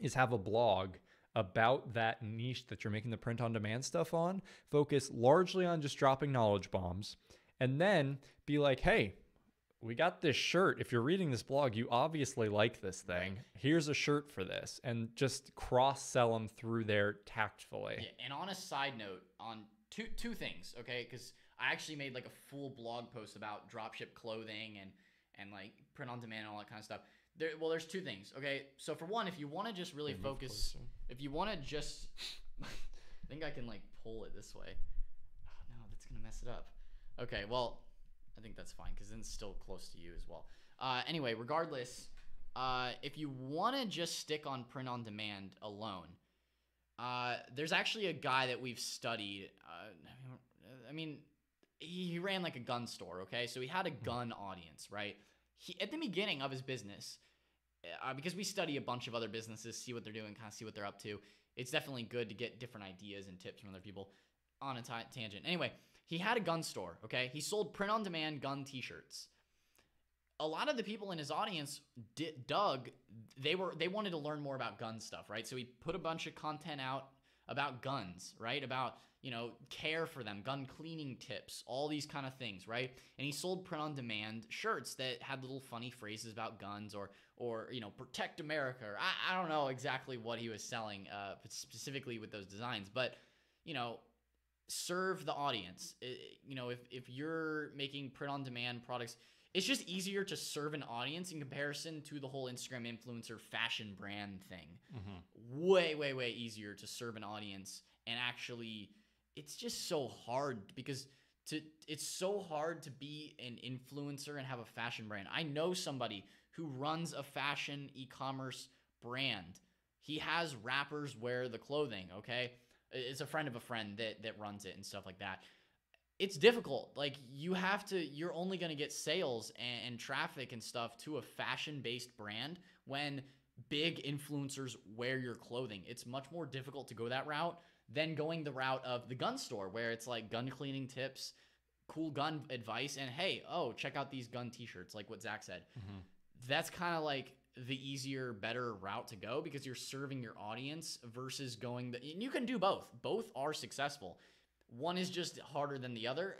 is have a blog about that niche that you're making the print on demand stuff on. Focus largely on just dropping knowledge bombs and then be like, hey, we got this shirt. If you're reading this blog, you obviously like this thing. Here's a shirt for this. And just cross-sell them through there tactfully. Yeah, and on a side note, on two things, okay? Because I actually made like a full blog post about dropship clothing and like print on demand and all that kind of stuff. There's 2 things, okay? So for one, if you want to just really focus, if you want to just, I think I can like pull it this way. Oh, no, that's going to mess it up. Okay, well, I think that's fine because then it's still close to you as well. Anyway, regardless, if you want to just stick on print on demand alone, there's actually a guy that we've studied. I mean, he ran like a gun store, okay? So he had a gun audience, right? At the beginning of his business, because we study a bunch of other businesses, see what they're doing, kind of see what they're up to. It's definitely good to get different ideas and tips from other people on a tangent. Anyway, he had a gun store, okay? He sold print-on-demand gun t-shirts. A lot of the people in his audience, Doug, they wanted to learn more about gun stuff, right? So he put a bunch of content out about guns, right? About, care for them, gun cleaning tips, all these kind of things, right? And he sold print-on-demand shirts that had little funny phrases about guns or protect America. Or I don't know exactly what he was selling specifically with those designs, but, serve the audience. If you're making print-on-demand products, it's just easier to serve an audience in comparison to the whole Instagram influencer fashion brand thing. Mm-hmm. Way, way, way easier to serve an audience. And actually, it's just so hard because it's so hard to be an influencer and have a fashion brand. I know somebody who runs a fashion e-commerce brand. He has rappers wear the clothing, okay? It's a friend of a friend that runs it and stuff like that. It's difficult. Like, you're only going to get sales and traffic and stuff to a fashion-based brand when big influencers wear your clothing. It's much more difficult to go that route than going the route of the gun store, where it's like gun cleaning tips, cool gun advice, and hey, check out these gun t-shirts, like what Zach said. Mm-hmm. That's kind of like the easier, better route to go because you're serving your audience versus and you can do both. Both are successful. One is just harder than the other,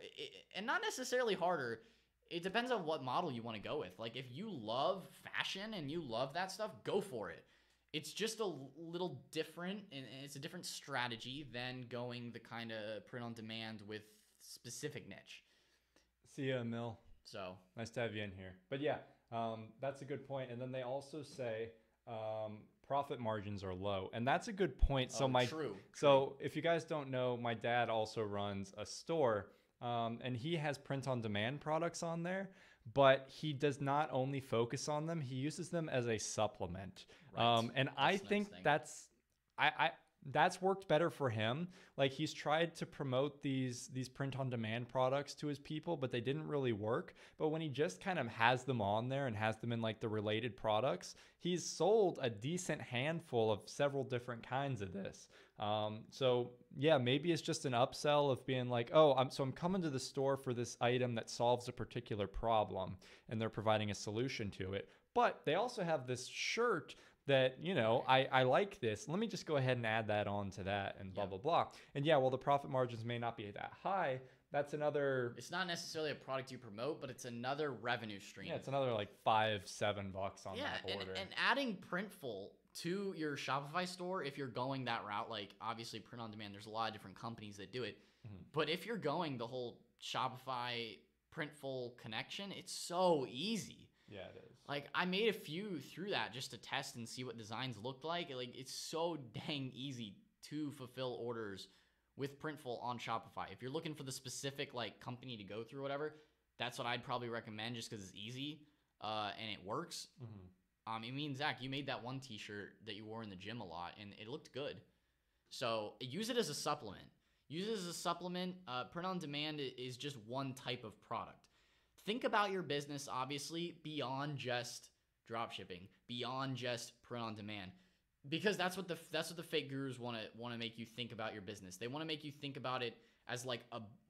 and not necessarily harder. It depends on what model you want to go with. Like, if you love fashion and you love that stuff, go for it. It's just a little different, and it's a different strategy than going the kind of print-on-demand with specific niche. See ya, Emil. So nice to have you in here. But yeah, that's a good point. And then they also say profit margins are low, and that's a good point. So true. So if you guys don't know, my dad also runs a store, and he has print-on-demand products on there. But he does not only focus on them; he uses them as a supplement. Right. And I think that's worked better for him. Like, he's tried to promote these print-on-demand products to his people, but they didn't really work. But when he just kind of has them on there and has them in like the related products, he's sold a decent handful of several different kinds of this. So yeah, maybe it's just an upsell of being like, I'm coming to the store for this item that solves a particular problem, and they're providing a solution to it. But they also have this shirt that, I like this. Let me just go ahead and add that on to that and blah, blah, blah. And yeah, well, the profit margins may not be that high. That's another... It's not necessarily a product you promote, but it's another revenue stream. Yeah, it's another like $5-7 on that order. And adding Printful to your Shopify store, if you're going that route, like obviously print on demand, there's a lot of different companies that do it. Mm-hmm. But if you're going the whole Shopify Printful connection, it's so easy. Yeah, it is. Like, I made a few through that just to test and see what designs looked like. Like, it's so dang easy to fulfill orders with Printful on Shopify. If you're looking for the specific like company to go through or whatever, that's what I'd probably recommend just because it's easy and it works. Mm-hmm. I mean, Zach, you made that one t-shirt that you wore in the gym a lot, and it looked good. So use it as a supplement. Use it as a supplement. Print on demand is just one type of product. Think about your business, obviously, beyond just dropshipping, beyond just print on demand, because that's what the fake gurus want to make you think about your business. They want to make you think about it as like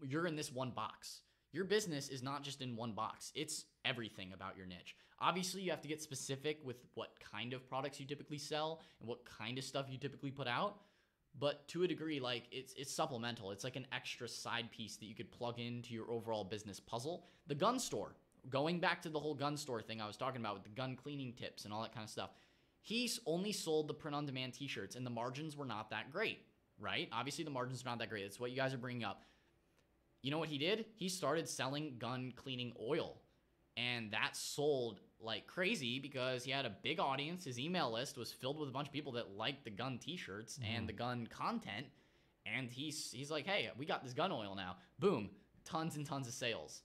you're in this one box. Your business is not just in one box. It's everything about your niche. Obviously, you have to get specific with what kind of products you typically sell and what kind of stuff you typically put out. But to a degree, like it's supplemental. It's like an extra side piece that you could plug into your overall business puzzle. The gun store, going back to the whole gun store thing I was talking about with the gun cleaning tips and all that kind of stuff. He's only sold the print-on-demand t-shirts, and the margins were not that great, right? Obviously, the margins are not that great. That's what you guys are bringing up. You know what he did? He started selling gun cleaning oil, and that sold like crazy because he had a big audience. His email list was filled with a bunch of people that liked the gun t-shirts and the gun content, And he's like, hey, we got this gun oil now. Boom, tons and tons of sales.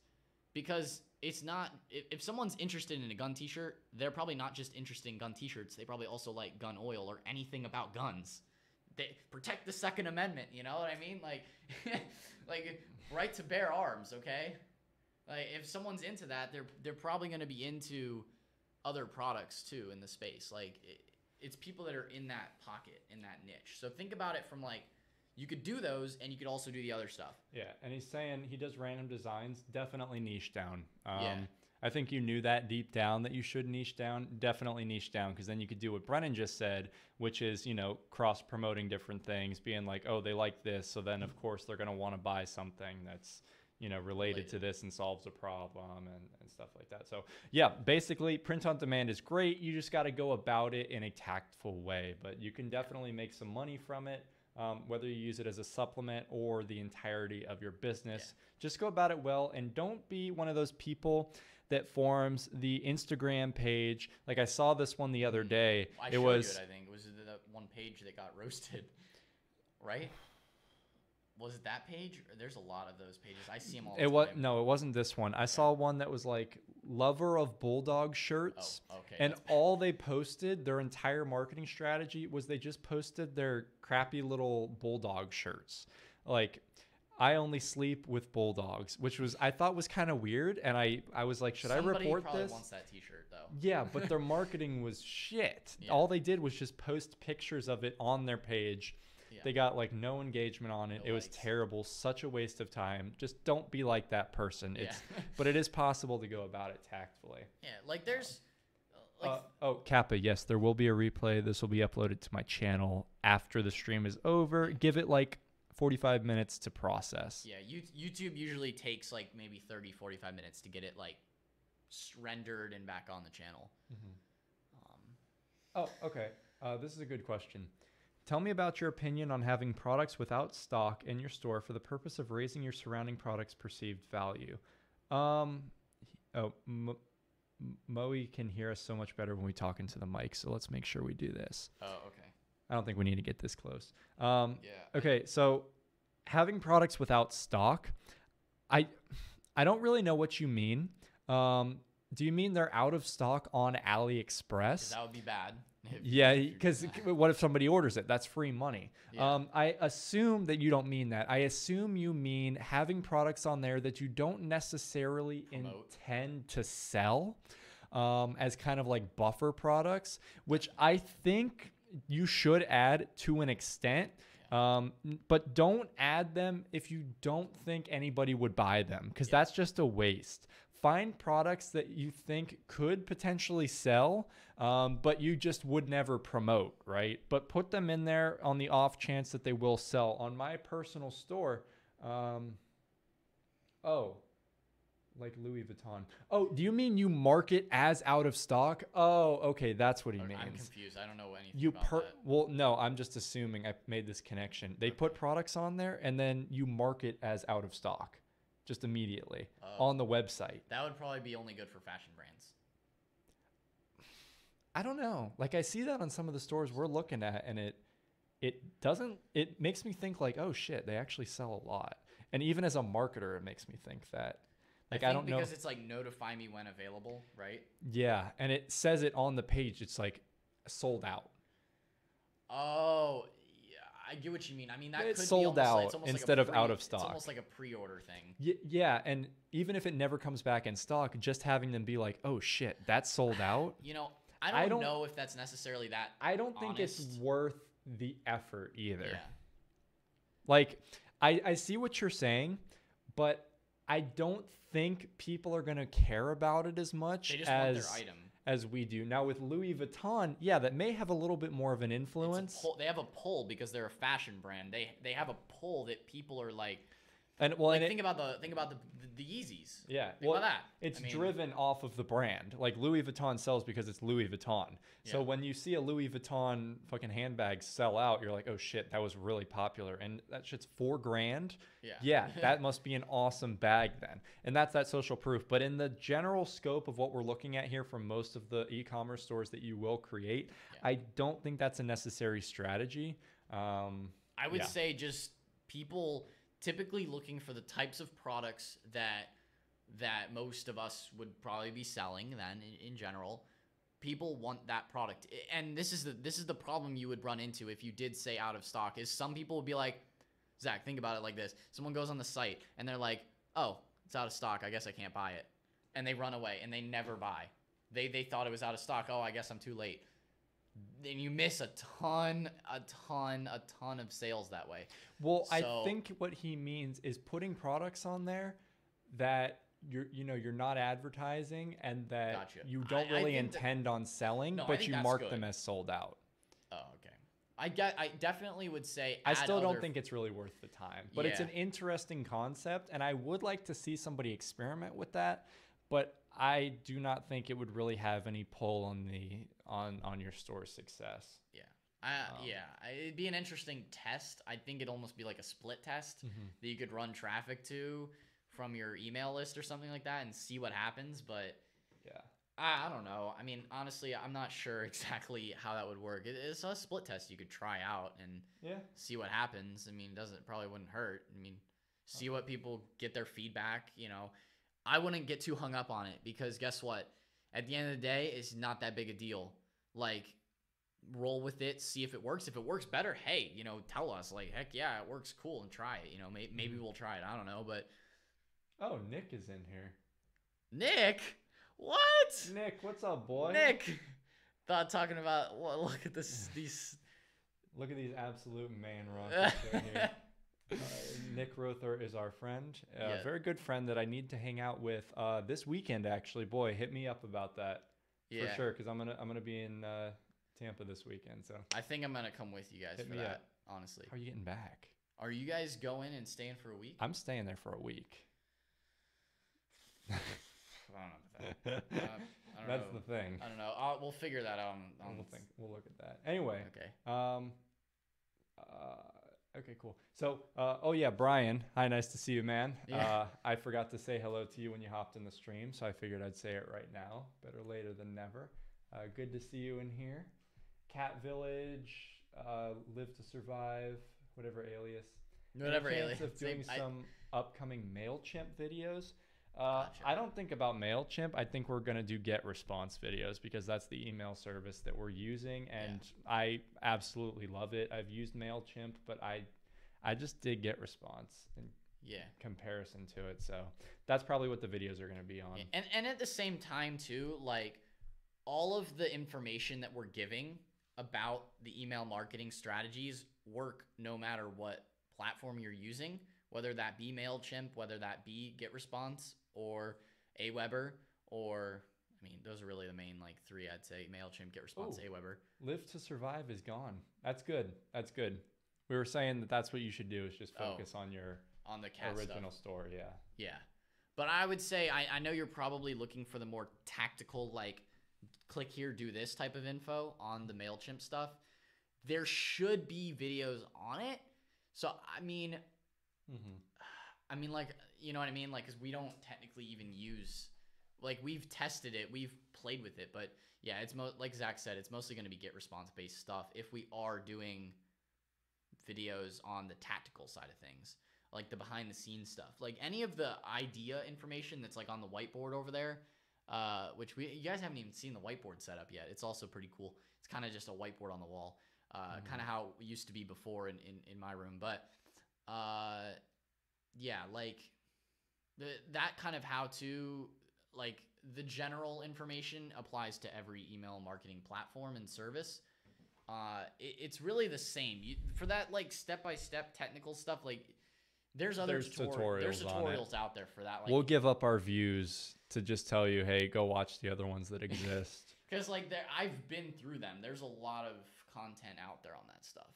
Because it's not, if someone's interested in a gun t-shirt, they're probably not just interested in gun t-shirts. They probably also like gun oil or anything about guns. They protect the Second Amendment, you know what I mean? Like, like right to bear arms, okay? Like if someone's into that, they're probably going to be into other products too in the space. Like it's people that are in that pocket, in that niche. So think about it from like, you could do those and you could also do the other stuff. Yeah, and he's saying he does random designs, definitely niche down. Yeah. I think you knew that deep down that you should niche down, definitely niche down, because then you could do what Brennan just said, which is, you know, cross-promoting different things, being like, oh, they like this, so then of course they're going to want to buy something that's, you know, related to this and solves a problem and stuff like that. So yeah, basically print on demand is great. You just got to go about it in a tactful way, but you can definitely make some money from it. Whether you use it as a supplement or the entirety of your business, just go about it well, and don't be one of those people that forms the Instagram page. Like I saw this one the other day. I think it was the one page that got roasted, right? Was it that page? There's a lot of those pages. I see them all the time. No, it wasn't this one. I saw one that was like lover of bulldog shirts. Oh, okay. And all they posted, their entire marketing strategy was they just posted their crappy little bulldog shirts. Like, I only sleep with bulldogs, which I thought was kind of weird. And I was like, should I report Somebody probably this? wants that t-shirt though. Yeah, but their marketing was shit. Yeah. All they did was just post pictures of it on their page. Yeah. They got like no engagement on it. It was terrible. Such a waste of time. Just don't be like that person. Yeah. But it is possible to go about it tactfully. Yeah, like there's... Kappa, yes, there will be a replay. This will be uploaded to my channel after the stream is over. Give it like 45 minutes to process. Yeah, YouTube usually takes like maybe 30, 45 minutes to get it like rendered and back on the channel. Mm-hmm. Okay. This is a good question. Tell me about your opinion on having products without stock in your store for the purpose of raising your surrounding products' perceived value. Moe can hear us so much better when we talk into the mic, so let's make sure we do this. Oh, okay. I don't think we need to get this close. Yeah. Okay, so having products without stock, I don't really know what you mean. Do you mean they're out of stock on AliExpress? That would be bad. Yeah, because what if somebody orders it? That's free money. Yeah. I assume that you don't mean that. I assume you mean having products on there that you don't necessarily intend to sell as kind of like buffer products, which I think you should add to an extent. But don't add them if you don't think anybody would buy them, because that's just a waste. Find products that you think could potentially sell, but you just would never promote, right? But put them in there on the off chance that they will sell. On my personal store, like Louis Vuitton. Oh, do you mean you mark it as out of stock? Oh, okay, that's what he means. I'm confused. I don't know anything about that. Well, no, I'm just assuming I made this connection. They put products on there, and then you mark it as out of stock. Just immediately on the website. That would probably be only good for fashion brands. I don't know. Like I see that on some of the stores we're looking at, and it makes me think like, oh shit, they actually sell a lot. And even as a marketer, it makes me think that. Like I don't know, because it's like notify me when available, right? Yeah, and it says it on the page. It's like sold out. Oh, I get what you mean. I mean, that it's could sold be out instead of out of stock. It's almost like a pre-order thing. Yeah, and even if it never comes back in stock, just having them be like, "Oh shit, that's sold out." You know, I don't know if that's necessarily that. I don't think it's worth the effort either. Yeah. Like, I see what you're saying, but I don't think people are gonna care about it as much want their item. As we do. Now with Louis Vuitton, yeah, that may have a little bit more of an influence. They have a pull because they're a fashion brand. They have a pull that people are like, think about the Yeezys. Yeah, think about that. It's driven off of the brand. Like Louis Vuitton sells because it's Louis Vuitton. Yeah. So when you see a Louis Vuitton fucking handbag sell out, you're like, oh shit, that was really popular, and that shit's $4,000. Yeah, that must be an awesome bag then, and that's that social proof. But in the general scope of what we're looking at here from most of the e-commerce stores that you will create, I don't think that's a necessary strategy. I would say just people typically looking for the types of products that most of us would probably be selling then in general. People want that product. And this is the problem you would run into if you did say out of stock, is some people would be like, Zach, think about it like this. Someone goes on the site and they're like, oh, it's out of stock. I guess I can't buy it. And they run away and they never buy. They thought it was out of stock. Oh, I guess I'm too late. Then you miss a ton of sales that way. Well, so, I think what he means is putting products on there that you're not advertising and that you don't really intend on selling, but you mark them as sold out. Oh, okay. I definitely would say I still don't think it's really worth the time, but it's an interesting concept, and I would like to see somebody experiment with that, but I do not think it would really have any pull on your store's success. It'd be an interesting test. I think it'd almost be like a split test that you could run traffic to from your email list or something like that and see what happens. But yeah, I don't know. I mean, honestly, I'm not sure exactly how that would work. It's a split test you could try out and see what happens. I mean, probably wouldn't hurt. I mean, see what people get their feedback, I wouldn't get too hung up on it, because guess what? At the end of the day, it's not that big a deal. Like, roll with it, see if it works. If it works better, hey, tell us. Like, heck yeah, it works, cool, and try it. Maybe we'll try it. I don't know, but... Oh, Nick is in here. Nick? What? Nick, what's up, boy? Nick! Thought talking about... Well, look at these... Look at these absolute man rockets right here. Nick Rother is our friend, a very good friend that I need to hang out with this weekend. Actually, boy, hit me up about that for sure, because I'm gonna be in Tampa this weekend. So I think I'm gonna come with you guys for that. Honestly, how are you getting back? Are you guys going and staying for a week? I'm staying there for a week. I don't know. That's the thing. I don't know. We'll figure that out. We'll look at that anyway. Okay. Okay, cool. So, Brian. Hi, nice to see you, man. Yeah. I forgot to say hello to you when you hopped in the stream, so I figured I'd say it right now. Better later than never. Good to see you in here. Cat Village, Live to Survive, whatever alias. Whatever alias. Of doing some upcoming MailChimp videos. Gotcha. I don't think about MailChimp. I think we're going to do get response videos, because that's the email service that we're using, and I absolutely love it. I've used MailChimp, but I just did get response in comparison to it. So that's probably what the videos are going to be on. And at the same time too, like, all of the information that we're giving about the email marketing strategies work no matter what platform you're using, whether that be MailChimp, whether that be GetResponse or Aweber, or, I mean, those are really the main three, I'd say: MailChimp, GetResponse, Aweber. Live to Survive is gone. That's good. That's good. We were saying that's what you should do, is just focus on the cat original stuff. store. Yeah. Yeah. But I would say, I know you're probably looking for the more tactical, like, click here, do this type of info on the MailChimp stuff. There should be videos on it. So, I mean, like, you know what I mean? Like, because we don't technically even use, like, we've tested it, we've played with it, but yeah, it's like Zach said, it's mostly going to be get response based stuff if we are doing videos on the tactical side of things, like the behind the scenes stuff, like any of the idea information that's like on the whiteboard over there, which you guys haven't even seen the whiteboard setup yet. It's also pretty cool. It's kind of just a whiteboard on the wall, kind of how it used to be before in my room, but yeah, like that kind of how to, like, the general information applies to every email marketing platform and service. It's really the same. For that, like, step-by-step technical stuff, like, there's tutorials out there for that. Like, we'll give up our views to just tell you, hey, go watch the other ones that exist. Because, like, I've been through them. There's a lot of content out there on that stuff.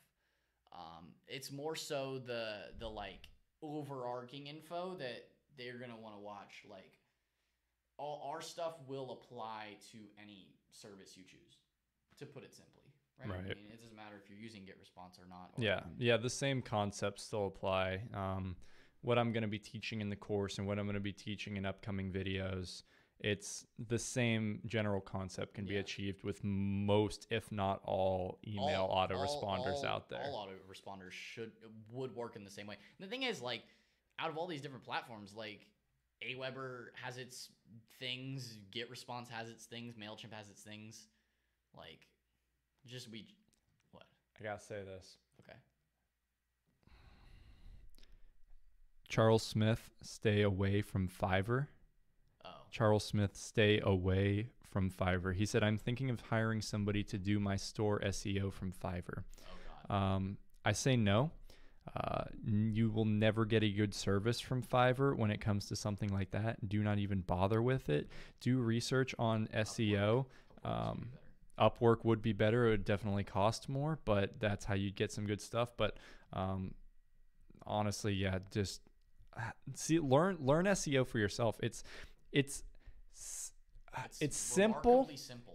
It's more so the like overarching info that they're gonna want to watch. Like, all our stuff will apply to any service you choose, to put it simply. Right. I mean, it doesn't matter if you're using GetResponse or not. Yeah. The same concepts still apply. What I'm going to be teaching in the course and what I'm going to be teaching in upcoming videos it's the same general concept can be achieved with most, if not all, email autoresponders out there. All autoresponders would work in the same way. And the thing is, like, out of all these different platforms, like, Aweber has its things, GetResponse has its things, MailChimp has its things. Like, what? I gotta say this. Okay. Charles Smith, stay away from Fiverr. Oh. Charles Smith, stay away from Fiverr. He said, I'm thinking of hiring somebody to do my store SEO from Fiverr. Oh, God. I say no. You will never get a good service from Fiverr when it comes to something like that. Do not even bother with it. Do research on SEO. Upwork would be better. It would definitely cost more, but that's how you get some good stuff. But honestly, yeah, just learn SEO for yourself. It's simple.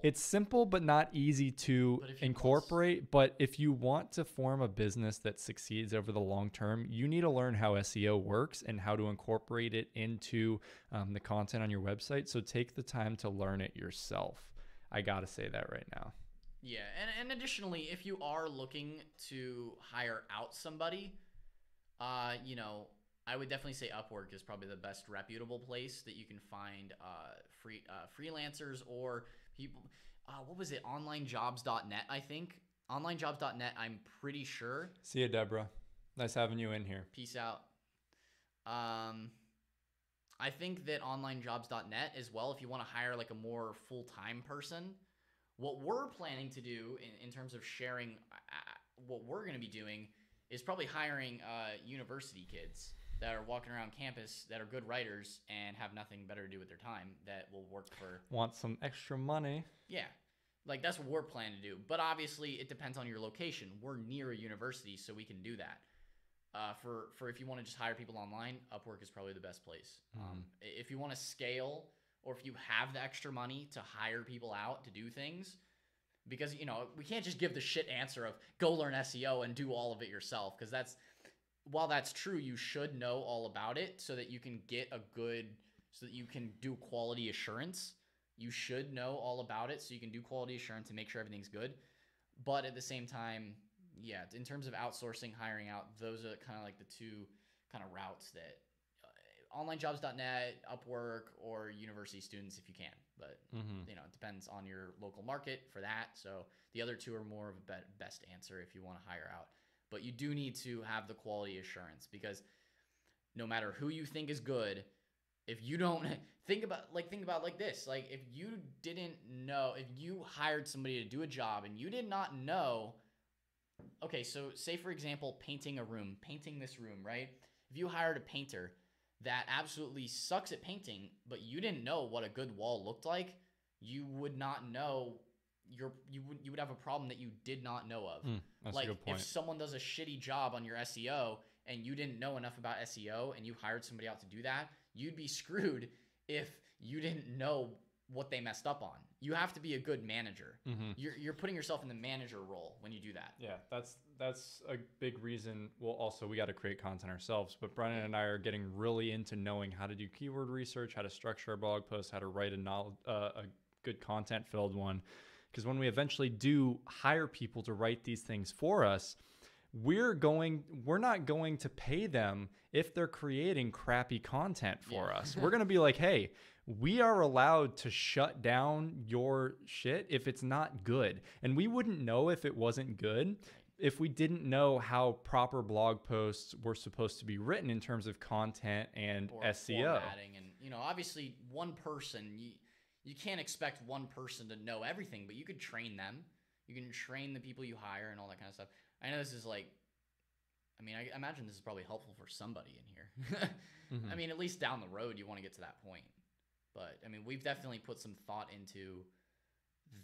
It's simple, but not easy to incorporate. But if you want to form a business that succeeds over the long term, you need to learn how SEO works and how to incorporate it into the content on your website. So take the time to learn it yourself. I got to say that right now. Yeah. And additionally, if you are looking to hire out somebody, I would definitely say Upwork is probably the best reputable place that you can find freelancers or people. What was it? Onlinejobs.net, I think. Onlinejobs.net, I'm pretty sure. See you, Deborah. Nice having you in here. Peace out. I think that onlinejobs.net as well, if you want to hire like a more full-time person, what we're planning to do in terms of sharing what we're going to be doing is probably hiring university kids that are walking around campus that are good writers and have nothing better to do with their time that will work for... Want some extra money. Yeah. Like, that's what we're planning to do. But obviously, it depends on your location. We're near a university, so we can do that. For if you want to just hire people online, Upwork is probably the best place. If you want to scale, or if you have the extra money to hire people out to do things, because, we can't just give the shit answer of go learn SEO and do all of it yourself, because while that's true, you should know all about it so that you can so that you can do quality assurance. You should know all about it so you can do quality assurance and make sure everything's good. But at the same time, yeah, in terms of outsourcing, hiring out, those are kind of like the two kind of routes that onlinejobs.net, Upwork, or university students if you can. But, it depends on your local market for that. So the other two are more of a best answer if you want to hire out. But you do need to have the quality assurance, because no matter who you think is good, if you don't think about like this, like if you didn't know, if you hired somebody to do a job and you did not know, okay, so say for example, painting this room, right? If you hired a painter that absolutely sucks at painting, but you didn't know what a good wall looked like, you would not know. You would have a problem that you did not know of. That's like a good point. If someone does a shitty job on your SEO and you didn't know enough about SEO and you hired somebody out to do that, you'd be screwed if you didn't know what they messed up on. You have to be a good manager. You're putting yourself in the manager role when you do that. Yeah, that's a big reason. Well, also we got to create content ourselves, but Brennan and I are getting really into knowing how to do keyword research, how to structure a blog post, how to write a good content-filled one. Because when we eventually do hire people to write these things for us, we're not going to pay them if they're creating crappy content for us. We're going to be like, hey, we are allowed to shut down your shit if it's not good. And we wouldn't know if it wasn't good if we didn't know how proper blog posts were supposed to be written in terms of content and or SEO. Formatting. And, obviously one person... You can't expect one person to know everything, but you could train them. You can train the people you hire and all that kind of stuff. I know this is I imagine this is probably helpful for somebody in here. I mean, at least down the road, you want to get to that point. But, we've definitely put some thought into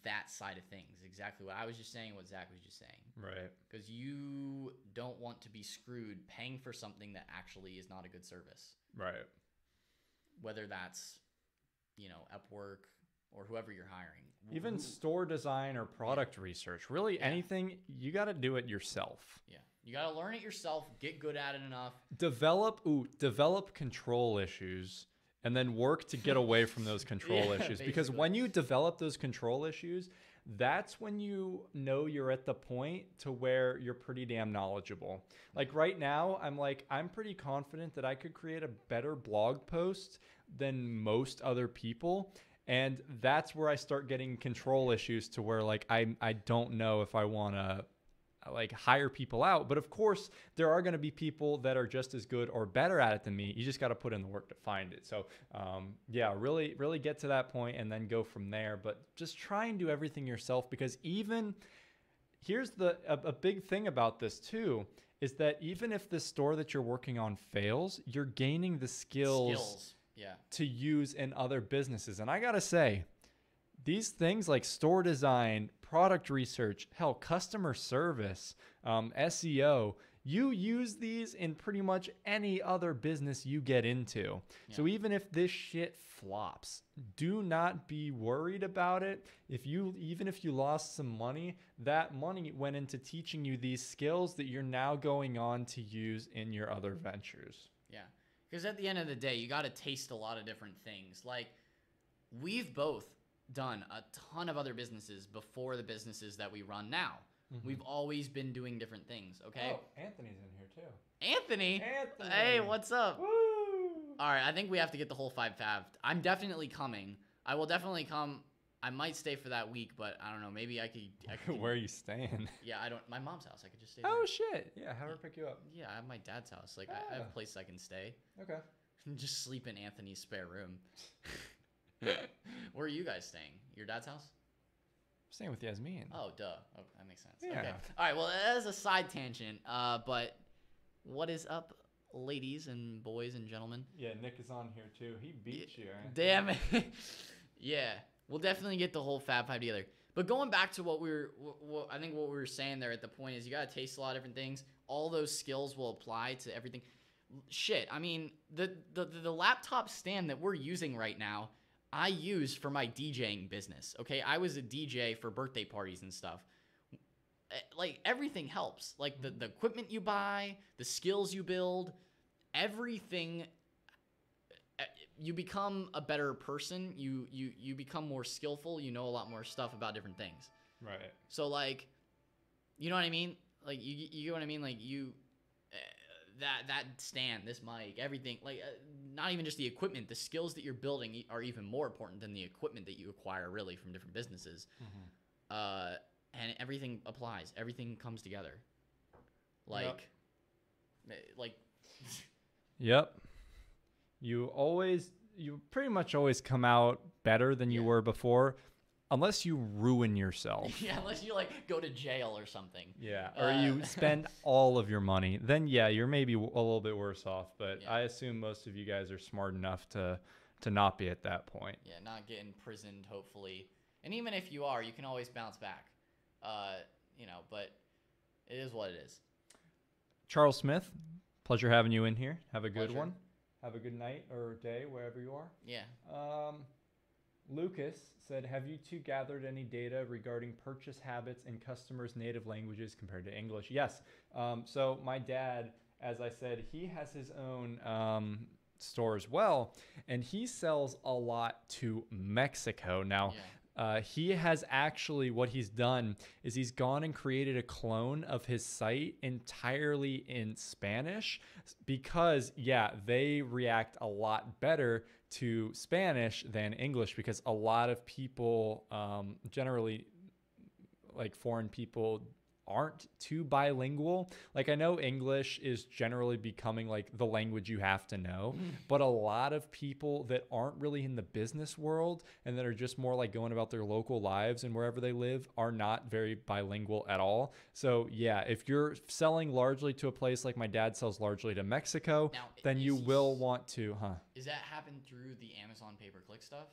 that side of things. Exactly what I was just saying, what Zach was just saying. Right. Because you don't want to be screwed paying for something that actually is not a good service. Right. Whether that's, Upwork, or whoever you're hiring. Even store design or product research. Really anything, you got to do it yourself. Yeah. You got to learn it yourself, get good at it enough. Develop control issues and then work to get away from those control issues. Because basically. when you develop those control issues, that's when you know you're at the point to where you're pretty damn knowledgeable. Like right now, I'm pretty confident that I could create a better blog post than most other people. And that's where I start getting control issues to where like I don't know if I want to like hire people out. But of course, there are going to be people that are just as good or better at it than me. You just got to put in the work to find it. So yeah, really, really get to that point and then go from there. But just try and do everything yourself, because even here's a big thing about this too, is that even if the store that you're working on fails, you're gaining the skills. Yeah. To use in other businesses. And I got to say, these things like store design, product research, hell, customer service, SEO, you use these in pretty much any other business you get into. Yeah. So even if this shit flops, do not be worried about it. Even if you lost some money, that money went into teaching you these skills that you're now going on to use in your other ventures. Yeah. Because at the end of the day, you got to taste a lot of different things. Like, we've both done a ton of other businesses before the businesses that we run now. Mm-hmm. We've always been doing different things, okay? Oh, Anthony's in here too. Anthony? Hey, what's up? Woo! All right, I think we have to get the whole 5 fav. I'm definitely coming. I will definitely come. I might stay for that week, but I don't know. Maybe I could Where are you staying? Yeah, my mom's house. I could just stay there. Oh, shit. Yeah, have her pick you up. Yeah, I have my dad's house. Like, I have a place I can stay. Okay. Just sleep in Anthony's spare room. Where are you guys staying? Your dad's house? I'm staying with Yasmin. Oh, duh. Oh, that makes sense. Yeah. Okay. All right, well, that's a side tangent. But what is up, ladies and boys and gentlemen? Yeah, Nick is on here, too. He beat you. Damn it. Yeah. We'll definitely get the whole Fab Five together. But going back to what I think what we were saying there at the point is you got to taste a lot of different things. All those skills will apply to everything. Shit, I mean, the laptop stand that we're using right now, I use for my DJing business, okay? I was a DJ for birthday parties and stuff. Like, everything helps. Like, the equipment you buy, the skills you build, everything. You become a better person. You become more skillful. You know a lot more stuff about different things. Right. So, like, you know what I mean? Like, you know what I mean? Like, that stand, this mic, everything, like, not even just the equipment, the skills that you're building are even more important than the equipment that you acquire, really, from different businesses. Mm-hmm. And everything applies. Everything comes together. Like. Yep. You pretty much always come out better than you were before, unless you ruin yourself. Yeah, unless you like go to jail or something. Yeah, or you spend all of your money. Then yeah, you're maybe a little bit worse off. But I assume most of you guys are smart enough to not be at that point. Yeah, not get imprisoned, hopefully. And even if you are, you can always bounce back. But it is what it is. Charles Smith, pleasure having you in here. Have a good Pleasure. one. Have a good night or day, wherever you are. Yeah. Lucas said, have you two gathered any data regarding purchase habits in customers' native languages compared to English? Yes. So my dad, as I said, he has his own store as well, and he sells a lot to Mexico. Now, he has actually, what he's done is he's gone and created a clone of his site entirely in Spanish because, they react a lot better to Spanish than English, because a lot of people, generally like foreign people, aren't too bilingual. Like, I know English is generally becoming like the language you have to know, but a lot of people that aren't really in the business world and that are just more like going about their local lives and wherever they live are not very bilingual at all. So if you're selling largely to a place like my dad sells largely to Mexico, now, then you will want to, Is that happen through the Amazon pay-per-click stuff?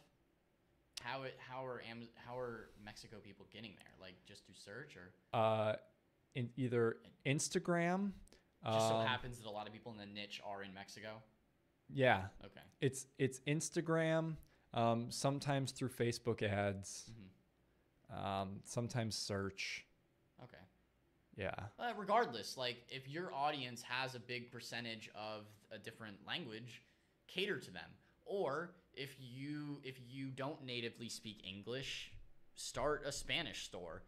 How are Mexico people getting there? Like, just through search or? In either Instagram. Just so happens that a lot of people in the niche are in Mexico. Yeah. Okay. It's Instagram. Sometimes through Facebook ads. Mm-hmm. Sometimes search. Okay. Yeah. Regardless, like, if your audience has a big percentage of a different language, cater to them. Or if you don't natively speak English, start a Spanish store.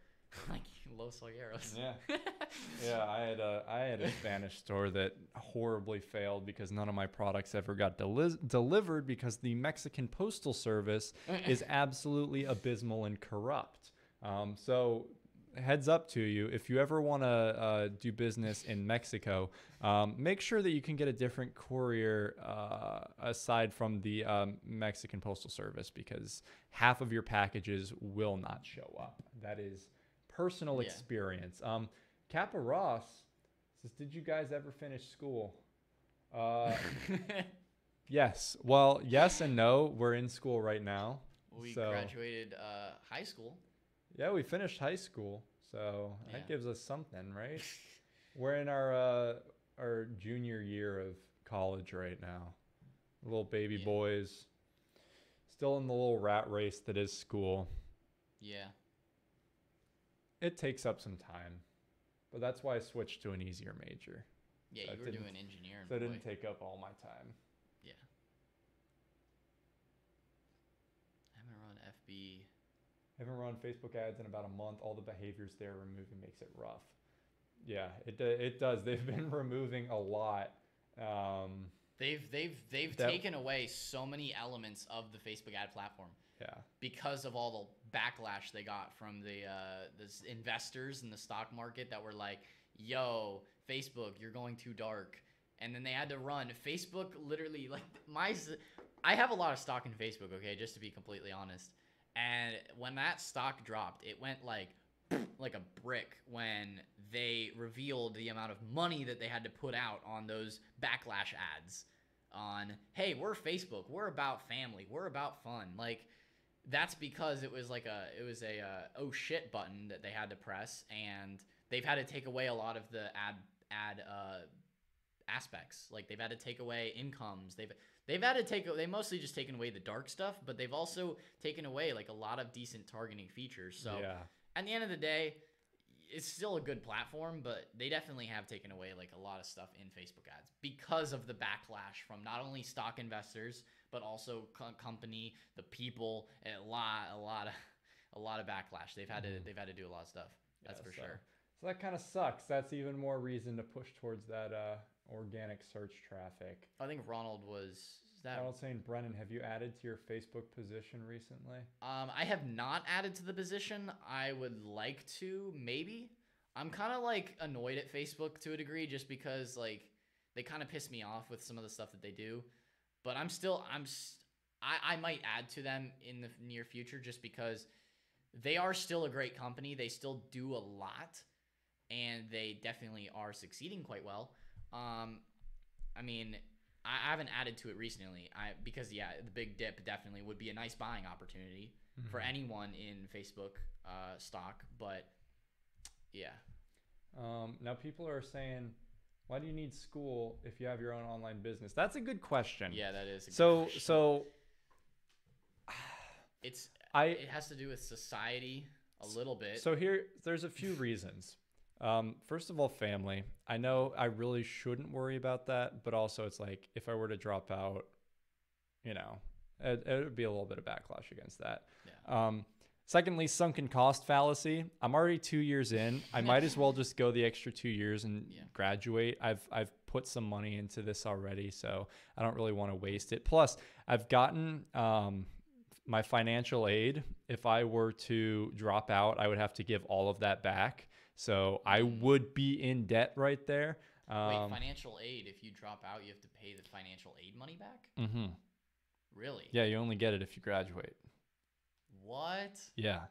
Like Los Olleros. Yeah. Yeah, I had a Spanish store that horribly failed because none of my products ever got delivered because the Mexican postal service is absolutely abysmal and corrupt. So heads up to you, if you ever want to do business in Mexico, make sure that you can get a different courier aside from the Mexican postal service, because half of your packages will not show up. That is personal experience. Kappa Ross says, did you guys ever finish school? Yes. Well, yes and no. We're in school right now. We graduated high school. Yeah, we finished high school. So that gives us something, right? We're in our junior year of college right now. Little baby boys. Still in the little rat race that is school. Yeah. It takes up some time, but that's why I switched to an easier major. Yeah, you were doing engineering. So it didn't take up all my time. Yeah. I haven't run FB. Haven't run Facebook ads in about a month. All the behaviors they're removing makes it rough. Yeah, it does. They've been removing a lot. They've taken away so many elements of the Facebook ad platform. Yeah. Because of all the backlash they got from the investors in the stock market that were like, yo, Facebook, you're going too dark. And then they had to run. Facebook literally, like, I have a lot of stock in Facebook, okay, just to be completely honest. And when that stock dropped, it went like a brick when they revealed the amount of money that they had to put out on those backlash ads on, hey, we're Facebook, we're about family, we're about fun. Like, that's because it was a oh shit button that they had to press, and they've had to take away a lot of the ad aspects. Like, they've had to take away incomes. They mostly just taken away the dark stuff, but they've also taken away like a lot of decent targeting features. So at the end of the day, it's still a good platform, but they definitely have taken away like a lot of stuff in Facebook ads because of the backlash from not only stock investors, but also company, the people, and a lot of backlash. They've had to do a lot of stuff. That's for sure. So that kind of sucks. That's even more reason to push towards that organic search traffic. I think Ronald saying, Brennan, have you added to your Facebook position recently? I have not added to the position. I would like to, maybe. I'm kind of like annoyed at Facebook to a degree, just because like they kind of piss me off with some of the stuff that they do. But I might add to them in the near future, just because they are still a great company. They still do a lot, and they definitely are succeeding quite well. I mean, I haven't added to it recently. Because the big dip definitely would be a nice buying opportunity for anyone in Facebook stock. But yeah. Now people are saying, why do you need school if you have your own online business? That's a good question. Yeah, that is a good question. So it has to do with society a little bit. So there's a few reasons. First of all, family. I know I really shouldn't worry about that, but also it's like, if I were to drop out, it would be a little bit of backlash against that. Yeah. Secondly, sunken cost fallacy. I'm already 2 years in. I might as well just go the extra 2 years and graduate. I've put some money into this already, so I don't really want to waste it. Plus, I've gotten my financial aid. If I were to drop out, I would have to give all of that back. So I would be in debt right there. Wait, financial aid, if you drop out, you have to pay the financial aid money back? Mm-hmm. Really? Yeah, you only get it if you graduate. What? Yeah.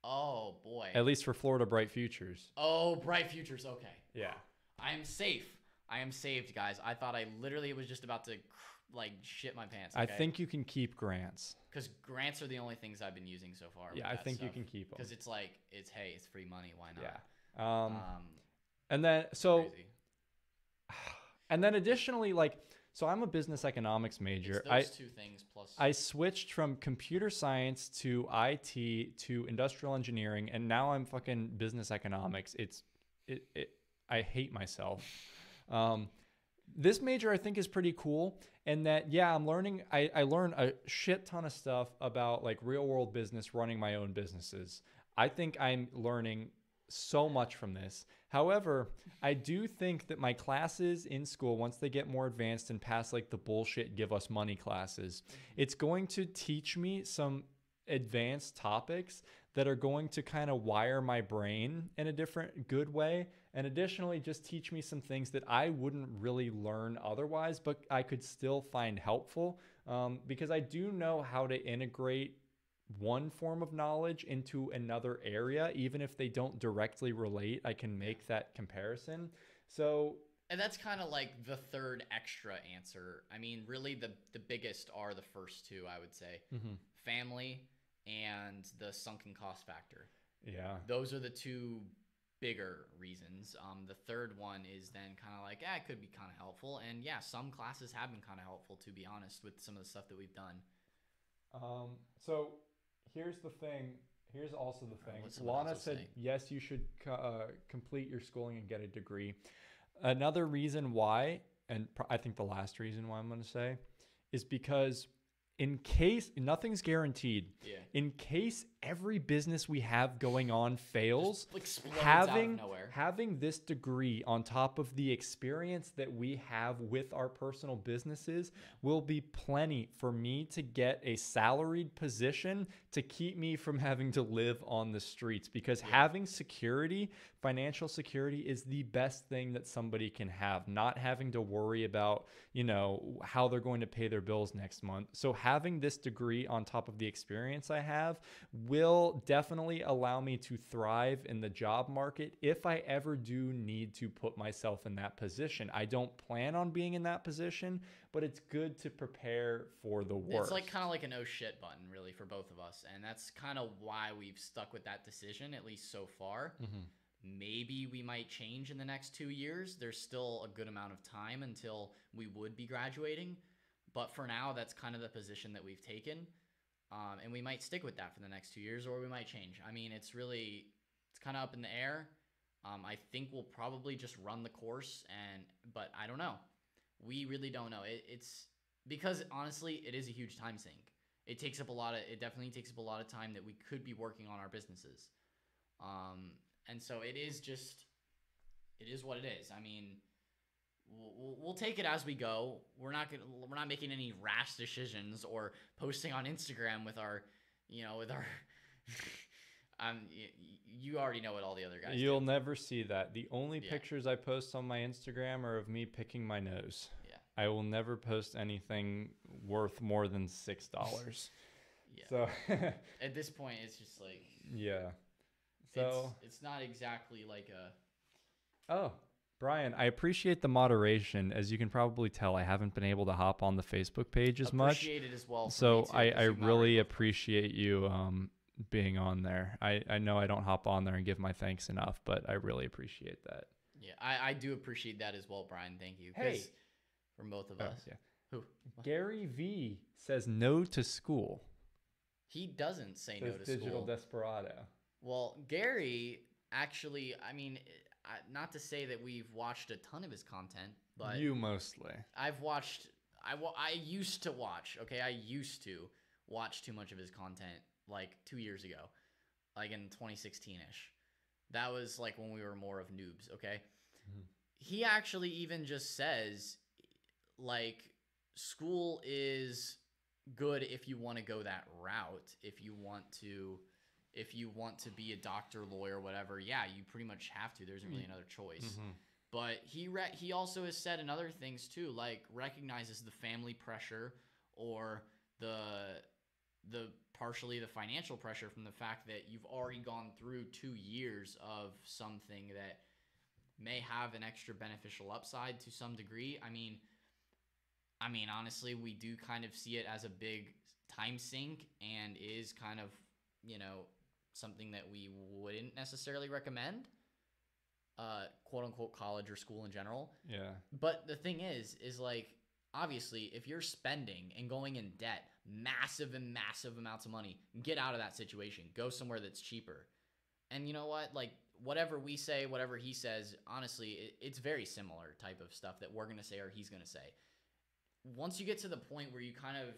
Oh, boy. At least for Florida Bright Futures. Oh, Bright Futures. Okay. Yeah. I am safe. I am saved, guys. I thought I literally was just about to, shit my pants. Okay? I think you can keep grants. Because grants are the only things I've been using so far. Yeah, I think you can keep them. Because it's it's free money. Why not? Yeah. And then, crazy. And then additionally, so I'm a business economics major. It's those two things plus. I switched from computer science to IT to industrial engineering, and now I'm fucking business economics. I hate myself. this major I think is pretty cool, and that I'm learning. I learn a shit ton of stuff about like real world business, running my own businesses. I think I'm learning so much from this. However, I do think that my classes in school, once they get more advanced and pass like the bullshit give us money classes, it's going to teach me some advanced topics that are going to kind of wire my brain in a different good way, and additionally just teach me some things that I wouldn't really learn otherwise but I could still find helpful, because I do know how to integrate one form of knowledge into another area. Even if they don't directly relate, I can make that comparison. So And that's kind of like the third extra answer. I mean, really the biggest are the first two, I would say. Family and the sunken cost factor. yeah. Those are the two bigger reasons. The third one is then kind of like, it could be kind of helpful. And yeah, some classes have been kind of helpful, to be honest, with some of the stuff that we've done. So here's the thing. Here's also the thing. What's someone Lana else said, saying? yes, you should complete your schooling and get a degree. Another reason why, and I think the last reason why I'm going to say, is because in case nothing's guaranteed, in case every business we have going on fails, having this degree on top of the experience that we have with our personal businesses will be plenty for me to get a salaried position to keep me from having to live on the streets, because having security, financial security, is the best thing that somebody can have. Not having to worry about, how they're going to pay their bills next month. So having this degree on top of the experience I have will definitely allow me to thrive in the job market if I ever do need to put myself in that position. I don't plan on being in that position, but it's good to prepare for the worst. It's like kind of like an oh shit button, really, for both of us. And that's kind of why we've stuck with that decision, at least so far. Maybe we might change in the next 2 years. There's still a good amount of time until we would be graduating. But for now, that's kind of the position that we've taken. And we might stick with that for the next 2 years, or we might change. I mean, it's kind of up in the air. I think we'll probably just run the course, but I don't know. We really don't know. It's because honestly, it is a huge time sink. It definitely takes up a lot of time that we could be working on our businesses. And so it is what it is. I mean, we'll take it as we go. We're not making any rash decisions or posting on Instagram with our. You already know what all the other guys You'll do. never see that. The only pictures I post on my Instagram are of me picking my nose. Yeah. I will never post anything worth more than $6. Yeah. So at this point, it's just like. Yeah. So it's not exactly like a. Oh, Brian, I appreciate the moderation. As you can probably tell, I haven't been able to hop on the Facebook page as much. Appreciate it as well. So I really appreciate you being on there. I know I don't hop on there and give my thanks enough, but I really appreciate that. Yeah, I do appreciate that as well, Brian. Thank you. Hey. From both of us. Yeah. Who? Gary V says no to school. He doesn't say no to Digital school. Desperado. Well, Gary, actually, I mean, not to say that we've watched a ton of his content, but You mostly. I used to watch too much of his content like 2 years ago, like in 2016-ish. That was like when we were more of noobs, okay? He actually even just says, like, school is good if you want to go that route. If you want to be a doctor, lawyer, whatever, you pretty much have to. There isn't really another choice. But he also has said in other things too, like recognizes the family pressure or the partially the financial pressure from the fact that you've already gone through 2 years of something that may have an extra beneficial upside to some degree. I mean, honestly, we do kind of see it as a big time sink and is kind of, something that we wouldn't necessarily recommend, quote unquote, college or school in general. Yeah. But the thing is like, obviously, if you're spending and going in debt, massive amounts of money, get out of that situation. Go somewhere that's cheaper. And you know what? Like, whatever we say, whatever he says, honestly, it's very similar type of stuff that we're going to say or he's going to say. Once you get to the point where you kind of,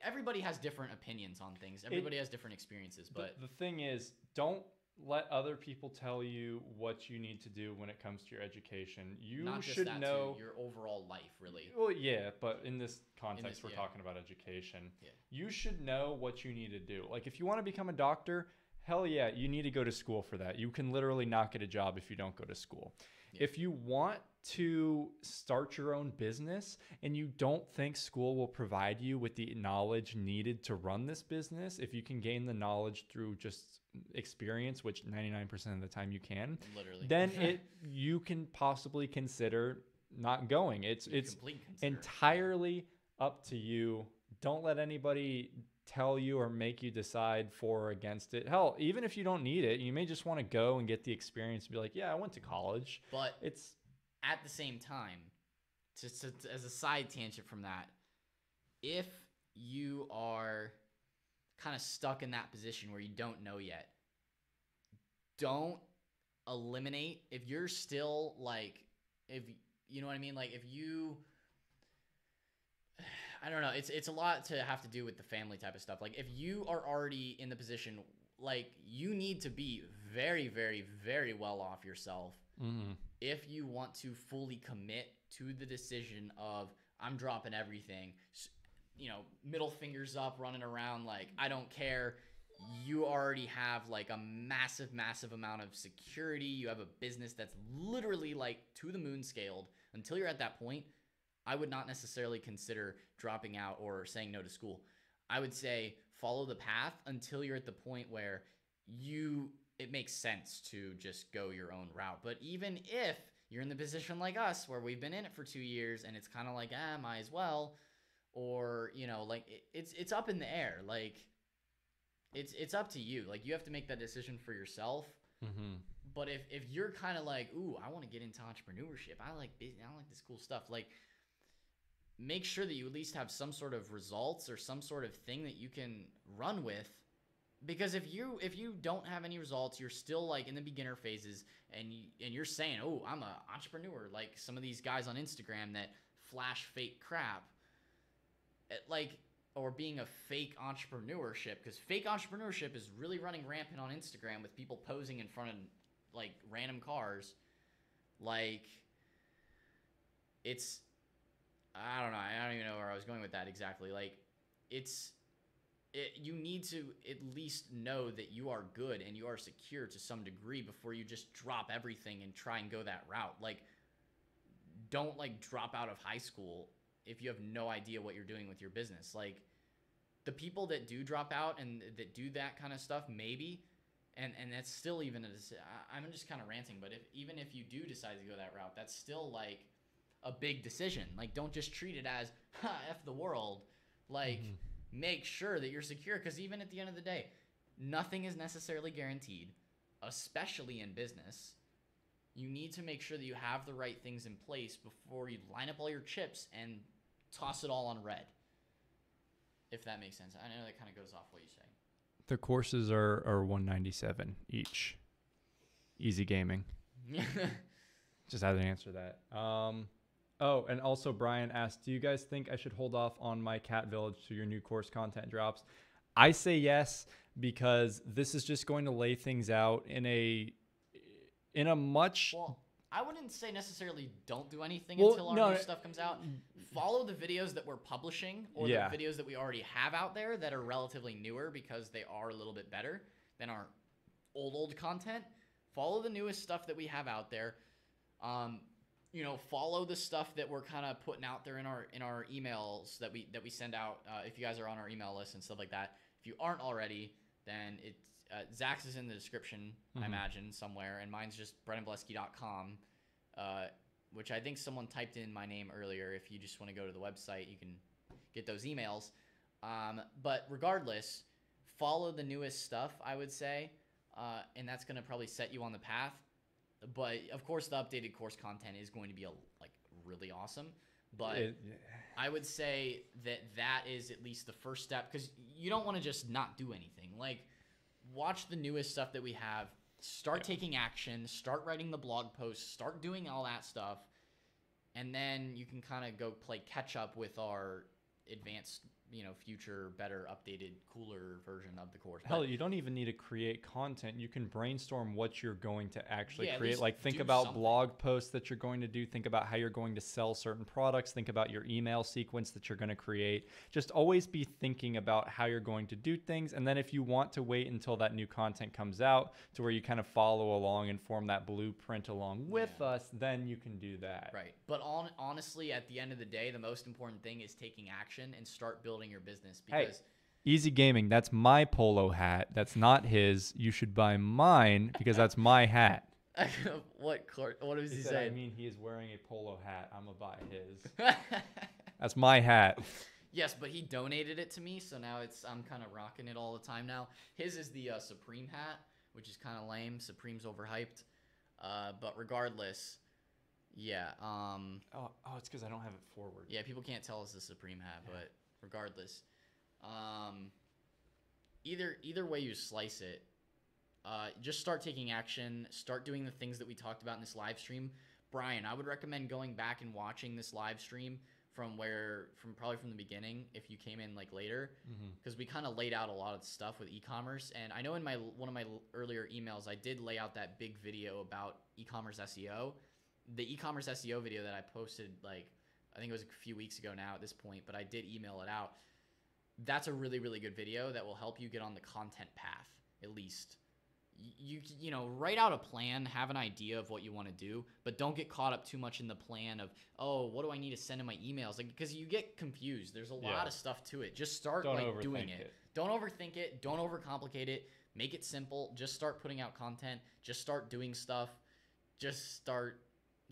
everybody has different opinions on things. Everybody has different experiences. But the thing is, don't let other people tell you what you need to do when it comes to your education. You not just should that, know your overall life, really. Well, yeah, but in this context, we're talking about education. Yeah. You should know what you need to do. Like, if you want to become a doctor, hell yeah, you need to go to school for that. You can literally not get a job if you don't go to school. Yeah. If you want to start your own business and you don't think school will provide you with the knowledge needed to run this business, if you can gain the knowledge through just experience, which 99% of the time you can, literally, then you can possibly consider not going. It's entirely up to you. Don't let anybody tell you or make you decide for or against it. Hell, even if you don't need it, you may just want to go and get the experience and be like, yeah, I went to college. But it's at the same time, just as a side tangent from that, if you are kind of stuck in that position where you don't know yet, don't eliminate. If you're still like, if you know what I mean, like if you, I don't know, it's a lot to have to do with the family type of stuff. Like if you are already in the position, like you need to be very, very, very well off yourself if you want to fully commit to the decision of I'm dropping everything, you know, middle fingers up, running around like I don't care. You already have like a massive, massive amount of security. You have a business that's literally like to the moon scaled. Until you're at that point, I would not necessarily consider dropping out or saying no to school. I would say follow the path until you're at the point where it makes sense to just go your own route. But even if you're in the position like us where we've been in it for 2 years and it's kind of like, might as well, or, you know, like it's up in the air. Like it's up to you. Like you have to make that decision for yourself. But if you're kind of like, ooh, I want to get into entrepreneurship. I like this cool stuff. Like, make sure that you at least have some sort of results or some sort of thing that you can run with. Because if you don't have any results, you're still like in the beginner phases and you're saying, oh, I'm an entrepreneur, like some of these guys on Instagram that flash fake crap, like, or being a fake entrepreneurship, because fake entrepreneurship is really running rampant on Instagram with people posing in front of like random cars. Like, it's, I don't know. I don't even know where I was going with that exactly. Like, you need to at least know that you are good and you are secure to some degree before you just drop everything and try and go that route. Like, don't like drop out of high school if you have no idea what you're doing with your business. Like, the people that do drop out and that do that kind of stuff, maybe, and that's still even I'm just kind of ranting, but even if you do decide to go that route, that's still like a big decision. Like, don't just treat it as F the world. Like, make sure that you're secure, because even at the end of the day, nothing is necessarily guaranteed, especially in business. You need to make sure that you have the right things in place before you line up all your chips and toss it all on red. If that makes sense. I know that kind of goes off what you say. The courses are $197 each. Easy gaming. Just had to answer that. Oh, and also Brian asked, do you guys think I should hold off on my cat village till your new course content drops? I say yes, because this is just going to lay things out in a much... Well, I wouldn't say necessarily don't do anything until our new stuff comes out. Follow the videos that we're publishing or the videos that we already have out there that are relatively newer because they are a little bit better than our old content. Follow the newest stuff that we have out there. You know, follow the stuff that we're kind of putting out there in our emails that we send out. If you guys are on our email list and stuff like that, if you aren't already, then it's Zach's is in the description, I imagine, somewhere, and mine's just brennanblesky.com, which I think someone typed in my name earlier. If you just want to go to the website, you can get those emails. But regardless, follow the newest stuff, I would say, and that's going to probably set you on the path. But of course, the updated course content is going to be really awesome. But I would say that is at least the first step, because you don't want to just not do anything. Like, watch the newest stuff that we have. Start taking action. Start writing the blog posts. Start doing all that stuff. And then you can kind of go play catch up with our advanced, future, better, updated, cooler version of the course. Hell, you don't even need to create content. You can brainstorm what you're going to actually at create. least Like think do about something. blog posts that you're going to do. Think about how you're going to sell certain products. Think about your email sequence that you're going to create. Just always be thinking about how you're going to do things. And then if you want to wait until that new content comes out to where you kind of follow along and form that blueprint along with us, then you can do that. Right. But honestly, at the end of the day, the most important thing is taking action and start building your business. Because Easy Gaming, that's my polo hat. That's not his. You should buy mine because that's my hat. What was he said, saying? I mean, he is wearing a polo hat. I'm going to buy his. That's my hat. Yes, but he donated it to me, so now I'm kind of rocking it all the time now. His is the Supreme hat, which is kind of lame. Supreme's overhyped. But regardless, yeah. It's because I don't have it forward. Yeah, people can't tell it's the Supreme hat, but regardless, either way you slice it, just start taking action. Start doing the things that we talked about in this live stream. Brian, I would recommend going back and watching this live stream from the beginning if you came in like later, because we kind of laid out a lot of stuff with e-commerce. And I know in one of my earlier emails I did lay out that big video about e-commerce SEO. The e-commerce SEO video that I posted, like, I think it was a few weeks ago now at this point, but I did email it out. That's a really, really good video that will help you get on the content path, at least. You write out a plan, have an idea of what you want to do, but don't get caught up too much in the plan of, what do I need to send in my emails? Like, because you get confused. There's a lot of stuff to it. Just start doing it. Don't overthink it. Don't overcomplicate it. Make it simple. Just start putting out content. Just start doing stuff. Just start.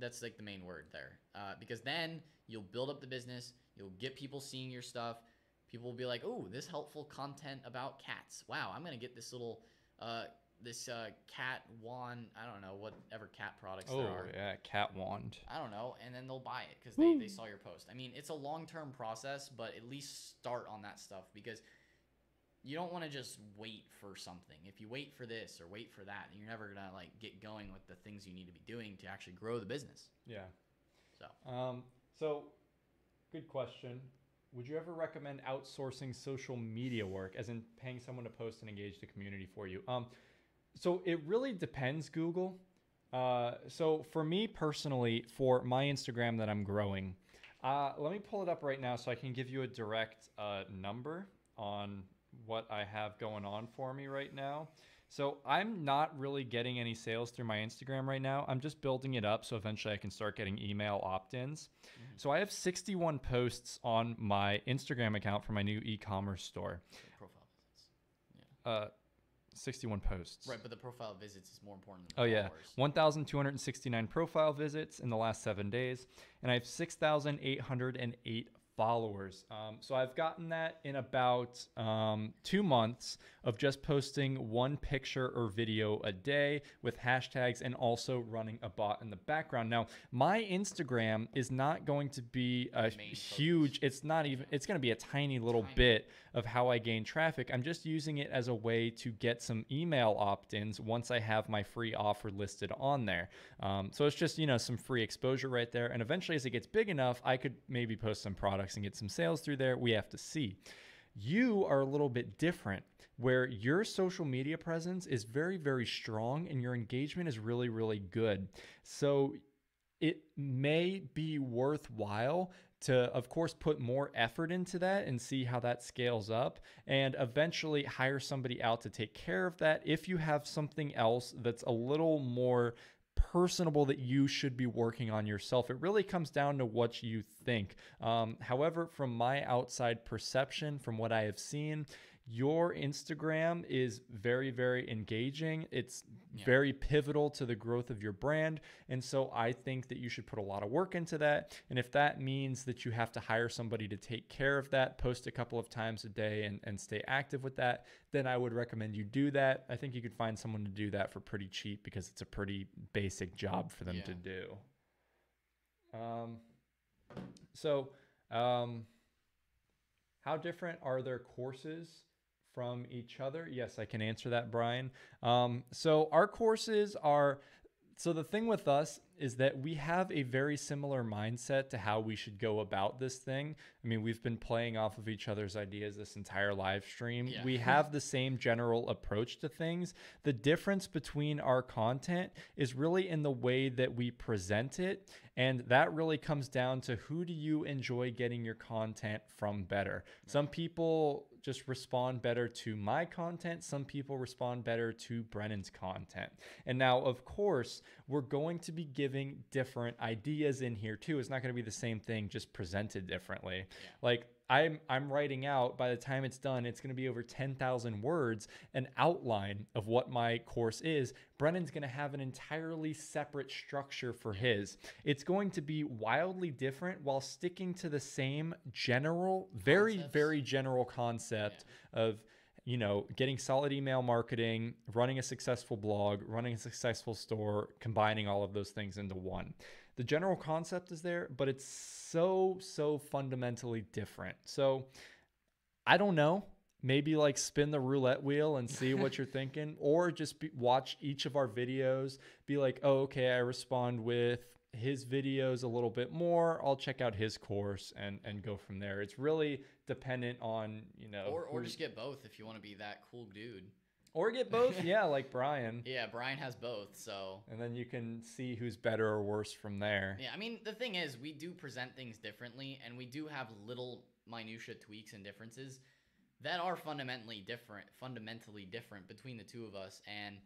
That's like the main word there, because then you'll build up the business. You'll get people seeing your stuff. People will be like, "Oh, this helpful content about cats. Wow, I'm gonna get this little cat wand. I don't know, whatever cat products there are. Oh yeah, cat wand. I don't know, and then they'll buy it because they saw your post. I mean, it's a long-term process, but at least start on that stuff, because you don't want to just wait for something. If you wait for this or wait for that, you're never gonna like get going with the things you need to be doing to actually grow the business. Yeah. So good question. Would you ever recommend outsourcing social media work, as in paying someone to post and engage the community for you? So it really depends, Google. So for me personally, for my Instagram that I'm growing, let me pull it up right now so I can give you a direct number on what I have going on for me right now. So I'm not really getting any sales through my Instagram right now. I'm just building it up so eventually I can start getting email opt-ins. So I have 61 posts on my Instagram account for my new e-commerce store. profile visits. 61 posts. Right, but the profile visits is more important than the followers. 1,269 profile visits in the last 7 days, and I have 6,808 followers. So I've gotten that in about 2 months of just posting one picture or video a day with hashtags and also running a bot in the background. Now, my Instagram is not going to be a huge, it's going to be a tiny little bit of how I gain traffic. I'm just using it as a way to get some email opt-ins once I have my free offer listed on there. So it's just, some free exposure right there. And eventually, as it gets big enough, I could maybe post some products and get some sales through there. We have to see. You are a little bit different, where your social media presence is very, very strong and your engagement is really, really good. So it may be worthwhile to, of course, put more effort into that and see how that scales up, and eventually hire somebody out to take care of that if you have something else that's a little more personable that you should be working on yourself. It really comes down to what you think. However, from my outside perception, from what I have seen, your Instagram is very, very engaging. It's very pivotal to the growth of your brand. And so I think that you should put a lot of work into that. And if that means that you have to hire somebody to take care of that, post a couple of times a day and stay active with that, then I would recommend you do that. I think you could find someone to do that for pretty cheap because it's a pretty basic job for them to do. How different are their courses from each other? Yes, I can answer that, Brian. So our courses are, so the thing with us is that we have a very similar mindset to how we should go about this thing. I mean, we've been playing off of each other's ideas this entire live stream. Yeah. We have the same general approach to things. The difference between our content is really in the way that we present it. And that really comes down to, who do you enjoy getting your content from better? Right. Some people just respond better to my content. Some people respond better to Brennan's content. And now, of course, we're going to be giving different ideas in here too. It's not going to be the same thing, just presented differently. Yeah. Like I'm writing out, by the time it's done, it's going to be over 10,000 words, an outline of what my course is. Brennan's going to have an entirely separate structure for his. It's going to be wildly different while sticking to the same general, very general concept of, you know, getting solid email marketing, running a successful blog, running a successful store, combining all of those things into one. The general concept is there, but it's so fundamentally different. So I don't know, maybe like spin the roulette wheel and see what you're thinking, or just watch each of our videos, be like, oh, okay, I respond with his videos a little bit more. I'll check out his course and go from there. It's really dependent on, you know, or just get both if you want to be that cool dude. Or get both, yeah, like Brian. Yeah, Brian has both, so. And then you can see who's better or worse from there. Yeah, I mean, the thing is, we do present things differently, and we do have little minutia tweaks and differences that are fundamentally different between the two of us, and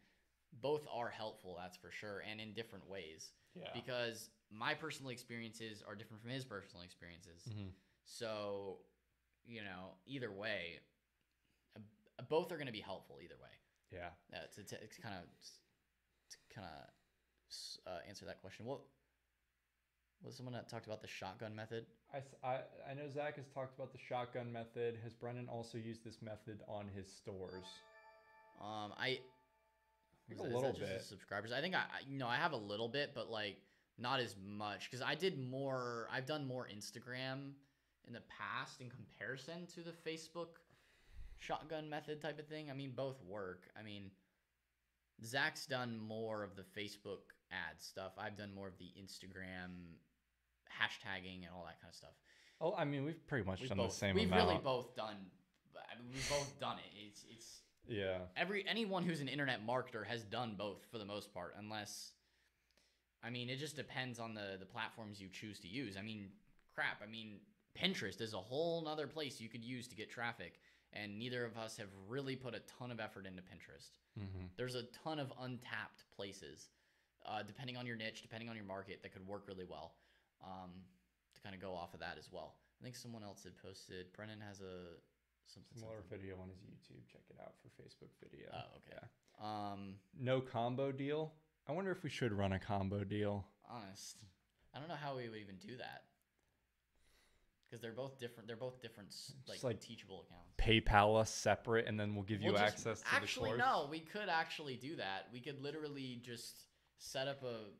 both are helpful, that's for sure, and in different ways. Yeah. Because my personal experiences are different from his personal experiences. Mm-hmm. So, you know, either way, both are going to be helpful either way. Yeah. To kind of answer that question. What was someone that talked about the shotgun method? I know Zach has talked about the shotgun method. Has Brennan also used this method on his stores? I think a little bit. Just subscribers. I think I have a little bit, but like not as much, because I've done more Instagram in the past in comparison to the Facebook shotgun method type of thing. I mean, both work. I mean, Zach's done more of the Facebook ad stuff. I've done more of the Instagram hashtagging and all that kind of stuff. Oh, I mean, we've pretty much done the same amount. We've really both done. I mean, we've both done it. It's yeah. Anyone who's an internet marketer has done both for the most part, unless, I mean, it just depends on the platforms you choose to use. I mean, Pinterest is a whole nother place you could use to get traffic. And neither of us have really put a ton of effort into Pinterest. Mm-hmm. There's a ton of untapped places, depending on your niche, depending on your market, that could work really well, to kind of go off of that as well. I think someone else had posted, Brennan has something video on his YouTube. Check it out for Facebook video. Oh, okay. Yeah. No combo deal. I wonder if we should run a combo deal. Honest, I don't know how we would even do that. Because they're both different, like teachable accounts. PayPal us separate, and then we'll give you access to the course. Actually, no, we could actually do that. We could literally just set up a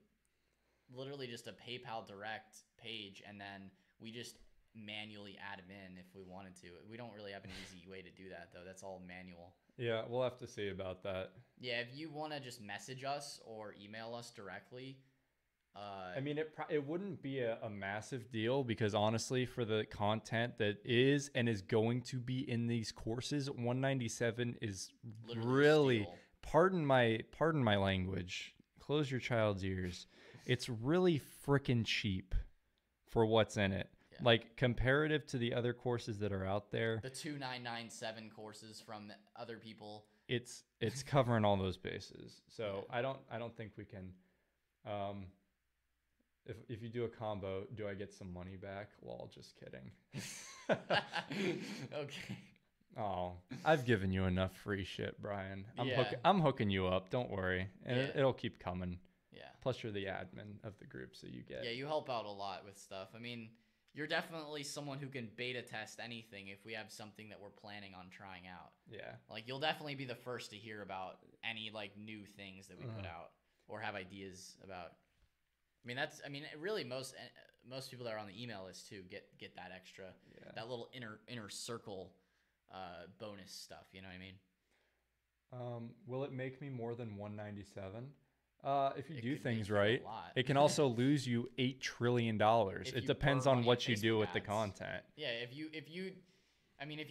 PayPal direct page, and then we just manually add them in if we wanted to. We don't really have an easy way to do that, though. That's all manual. Yeah, we'll have to see about that. Yeah, if you want to just message us or email us directly. I mean, it wouldn't be a massive deal, because honestly, for the content that is and is going to be in these courses, $197 is really, pardon my language, close your child's ears. It's really freaking cheap for what's in it. Yeah. Like, comparative to the other courses that are out there, the 2,997 courses from other people, it's covering all those bases. So yeah. I don't think we can. If you do a combo, do I get some money back? Well, just kidding. Okay. Oh, I've given you enough free shit, Brian. I'm hooking you up. Don't worry. And it'll keep coming. Yeah. Plus, you're the admin of the group, so you get. Yeah, you help out a lot with stuff. I mean, you're definitely someone who can beta test anything if we have something that we're planning on trying out. Yeah. Like, you'll definitely be the first to hear about any, like, new things that we put out or have ideas about. Really most people that are on the email list too get that extra, that little inner circle bonus stuff. You know what I mean? Will it make me more than 197? If you It do could make things you a right, lot. it can also lose you $8 trillion. If It you depends burn on money what in you do Facebook with the ads. content. Yeah, if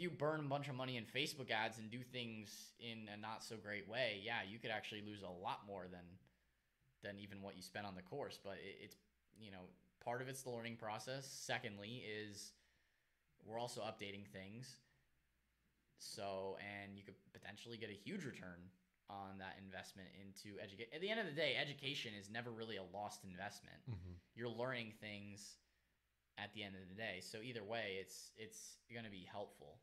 you burn a bunch of money in Facebook ads and do things in a not so great way, yeah, you could actually lose a lot more than even what you spent on the course. But it's part of it's the learning process. Secondly, is we're also updating things. So, and you could potentially get a huge return on that investment into education. At the end of the day, education is never really a lost investment. Mm-hmm. You're learning things at the end of the day. So either way, it's going to be helpful.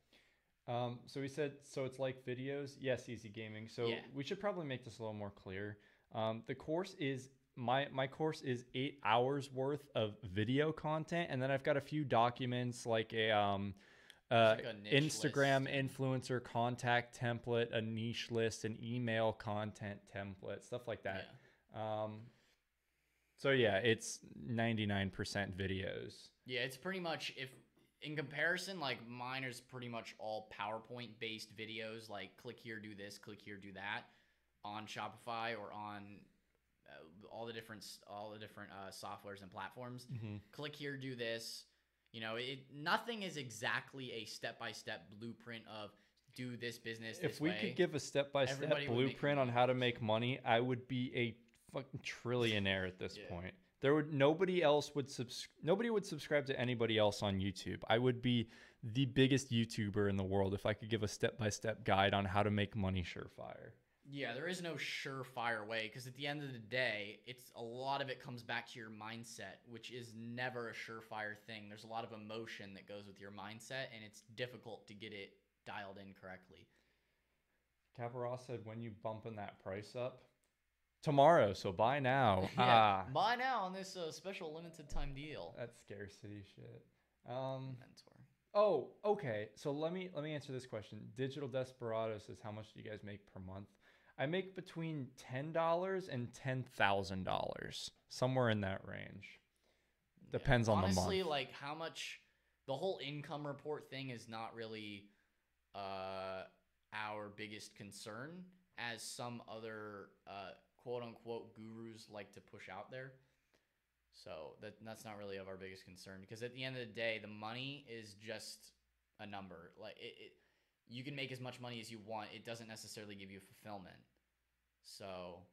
So we said, so it's like videos. Yes, easy gaming. So Yeah. we should probably make this a little more clear. The course is my course is 8 hours worth of video content, and then I've got a few documents like a Instagram influencer contact template, a niche list, an email content template, stuff like that. Yeah. So yeah, it's 99% videos. Yeah, it's pretty much, if in comparison, like mine is pretty much all PowerPoint based videos, like click here, do this, click here, do that, on Shopify or on all the different softwares and platforms. Mm-hmm. Click here, do this. Nothing is exactly a step-by-step blueprint of do this business this If we way. could give a step-by-step blueprint on how to make money, I would be a fucking trillionaire at this point. Nobody would subscribe to anybody else on YouTube. I would be the biggest YouTuber in the world if I could give a step-by-step guide on how to make money surefire. Yeah, there is no surefire way, because at the end of the day, a lot of it comes back to your mindset, which is never a surefire thing. There's a lot of emotion that goes with your mindset, and it's difficult to get it dialed in correctly. Capaross said, when you bumping that price up? Tomorrow, so buy now. Yeah, buy now on this special limited time deal. That's scarcity shit. Mentor. Oh, okay. So let me answer this question. Digital Desperado says, how much do you guys make per month? I make between $10 and $10,000, somewhere in that range. Depends on the month. Honestly, like how much, the whole income report thing is not really our biggest concern, as some other quote unquote gurus like to push out there. So that's not really of our biggest concern, because at the end of the day, the money is just a number. Like you can make as much money as you want. It doesn't necessarily give you fulfillment. So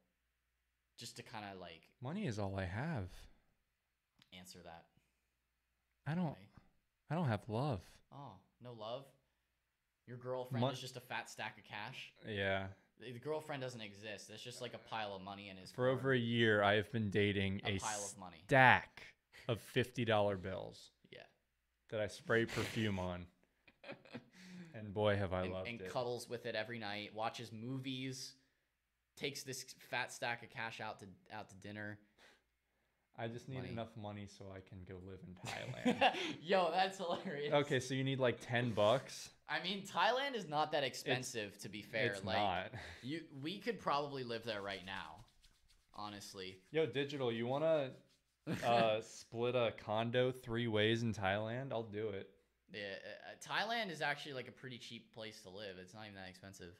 just to kind of like, money is all I have. Answer that. I don't have love. Oh, no love? Your girlfriend is just a fat stack of cash? Yeah. The girlfriend doesn't exist. It's just like a pile of money in his For over a year, I have been dating a pile of money. Stack of $50 bills. Yeah. That I spray perfume on. And boy, have I loved it. And cuddles with it every night, watches movies, takes this fat stack of cash out to dinner. I just need enough money so I can go live in Thailand. Yo, that's hilarious. Okay, so you need like $10. I mean, Thailand is not that expensive, to be fair. It's not. We could probably live there right now, honestly. Yo, Digital, you want to split a condo 3 ways in Thailand? I'll do it. Yeah, Thailand is actually like a pretty cheap place to live. It's not even that expensive.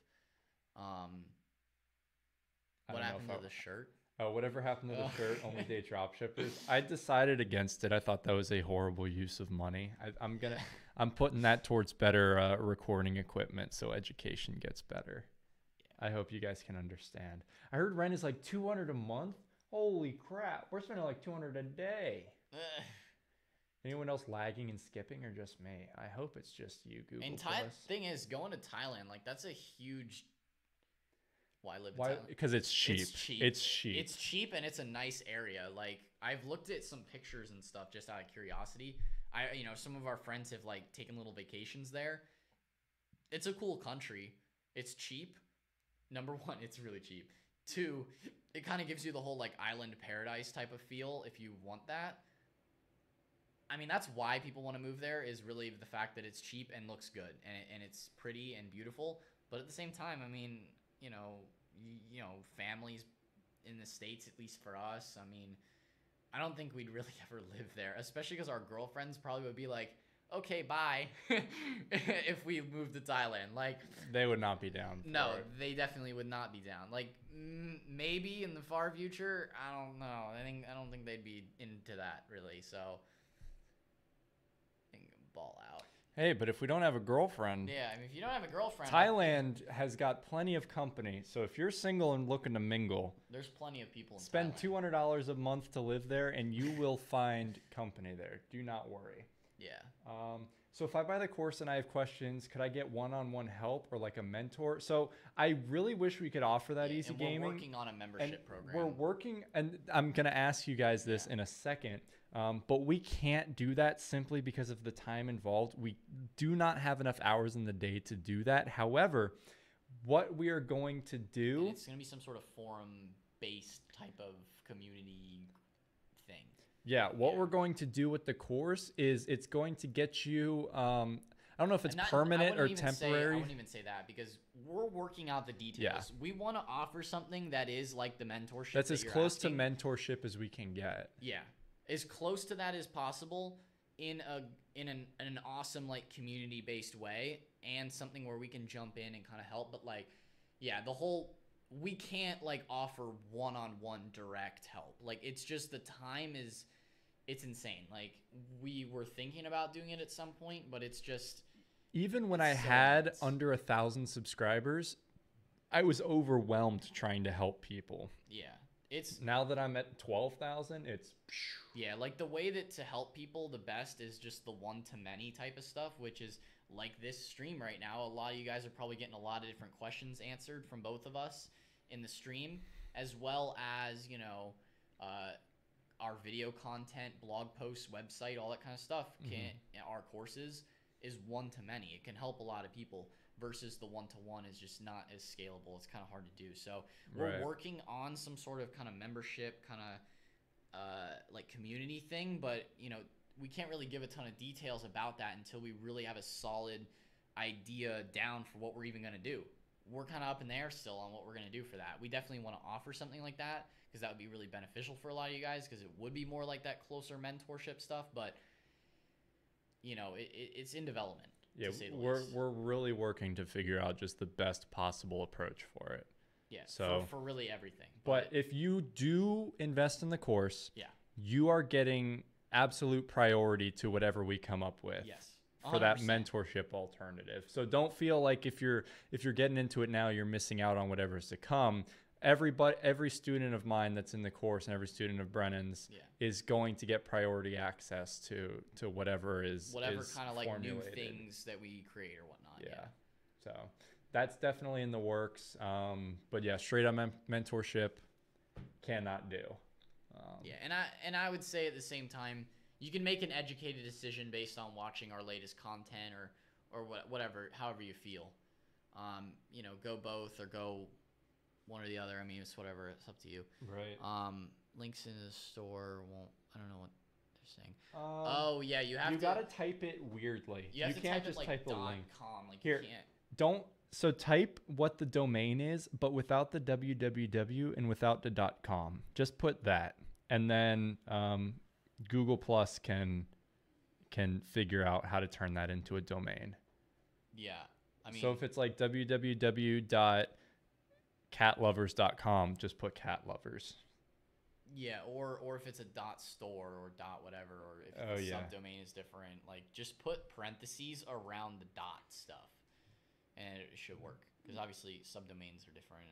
What happened to the shirt? Oh, whatever happened to the shirt? Only date dropshippers. I decided against it. I thought that was a horrible use of money. I'm putting that towards better recording equipment, so education gets better. Yeah. I hope you guys can understand. I heard rent is like $200 a month. Holy crap! We're spending like $200 a day. Anyone else lagging and skipping, or just me? I hope it's just you, Google. And thing is, going to Thailand, like that's a huge. Why live in Thailand? Because it's cheap. It's cheap, and it's a nice area. Like I've looked at some pictures and stuff just out of curiosity. Some of our friends have like taken little vacations there. It's a cool country. It's cheap. Number one, it's really cheap. 2, it kind of gives you the whole like island paradise type of feel if you want that. I mean, that's why people want to move there, is really the fact that it's cheap and looks good, and it's pretty and beautiful. But at the same time, I mean, families in the States, at least for us, I mean, I don't think we'd really ever live there, especially because our girlfriends probably would be like, okay, bye. If we move to Thailand, like, They would not be down for no, it. they definitely would not be down. Like, maybe in the far future, I don't know. I don't think they'd be into that really. So, I think ball out. Hey, but if we don't have a girlfriend, Yeah, I mean, if you don't have a girlfriend, Thailand has got plenty of company. So if you're single and looking to mingle, there's plenty of people in spend Thailand. $200 a month to live there, and you will find company there. Do not worry. Yeah. So if I buy the course and I have questions, could I get one-on-one help or like a mentor? So I really wish we could offer that Yeah, easy and gaming. we're working on a membership And program. we're working, and I'm going to ask you guys this in a second, but we can't do that simply because of the time involved. We do not have enough hours in the day to do that. However, what we are going to do... And it's going to be some sort of forum-based type of community thing. Yeah, what we're going to do with the course is it's going to get you, I don't know if it's permanent or temporary. I wouldn't even say that because we're working out the details. Yeah. We want to offer something that is like the mentorship. That's as you're close asking. to mentorship as we can get. Yeah, as close to that as possible in an awesome like community based way and something where we can jump in and kind of help. But like, yeah, we can't like offer one-on-one direct help. Like it's just the time is. It's insane. Like we were thinking about doing it at some point, but it's just even when I had under 1,000 subscribers, I was overwhelmed trying to help people. Yeah, it's now that I'm at 12,000, it's like the way that to help people the best is just the one-to-many type of stuff, which is like this stream right now. A lot of you guys are probably getting a lot of different questions answered from both of us in the stream, as well as our video content, blog posts, website, all that kind of stuff. Our courses is one-to-many. It can help a lot of people versus the one-to-one is just not as scalable. It's kind of hard to do. So we're working on some sort of kind of membership kind of like community thing, but we can't really give a ton of details about that until we really have a solid idea down for what we're even going to do. We're kind of up in the air still on what we're going to do for that. We definitely want to offer something like that because that would be really beneficial for a lot of you guys because it would be more like that closer mentorship stuff. But, it's in development. Yeah, to say the least. we're really working to figure out just the best possible approach for it. Yeah, so for really everything. But if you do invest in the course, yeah, you are getting absolute priority to whatever we come up with. Yes. For that mentorship alternative. So don't feel like if you're getting into it now, you're missing out on whatever's to come. Every student of mine that's in the course and every student of Brennan's is going to get priority access to whatever kind of like formulated. new things that we create or whatnot. Yeah. So that's definitely in the works. But yeah, straight up mentorship cannot do. And I would say at the same time, you can make an educated decision based on watching our latest content or whatever, however you feel. Go both or go one or the other. I mean, it's whatever. It's up to you. Right. Links in the store won't. I don't know what they're saying. You gotta type it weirdly. You can't just type a link. .com. Like Here, you can't. don't. So type what the domain is, but without the www and without the .com. Just put that, and then Google Plus can figure out how to turn that into a domain. Yeah, I mean. So if it's like www.catlovers.com, just put cat lovers. Yeah, or if it's a .store or .whatever, or if the subdomain is different, like just put parentheses around the stuff, and it should work. Because obviously subdomains are different.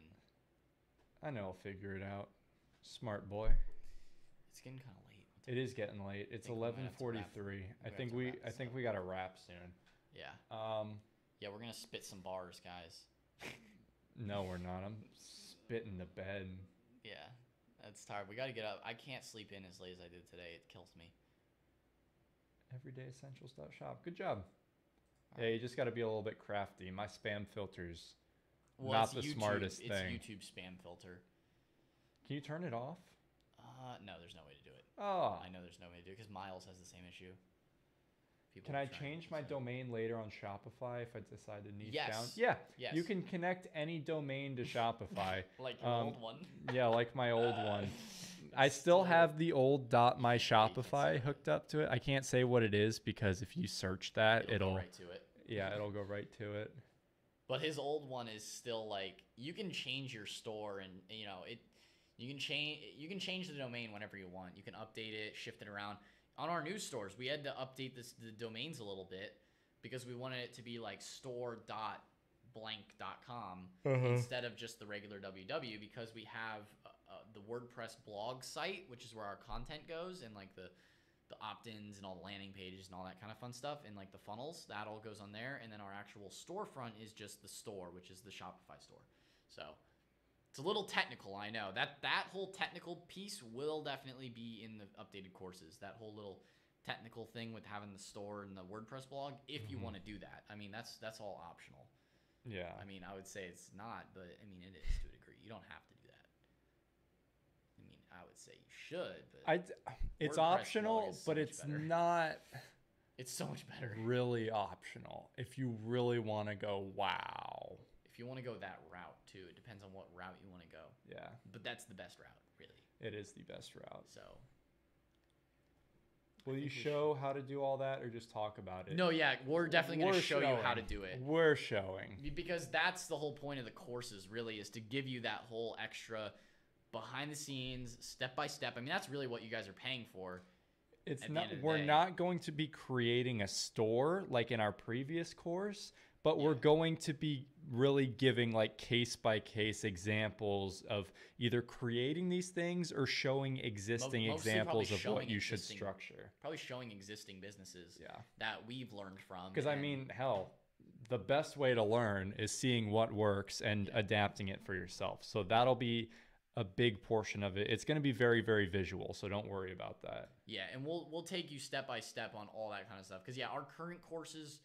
And I know I'll figure it out. Smart boy. It's getting kind of late. It is getting late. It's 11:43. I think we got to wrap soon. Yeah. Yeah, we're gonna spit some bars, guys. No, we're not. I'm spitting the bed. Yeah, that's tired. We got to get up. I can't sleep in as late as I did today. It kills me. Everydayessentials.shop. Good job. Yeah, you just got to be a little bit crafty. My spam filter's not the smartest thing. It's YouTube spam filter. Can you turn it off? No, there's no way to do it. Oh. I know there's no way to do it because Miles has the same issue. Can I change my domain later on Shopify if I decide to niche down? Yes. Yeah. You can connect any domain to Shopify. Like your old one. Yeah, like my old one. I still have the old .my say Shopify it. hooked up to it. I can't say what it is because if you search that, It'll go right to it. Yeah, it'll go right to it. But his old one is still like, you can change your store, and you can change the domain whenever you want. You can update it, shift it around. On our new stores, we had to update the domains a little bit because we wanted it to be like store.blank.com instead of just the regular www, because we have the WordPress blog site, which is where our content goes, and like the opt-ins and all the landing pages and all that kind of fun stuff, and like the funnels, that all goes on there. And then our actual storefront is just the store, which is the Shopify store. So it's a little technical, I know. That whole technical piece will definitely be in the updated courses. That whole little technical thing with having the store and the WordPress blog, if you want to do that. I mean, that's all optional. Yeah. I mean, I would say it's not, but I mean, it is to a degree. You don't have to do that. I mean, I would say you should, but it's WordPress optional, blog is so but much it's better. not It's so much better. really optional if you really want to go wow. If you want to go that route too, it depends on what route you want to go. Yeah. But that's the best route, really. It is the best route. So will you show how to do all that, or just talk about it? no, yeah, we're definitely going to show you how to do it. We're showing. Because that's the whole point of the courses, really, is to give you that whole extra behind the scenes, step by step. I mean, that's really what you guys are paying for. It's not, we're not going to be creating a store like in our previous course, but we're going to be really giving like case by case examples of either creating these things or showing existing examples of what you should structure. Probably showing existing businesses Yeah. that we've learned from. Because I mean, hell, the best way to learn is seeing what works and adapting it for yourself. So that'll be a big portion of it. It's going to be very, very visual, so don't worry about that. Yeah, and we'll take you step by step on all that kind of stuff. Because our current courses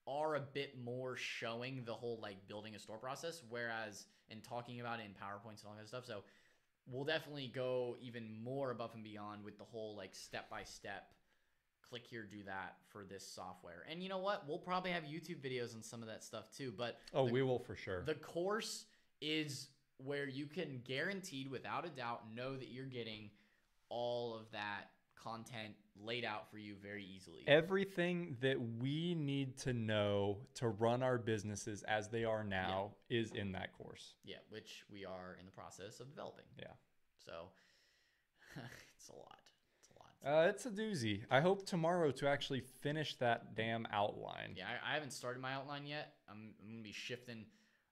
are a bit more showing the whole like building a store process, whereas and talking about it in PowerPoints and all that stuff. So we'll definitely go even more above and beyond with the whole like step by step, click here, do that for this software. And you know what? We'll probably have YouTube videos on some of that stuff too. But we will for sure. The course is where you can guaranteed, without a doubt, know that you're getting all of that content laid out for you very easily. Everything that we need to know to run our businesses as they are now is in that course. Yeah, which we are in the process of developing. Yeah. So it's a lot. It's a lot. It's a doozy. I hope tomorrow to actually finish that damn outline. Yeah, I haven't started my outline yet. I'm going to be shifting.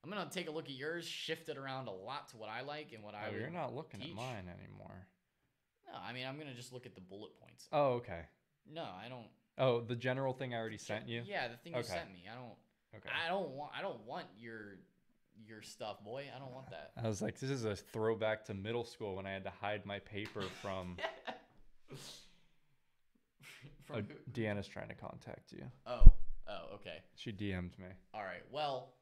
I'm going to take a look at yours, shift it around a lot to what I like and what I would You're not looking teach. at mine anymore. No, I mean, I'm going to just look at the bullet points. Oh, okay. No, I don't. Oh, the general thing I already sent you? Yeah, the thing you sent me. I don't want your stuff, boy. I don't want that. I was like, this is a throwback to middle school when I had to hide my paper from... From Deanna's trying to contact you. Oh, okay. She DM'd me. All right. Well,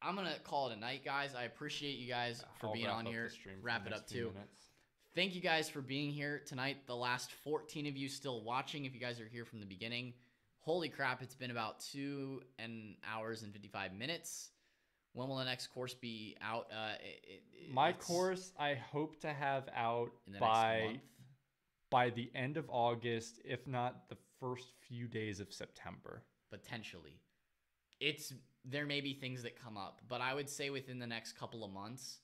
I'm going to call it a night, guys. I appreciate you guys for being on here. Wrap it up, too. Thank you guys for being here tonight. The last 14 of you still watching, if you guys are here from the beginning. Holy crap, it's been about 2 hours and 55 minutes. When will the next course be out? My course, I hope to have out in the next month. By the end of August, if not the first few days of September. Potentially. There may be things that come up, but I would say within the next couple of months.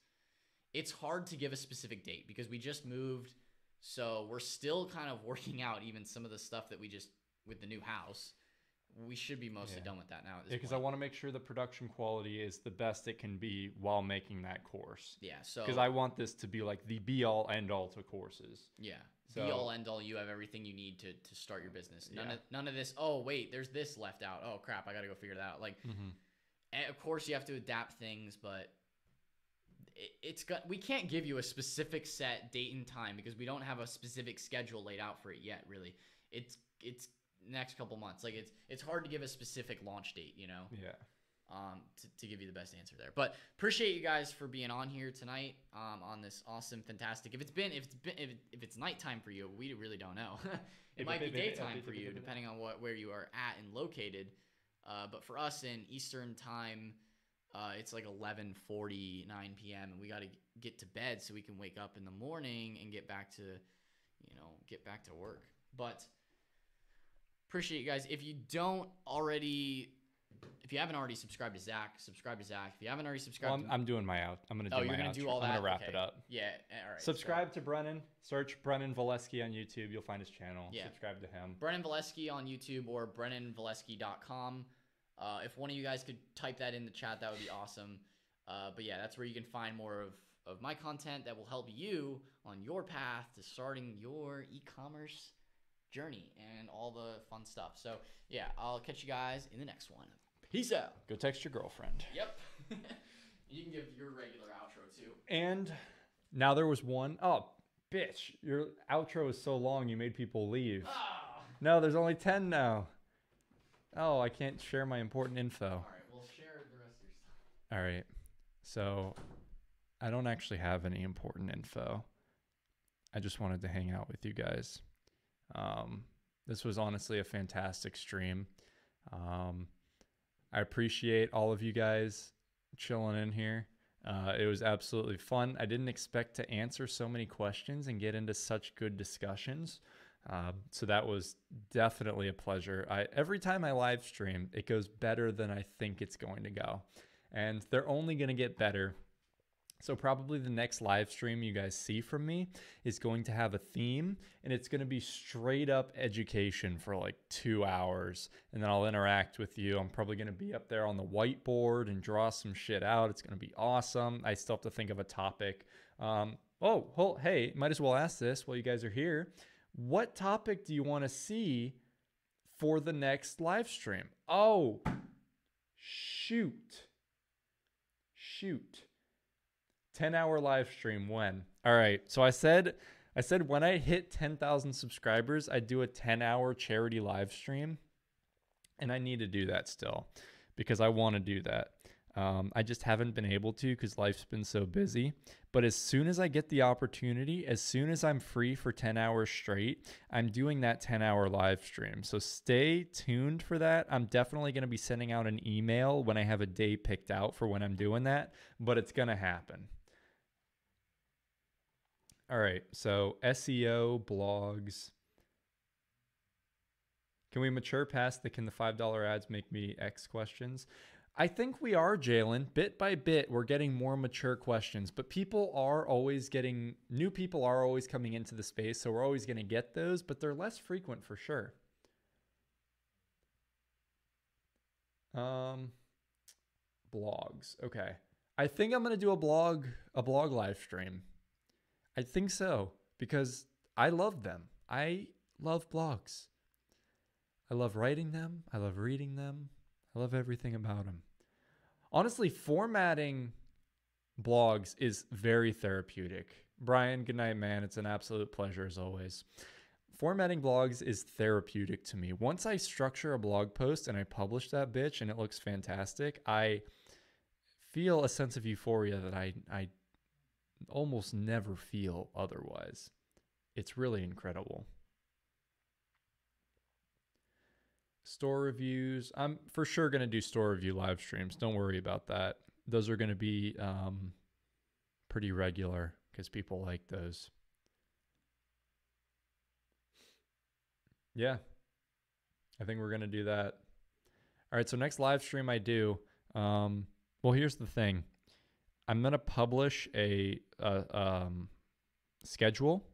It's hard to give a specific date because we just moved, so we're still kind of working out even some of the stuff that we just, with the new house, we should be mostly done with that now at this point. Because I want to make sure the production quality is the best it can be while making that course. Yeah, so... Because I want this to be like the be-all, end-all to courses. Yeah, be-all, end-all, you have everything you need to start your business. None of this, oh, wait, there's this left out. Oh, crap, I got to go figure that out. Like, of course, you have to adapt things, but... we can't give you a specific set date and time because we don't have a specific schedule laid out for it yet, really. It's next couple months. Like it's hard to give a specific launch date, you know? Yeah. To give you the best answer there. But appreciate you guys for being on here tonight on this awesome, fantastic. If it's nighttime for you, we really don't know. It might be daytime for you, depending on where you are at and located. But for us in Eastern time, It's like 11:49 p.m. and we got to get to bed so we can wake up in the morning and get back to work. But appreciate you guys. If you haven't already subscribed to Zach, subscribe to Zach. If you haven't already subscribed, I'm doing my out. I'm gonna do my you're gonna outro. do all that. I'm gonna wrap Okay. it up. Yeah. All right. Subscribe to Brennan. Search Brennan Valesky on YouTube. You'll find his channel. Yeah. Subscribe to him. Brennan Valesky on YouTube or BrennanValesky.com. If one of you guys could type that in the chat, that would be awesome. But yeah, that's where you can find more of my content that will help you on your path to starting your e-commerce journey and all the fun stuff. So yeah, I'll catch you guys in the next one. Peace out. Go text your girlfriend. Yep. You can give your regular outro too. And now there was one. Oh, bitch. Your outro is so long you made people leave. Ah! No, there's only 10 now. Oh, I can't share my important info. All right, we'll share the rest of your stuff. All right. So I don't actually have any important info. I just wanted to hang out with you guys. This was honestly a fantastic stream. I appreciate all of you guys chilling in here. It was absolutely fun. I didn't expect to answer so many questions and get into such good discussions. So that was definitely a pleasure. Every time I live stream, it goes better than I think it's going to go. And they're only going to get better. So probably the next live stream you guys see from me is going to have a theme, and it's going to be straight up education for like 2 hours. And then I'll interact with you. I'm probably going to be up there on the whiteboard and draw some shit out. It's going to be awesome. I still have to think of a topic. Hey, might as well ask this while you guys are here. What topic do you want to see for the next live stream? Oh, shoot. 10-hour live stream when? All right. So I said when I hit 10,000 subscribers, I'd do a 10-hour charity live stream. And I need to do that still because I want to do that. I just haven't been able to because life's been so busy. But as soon as I get the opportunity, as soon as I'm free for 10 hours straight, I'm doing that 10-hour live stream. So stay tuned for that. I'm definitely going to be sending out an email when I have a day picked out for when I'm doing that, but it's going to happen. All right, so SEO, blogs. Can we mature past the can the $5 ads make me X questions? I think we are, Jalen. Bit by bit, we're getting more mature questions, but new people are always coming into the space, so we're always going to get those, but they're less frequent for sure. Blogs. Okay. I think I'm going to do a blog live stream. I think so because I love them. I love blogs. I love writing them. I love reading them. I love everything about them. Honestly, formatting blogs is very therapeutic. Brian, good night, man. It's an absolute pleasure as always. Formatting blogs is therapeutic to me. Once I structure a blog post and I publish that bitch and it looks fantastic, I feel a sense of euphoria that I almost never feel otherwise. It's really incredible. Store reviews. I'm for sure going to do store review live streams. Don't worry about that. Those are going to be pretty regular because people like those. Yeah, I think we're going to do that. All right, so next live stream I do. Well, here's the thing. I'm going to publish a schedule,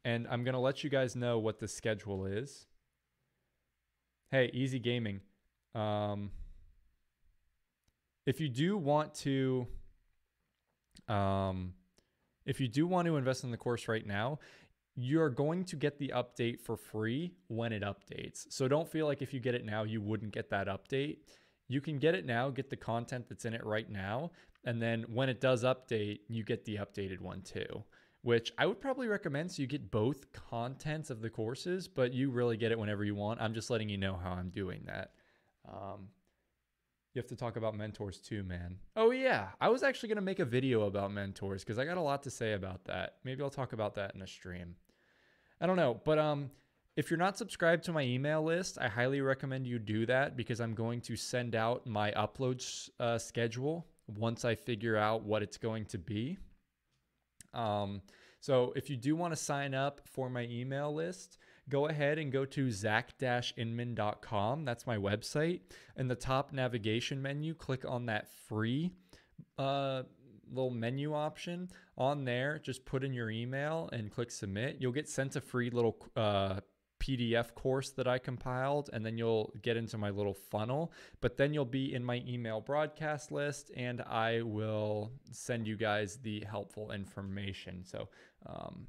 and I'm going to let you guys know what the schedule is. Hey, Easy Gaming. If you do want to invest in the course right now, you're going to get the update for free when it updates. So don't feel like if you get it now, you wouldn't get that update. You can get it now, get the content that's in it right now. And then when it does update, you get the updated one too, which I would probably recommend so you get both contents of the courses, but you really get it whenever you want. I'm just letting you know how I'm doing that. You have to talk about mentors too, man. Oh yeah, I was actually going to make a video about mentors because I got a lot to say about that. Maybe I'll talk about that in a stream. I don't know, but if you're not subscribed to my email list, I highly recommend you do that because I'm going to send out my upload schedule once I figure out what it's going to be. So if you do want to sign up for my email list, go ahead and go to zach-inman.com. That's my website. In the top navigation menu, click on that free little menu option. On there, just put in your email and click submit. You'll get sent a free little PDF course that I compiled, and then you'll get into my little funnel, but then you'll be in my email broadcast list, and I will send you guys the helpful information. So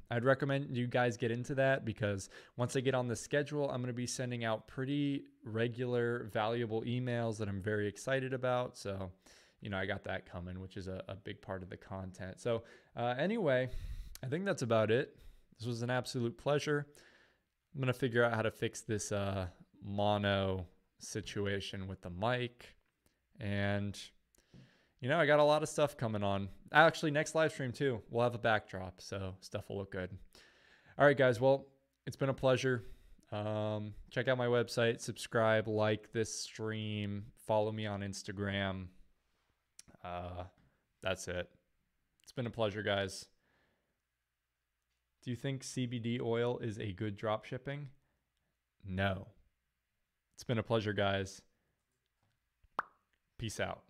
I'd recommend you guys get into that, because once I get on the schedule, I'm going to be sending out pretty regular, valuable emails that I'm very excited about. So, I got that coming, which is a big part of the content. So anyway, I think that's about it. This was an absolute pleasure. I'm going to figure out how to fix this mono situation with the mic. And, I got a lot of stuff coming on. Actually, next live stream too, we'll have a backdrop, so stuff will look good. All right, guys. Well, it's been a pleasure. Check out my website, subscribe, like this stream, follow me on Instagram. That's it. It's been a pleasure, guys. Do you think CBD oil is a good drop shipping? No. It's been a pleasure, guys. Peace out.